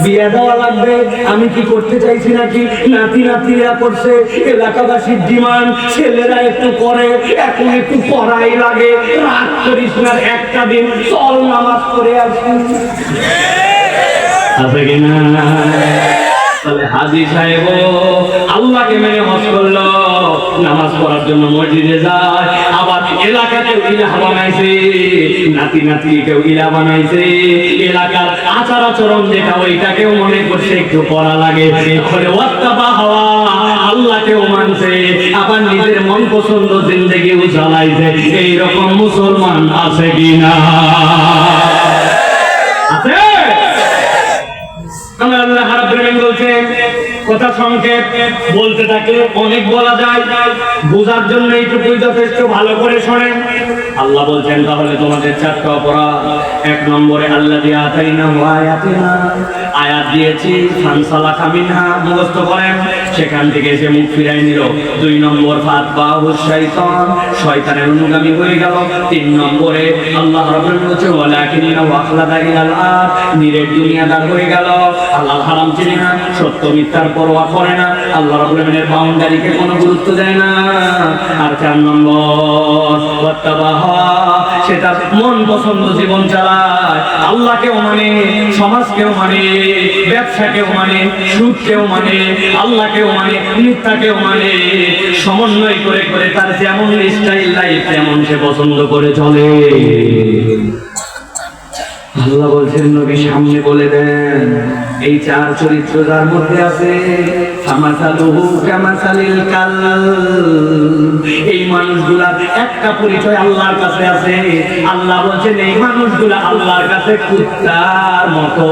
S3: বিয়ে দেওয়া লাগবে। আমি কি করতে চাইছি নাকি? নাতি নাতিরা করছে, এলাকাবাসীর ডিমান্ড, ছেলেরা একটু করে, এখন একটু পড়াই লাগে, রাত করিস না, একটা দিন চল নামাজ পড়ে আসি। আছে কিনা? তাহলে হাজী সাহেব আল্লাহকে মেনে হজ করলো, নামাজ পড়ার জন্য মসজিদে যায়, আবার এলাকাতেও ইলাহ বানাইছে, নাতি নাতি কেউ ইলাহ বানাইছে, এলাকার আচার আচরণ যেটা ওইটাকেও মনে করছে একটু পড়া লাগে, তাহলে ওয়াত্তাবা হাওয়া, আল্লাহকেও মানছে, আবার নিজের মন পছন্দ জিন্দেগিও চালাইছে। এইরকম মুসলমান আছে কিনা? আছে? আল্লাহ রাব্বুল আলামিন বলছেন, কথা সংক্ষেপ, বলতে থাকলে অনেক বলা যায়, বোঝার জন্য এইটুকুই যথেষ্ট, ভালো করে শোনেন। আল্লাহ বলছেন তাহলে তোমাদের 4টা অপরাধ। 1 নম্বরে আল্লাযী আতাইনাহু আয়াতিনা, আয়াত দিয়েছি, ফানসালাখা মিনহা, মুখস্থ করেন, সেখান থেকে এসে মুখ ফিরাই নিল। 2 নম্বর ফাতবাহু শাইতান, শয়তানের অনুগামী হয়ে গেল। 3 নম্বরে আল্লাহ রাব্বুল আলামিন বলছেন ওয়ালাকিন্না ওয়াখলাদা ইলাল আরদ, নিরেট দুনিয়াদার হয়ে গেল। হালাল হারাম চিনে না, সত্য মিথ্যার পরোয়া করে না, আল্লাহ রাব্বুল আলামিনের বাউন্ডারিকে কোনো গুরুত্ব দেয় না। আর 4 নম্বর ওয়াত্তাবাহা, সেটা মন পছন্দ জীবন চালায়, আল্লাহকেও মানে, সমাজকেও মানে, ব্যবসাকেও মানে, সুদকেও মানে, আল্লাহকেও মানে, মিথ্যাকেও মানে, সমন্বয় করে করে তার যেমন স্টাইল লাইফ তেমন সে পছন্দ করে চলে। আল্লাহ বলছেন, নবী সামনে বলে দেন, এই 4 চরিত্র যার মধ্যে আছে, ফামাসালুহু কামাসালিল কালব, এই মানুষগুলার একটা পরিচয় আল্লাহর কাছে আছে। আল্লাহ বলছেন এই মানুষগুলা আল্লাহর কাছে কুত্তার মতো।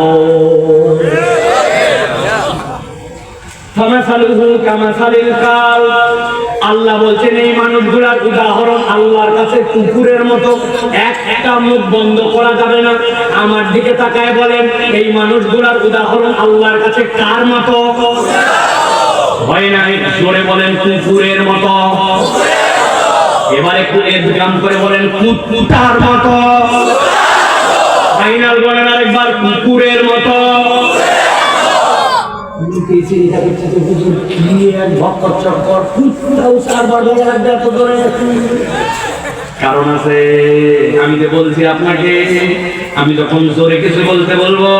S3: ফামাসালুহু কামাসালিল কালব, আল্লাহ বলছেন এই মানুষগুলার উদাহরণ আল্লাহর কাছে কুকুরের মতো, একটা মুখ বন্ধ করা যাবে না। আমার দিকে তাকায় বলেন, এই মানুষগুলার উদাহরণ আল্লাহর কাছে কার মতো? হয় না, জোরে বলেন কুকুরের মতো। এবার একটু এদগাম করে বলেন কুত্তার মতো। ফাইনাল বলেন আরেকবার কুকুরের মতো। কারণ আছে, আমি যে বলছি আপনাকে, আমি যখন জোরে কিছু বলতে বলবো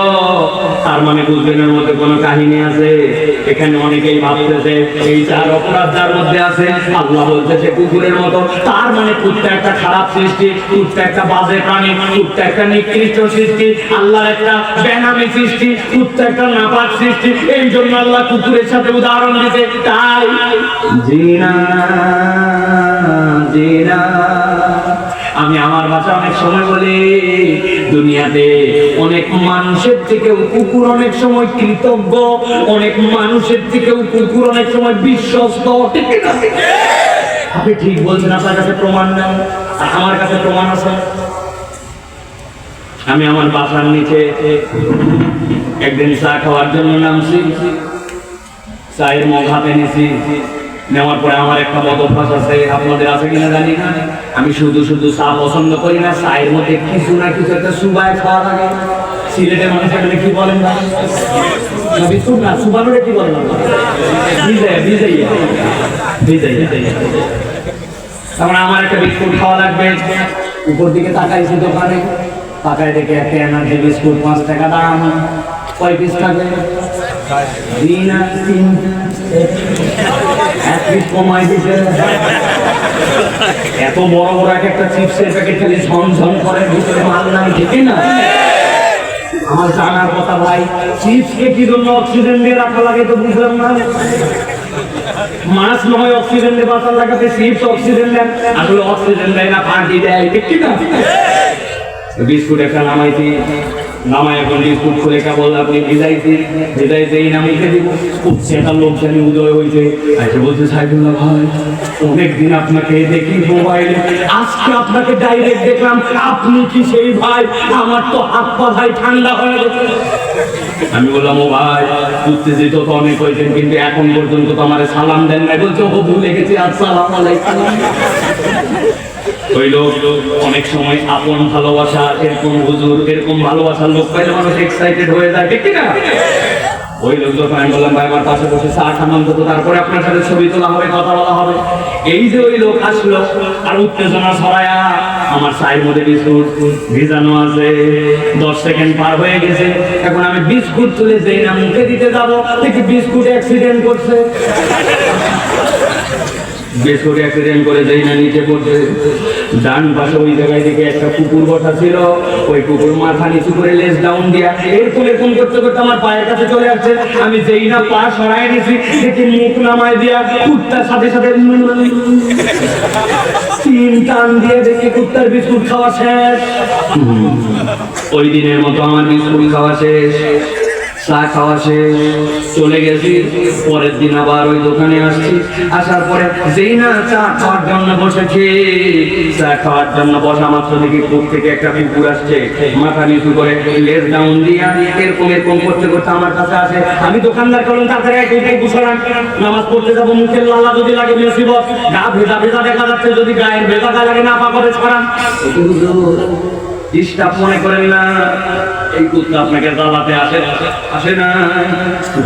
S3: তার মানে বুঝবেন এর মধ্যে কোনো কাহিনী আছে। এখানে অনেকেই ভাবতেছে এই 4 অপরাধ যার মধ্যে আছে, আল্লাহ বলছে সে কুকুরের মতো, তার মানে কুত্তা একটা খারাপ সৃষ্টি, কুত্তা একটা বাজে প্রাণী, কুত্তা একটা নিকৃষ্ট সৃষ্টি, আল্লাহর একটা বেনামি সৃষ্টি, কুত্তা একটা নাপাক সৃষ্টি। এই জন্য আল্লাহ কুকুরের সাথে উদাহরণ দিতে। তাই জিনা জিনা, আমি আমার ভাষা অনেক সময় বলি, দুনিয়াতে অনেক মানুষের থেকেও কুকুর অনেক সময় কৃতজ্ঞ, অনেক মানুষের থেকেও কুকুর অনেক সময় বিশ্বস্ত। ঠিক না? আপনি ঠিক বলছেন, আপনার কাছে প্রমাণ নেই, আমার কাছে প্রমাণ আছে। আমি আমার বাসার নিচে একদিন চা খাওয়ার জন্য নামছি, চায়ের মগ হাতে নিছি, নেওয়ার পরে আমার একটা বদ অভ্যাস আছে, আপনাদের আছে কিনা জানি না, আমি শুধু শুধু চা পছন্দ করি না, চায়ের মধ্যে কিছু না কিছু একটা সুবায় খাওয়া লাগে। সিলেটের মানুষ এখানে কি বলেন না, বিস্কুট না, সুবানোরে কি বলেন, তারপরে আমার একটা বিস্কুট খাওয়া লাগবে। উপর দিকে তাকাইছি দোকানে, তাকায় দেখে একটা এনার্জি বিস্কুট 5 টাকা দাম। কয় পিস থাকে? 3 আর 3, 1 পিস কমাই দিছে। এত বড় বড় একটা চিপসের প্যাকেট খালি ঝনঝন করে, ভিতরে মাল নাই। ঠিক না? আমার জানার কথা ভাই, চিপসকে কি জন্য অক্সিজেন দিয়ে রাখা লাগে তো বুঝলাম না। মাছ নয় অক্সিজেন দিয়ে বাঁচার লাগাতে চিপস অক্সিজেন দেন, আসলে অক্সিজেন দেয় না, পানি দেয়। ঠিক না? বিস্কুট একটা নামাইছি, নামাই এখন বিস্কুট খুলে কেবল আপনি ভিজাইছি, ভিজাইছেই না মুখে দিব, খুব সেটা লোকসানি উদয় হয়েছে। আচ্ছা বলছে, সাইদুল্লাহ ভাই অনেকদিন আপনাকে দেখি মোবাইলে, আজকে আপনাকে ডাইরেক্ট দেখলাম, আপনি কি সেই ভাই? আমার তো হাত পা ভাই ঠান্ডা হয়ে গেছে। আমি বললাম, ও ভাই উত্তেজিত তো অনেক হয়েছেন, কিন্তু এখন পর্যন্ত তো আমার সালাম দেন নাই। বলছে, ও ভুলে গেছি, আসসালামু আলাইকুম। ওই লোক অনেক সময় আপন ভালোবাসা, এরকম হুজুর, এরকম ভালোবাসার লোক পাইলে মানুষ এক্সাইটেড হয়ে যায়। ঠিক না? ওই লোক যখন আমি বললাম, ভাই আমার পাশে বসে চা খান অন্তত, তারপরে আপনার সাথে ছবি তোলা হবে, কথা বলা হবে। এই যে ওই লোক আসলো আর উত্তেজনা ছড়ায়া, আমার চায়ের মধ্যে বিস্কুট ভিজানো আছে, 10 সেকেন্ড পার হয়ে গেছে। এখন আমি বিস্কুট তুলে যেই না মুখে দিতে যাবো, দেখি বিস্কুট অ্যাক্সিডেন্ট করছে। বিস্কুট অ্যাক্সিডেন্ট করে যেই না নিচে পড়ছে, ডান পাশে ওই জায়গায় দিকে একটা কুকুর বসা ছিল, ওই কুকুর মাথা নিচু করে লেজ ডাউন দিয়া এরকম এরকম করতে করতে আমার পায়ের কাছে চলে আসছে। আমি যেই না পা সরাই নিছি, দেখি মুখ নামায় দিয়া কুত্তার সাথে সাথে 3 টান দিয়ে দেখি কুত্তার বিস্কুট খাওয়া শেষ। ওই দিনের মতো আমার বিস্কুট খাওয়া শেষ, চা খাওয়া শেষ, চলে গেছি। পরের দিন আবার ওই দোকানে আসছি, আসার পরে যেই না চা খাওয়ার জন্য বসেছি, চা খাওয়ার জন্য বসা মাত্র দেখি বুক থেকে একটা কুকুর আসছে, মাথা নিচু করে লেজ ডাউন দিয়া এরকম এরকম করতে করতে আমার কাছে আসে। আমি দোকানদার করলাম, তাড়াতাড়ি একটাই গুছালাম, নামাজ পড়তে যাবো, মুখের লালা যদি লাগে মুসিবত, গা ভেজা ভেজা দেখা যাচ্ছে, যদি গায়ের ভেজা লাগে না পাকাবে ছড়ান। ডিস্টার্ব মনে করেন না, এই কুত্তা আপনাকে জ্বালাতে আসে না।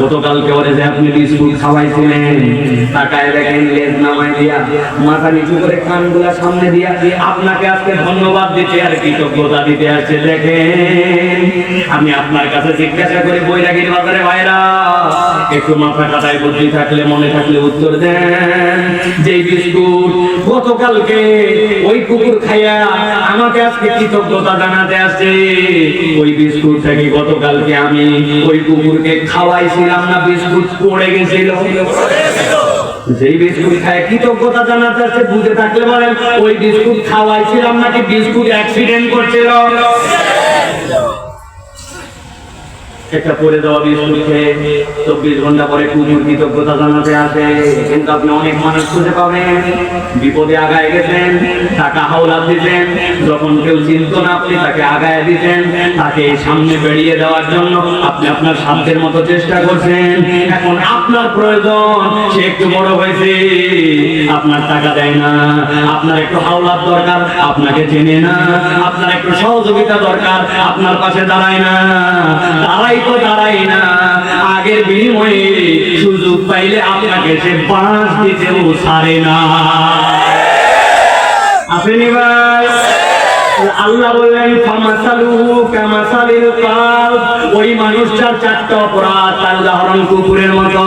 S3: গতকালকে ওরে যে আপনি বিস্কুট খাওয়াইছিলেন, তাকায় দেখেন লেজ নামায় দিয়া, মাথা নিচু করে কানগুলা সামনে দিয়া আপনাকে আজকে ধন্যবাদ দিতে আর কৃতজ্ঞতা দিতে আসছে। দেখেন আমি আপনার কাছে জিজ্ঞাসা করি বৈরাগীর বাজারে ভাইরা, একটু মাথা কাটায় বুদ্ধি থাকলে মনে থাকলে উত্তর দেন। যেই বিস্কুট গতকালকে ওই কুকুর খাইয়া আমাকে আজকে কৃতজ্ঞতা জানাতে আসছে, ওই বিস্কুটটা কি গতকালকে আমি ওই কুকুরকে খাওয়াইছিলাম না বিস্কুট পড়ে গেছিল? যেই বিস্কুট খায় কৃতজ্ঞতা জানাতে আসছে, বুঝে থাকলে বলেন ওই বিস্কুট খাওয়াইছিলাম নাকি বিস্কুট অ্যাক্সিডেন্ট করছিল? একটা পরে দেওয়া বিস্কুট খেয়ে 24 ঘন্টা পরে কুকুর কৃতজ্ঞতা জানাতে আসে। কিন্তু আপনি অনেক মানুষ খুঁজে পাবেন বিপদে আগায় গেছেন, টাকা হাওলাত দিতেন, যখন কেউ চিনত না আপনি তাকে আগায় দিতেন, তাকে সামনে বেরিয়ে দেওয়ার জন্য আপনি আপনার সাধ্যের মতো চেষ্টা করছেন। এখন আপনার প্রয়োজন, সে একটু বড় হয়েছে, আপনার টাকা দেয় না, আপনার একটু হাওলাত দরকার, আপনাকে চেনে না, আপনার একটু সহযোগিতা দরকার, আপনার পাশে দাঁড়ায় না, দাঁড়াই না। আগের বিনিময়ে সুযোগ পাইলে আপনাকে সে বাঁশ দিতেও ছাড়ে না। আপনি ভাই আল্লাহ বললেন ফামাসালুহু কামাসালিল কালব, ওই মানুষটার চারটা অপরাধ তার উদাহরণ কুকুরের মতো।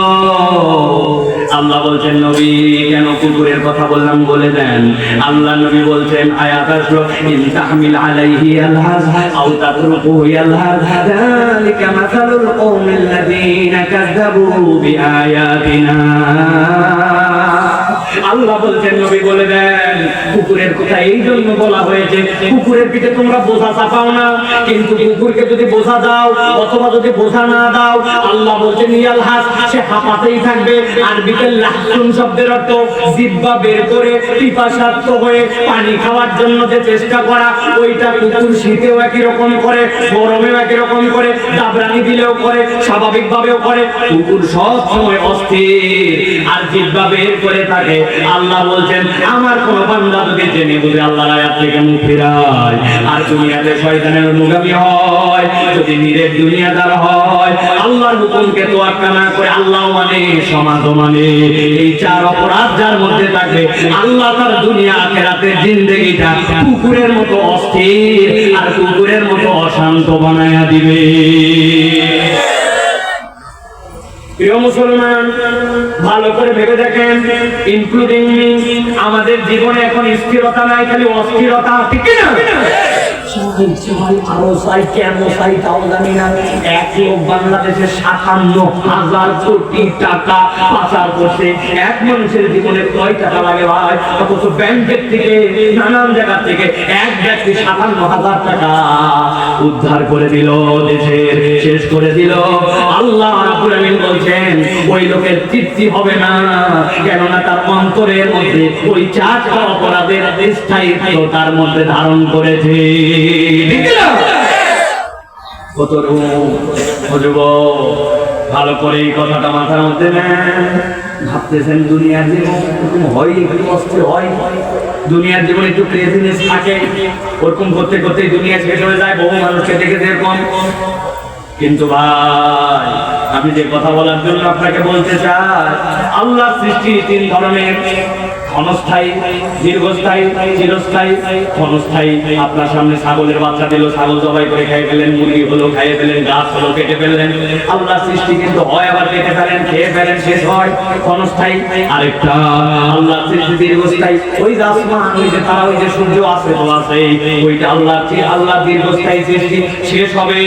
S3: আল্লাহ বলছেন নবী কেন কুকুরের কথা বললাম বলে দেন। আল্লাহ নবী বলছেন আয়াত আসলো ইন তাহমিল আলাইহি আলহাজ আও তাতরুকুহু ইয়ালহাজ যালিকা মাসালুল কওমিল্লাযীনা কাযযাবু বিআয়াতিনা। আল্লাহ বলছেন নবী বলে দেন কুকুরের কথা এই জন্য বলা হয়েছে, কুকুরের পিঠে তোমরা বোঝা চাপাও না, কিন্তু কুকুরকে যদি বোঝা দাও অথবা যদি বোঝা না দাও, আল্লাহ বলছেন ইয়ালহাজ, সে হাঁপাতেই থাকবে। আরবিতে লাহসুন শব্দের অর্থ জিহ্বা বের করে পিপাসার্ত হয়ে পানি খাওয়ার জন্য যে চেষ্টা করা, ওইটা কুকুর শীতেও একই রকম করে, গরমেও একই রকম করে, দাবরানি দিলেও করে, স্বাভাবিকভাবেও করে। কুকুর সব সময় অস্থির আর জিহ্বা বের করে থাকে। আল্লাহ বলছেন আমার কোন বান্দা যদি জেনে বুঝে আল্লাহর আয়াত থেকে মুখ ফিরায় আর দুনিয়াতে শয়তানের অনুগামী হয়, যদি নিরেট দুনিয়াদার হয়, আল্লাহর হুকুমকে তোয়াক্কা না করে আল্লাহ মানে সমাজ মানে, এই চার অপরাধ যার মধ্যে থাকবে, আল্লাহ তার দুনিয়া আখিরাতের জিন্দেগিটা কুকুরের মতো অস্থির আর কুকুরের মতো অশান্ত বানায়া দিবে। প্রিয় মুসলমান, ভালো করে ভেবে দেখেন, ইনক্লুডিং মি, আমাদের জীবনে এখন স্থিরতা নাই, খালি অস্থিরতা, ঠিক না?
S4: আরো চাই, কেন চাই তাও জানি না।
S3: এক লোক বাংলাদেশে 57,000 কোটি টাকা পাচার করছে। এক মানুষের জীবনে কয় টাকা লাগে ভাই? অথচ ব্যাংকের থেকে নানান জায়গা থেকে এক ব্যক্তি 57,000 টাকা উদ্ধার করে দিল, দেশের শেষ করে দিল। আল্লাহ রাব্বুল আলামিন বলছেন ওই লোকের তৃপ্তি হবে না, কেননা তার অন্তরের মধ্যে ওই চারটা অপরাধের স্থায়িত্ব তার মধ্যে ধারণ করেছে। ভালো করে এই কথাটা মাথার মধ্যে নেন। ভাবতেছেন দুনিয়ার জীবন হয়, একটু অস্থির হয়, দুনিয়ার জীবনে একটু ক্রেজিনেস থাকে, ওরকম করতে করতে দুনিয়া শেষ হয়ে যায়। বহু মানুষকে দেখেছে এরকম। কিন্তু ভাই আমি যে কথা বলার জন্য আপনাকে বলতে চাই, আল্লাহর সৃষ্টি তিন ধরনের, ক্ষণস্থায়ী, দীর্ঘস্থায়ী, চিরস্থায়ী। ক্ষণস্থায়ী, আপনার সামনে ছাগলের বাচ্চা দিল, ছাগল জবাই করে খেয়ে ফেলেন, মুরগি হলো খাইয়ে ফেলেন, গাছ হলো কেটে ফেললেন। আল্লাহর সৃষ্টি কিন্তু হয় আবার কেটে ফেলেন, খেয়ে ফেলেন, শেষ হয়, ক্ষণস্থায়ী। আরেকটা আল্লাহর সৃষ্টি দীর্ঘস্থায়ী, ওই যে আসমান, ওই যে তারা, ওই যে সূর্য আছে তো আছে, ওইটা আল্লাহ দীর্ঘস্থায়ী সৃষ্টি, শেষ হবে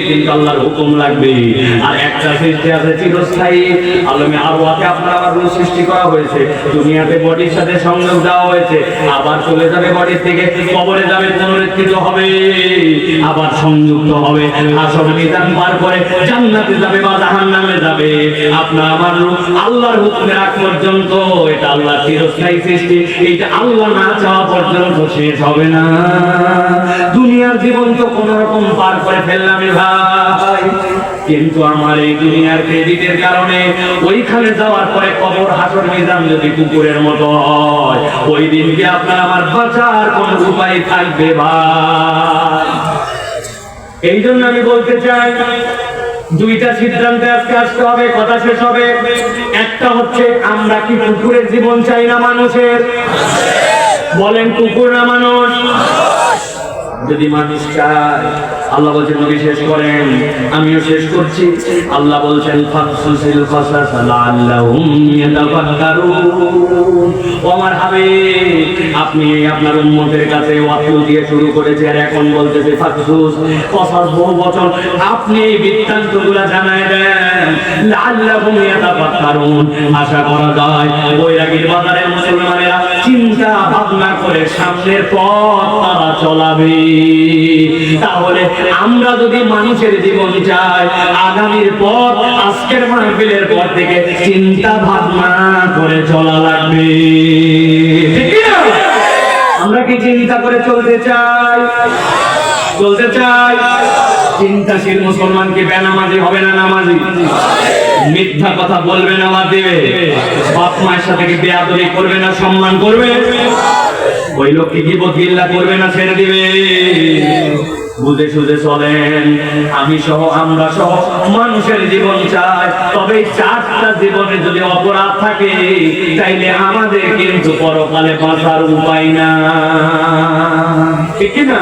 S3: কিন্তু আল্লাহর হুকুম লাগবে। আর একটা সৃষ্টি আছে চিরস্থায়ী, আলমে আরওয়াতে আপনার আবার সৃষ্টি করা হয়েছে, দুনিয়াতে বডির সাথে সংযোগ দেওয়া হয়েছে, আবার চলে যাবে বডির থেকে, কবরে যাবে, পুনরুত্থিত হবে, আবার সংযুক্ত হবে, আসল মিজান পার করে জান্নাতে যাবে বা জাহান্নামে যাবে, আপনার আমার রূপ আল্লাহর হুকুমের আগ পর্যন্ত, এটা আল্লাহ চিরস্থায়ী সৃষ্টি, এইটা আল্লাহ না চাওয়া পর্যন্ত শেষ হবে না। দুনিয়ার জীবন তো কোন রকম পার করে ফেললাম ভাই, কিন্তু আমার এই দুনিয়ার ক্রেডিটের কারণে ওইখানে যাওয়ার পরে কবর হাসর মিজান যদি কুকুরের মতো হয়, ওই দিনকে আপনার আমার বাঁচার কোন উপায় থাকবে ভাই। এই জন্য আমি বলতে চাই, দুইটা সিদ্ধান্তে আজকে আসতে হবে, কথা শেষ হবে। একটা হচ্ছে, আমরা কি কুকুরের জীবন চাই না মানুষের? বলেন, কুকুর না মানুষ? যদি মানুষ চায়, আল্লাহ বলছেন, নবী শেষ করেন, আমিও শেষ করছি। আল্লাহ বলছেন, ফাসসিল কাসাস লাআল্লাহুম ইয়াতাফাক্কারুন। ও আমার হাবিব, আপনি আপনার উম্মতের কাছে ওয়াক্ত দিয়ে শুরু করেছে, আর এখন বলতেছে ফাসসুস, কাসাস বহুবচন। আপনি বৃত্তান্তগুলো জানায় দেন, লাআল্লাহুম ইয়াতাফাক্কারুন। আশা করা যায় বৈরাগীর বাজারের মুসলমানেরা চিন্তা ভাবনা করে সামনের পথ তারা চলাবে। তাহলে আমরা যদি মানুষের জীবন চাই, আগামীর পথ আজকের মাহফিলের পর থেকে চিন্তা ভাবনা করে চলা লাগবে। ঠিক কি না? আমরা কি চিন্তা করে চলতে চাই? চলতে চাই। চিন্তাশীল মুসলমান কি বেনামাজি হবে না নামাজি? মিথ্যা কথা বলবে না বাদ দিবে? বাপ মায়ের সাথে কি বেয়াদবি করবে না সম্মান করবে? ওই লোককে গীবত গিল্লা করবে না ছেড়ে দিবে? বুঝে সুঝে চলেন। আমি সহ, আমরা সহ মানুষের জীবন চাই, তবে চারটা জীবনে যদি অপরাধ থাকে, তাইলে আমাদের কিন্তু পরকালে বাঁচার উপায় না। ঠিক না?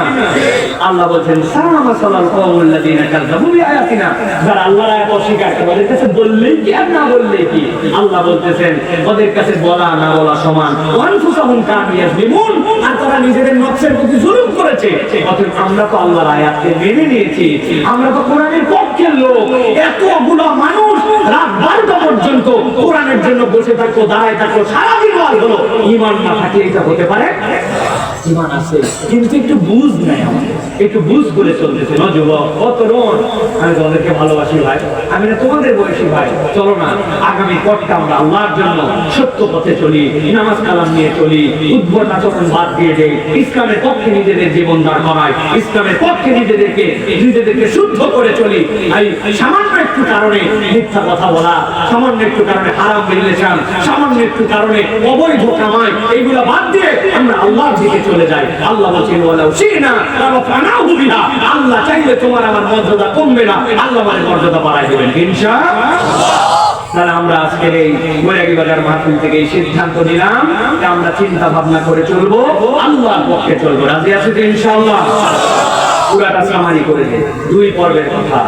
S3: আল্লাহ বলছেন, সামাসালাল কওমুল্লাযীনা কাযযাবু বিআয়াতিনা, যারা আল্লাহর আয়াত অস্বীকার করে, ওদের কাছে বললেই কি আর না বললেই কি? আল্লাহ বলতেছেন, ওদের কাছে বলা না বলা সমান। ওয়ানফুসাহুম কানু ইয়াযলিমুন, আর তারা নিজেদের নফসের প্রতি জুলুম করেছে। অতএব আমরা তো আল্লাহর আয়াতকে মেনে নিয়েছি, আমরা তো কোরআনের পক্ষের লোক। এতগুলো মানুষ রাত 12টা পর্যন্ত কোরআনের জন্য বসে থাকতো, দাঁড়ায় থাকতো, সারাদিন ওয়াজ হলো। ঈমান না থাকলে এটা হতে পারে? ঈমান আছে, কিন্তু একটু বুঝ নাই, আমাদের একটু বুঝ করে চলতেছে। না যুবক, ও তরুণ, আমি তোমাদেরকে ভালোবাসি ভাই, আমি না তোমাদের বয়সী ভাই। চলো না, আগামী পথটা আমরা আল্লাহর জন্য সত্য পথে চলি, নামাজ কালাম নিয়ে চলি, উদ্ভট আচরণ বাদ দিয়ে দেই, ইসলামের পক্ষে নিজেদের জীবন দাঁড় করাই, ইসলামের পক্ষে নিজেদেরকে শুদ্ধ করে চলি। এই সামান্য একটু কারণে মিথ্যা কথা বলা, সামান্য একটু কারণে হারাম রিলেশন, সামান্য একটু কারণে অবৈধ কামাই, এইগুলো বাদ দিয়ে আমরা আল্লাহর দিকে চলে যাই। আল্লাহ বলছেন, ওয়ালাউ শিনা লারাফানাহু বিহা, আল্লাহ চাইলে তোমার আমার মর্যাদা কমবে না, আল্লাহ আমাদের মর্যাদা বাড়াই দিবেন ইনশাআল্লাহ। তাহলে আমরা আজকের এই বৈরাগী বাজার মাহফিল থেকে এই সিদ্ধান্ত নিলাম যে আমরা চিন্তা ভাবনা করে চলবো, আল্লাহর পক্ষে চলবো। রাজি আছি তো ইনশাআল্লাহ? পুরাটা সামারি করে দিই। 2 পর্বের কথা।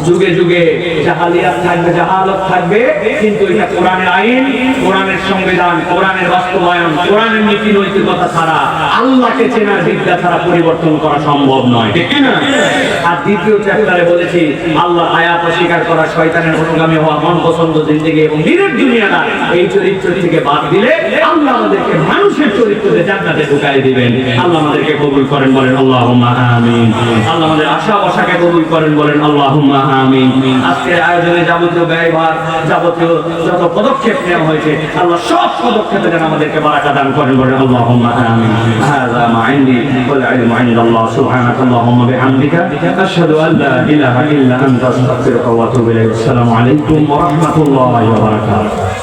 S3: যুগে যুগে জাহালিয়াত থাকবে, জাহালত থাকবে, কিন্তু এটা কোরআনের আইন, কোরআনের সংবিধান, কোরআনের বাস্তবায়ন, কোরআনের নীতি নৈতিকতা ছাড়া, আল্লাহকে চেনার বিদ্যা ছাড়া পরিবর্তন করা সম্ভব নয়। ঠিক না? আর দ্বিতীয় চ্যাপ্টারে বলেছি, আল্লাহ আয়াত অস্বীকার করা, শয়তানের অনুগামী হওয়া, মন পছন্দ জিন্দেগি এবং নিরেট দুনিয়াটা, এই চরিত্র থেকে বাদ দিলে আল্লাহ আমাদেরকে মানুষের চরিত্রে জান্নাতে ঢুকাই দিবেন। আল্লাহ আমাদেরকে কবুল করেন, বলেন আল্লাহুম্মা আমিন। আল্লাহ আমাদের আশা আশাকে কবুল করেন, বলেন আল্লাহুম্মা আমিন। আজকের আয়োজনে যাবতীয় ব্যয়ভার, যাবতীয় যত পদক্ষেপ নেওয়া হয়েছে, আল্লাহ সব পদক্ষেপে যেন আমাদেরকে বারাকা দান করেন, বলেন আল্লাহুম্মা আমিন। হাযা মা ইনদি ওয়াল ইলমু ইনদাল্লাহ। সুবহানাকাল্লাহুম্মা বিহামদিকা আশহাদু আল লা ইলাহা ইল্লা আনতা আস্তাগফিরুকা ওয়া আতুবু ইলাইক। আসসালামু আলাইকুম ওয়া রাহমাতুল্লাহি ওয়া বারাকাতুহু।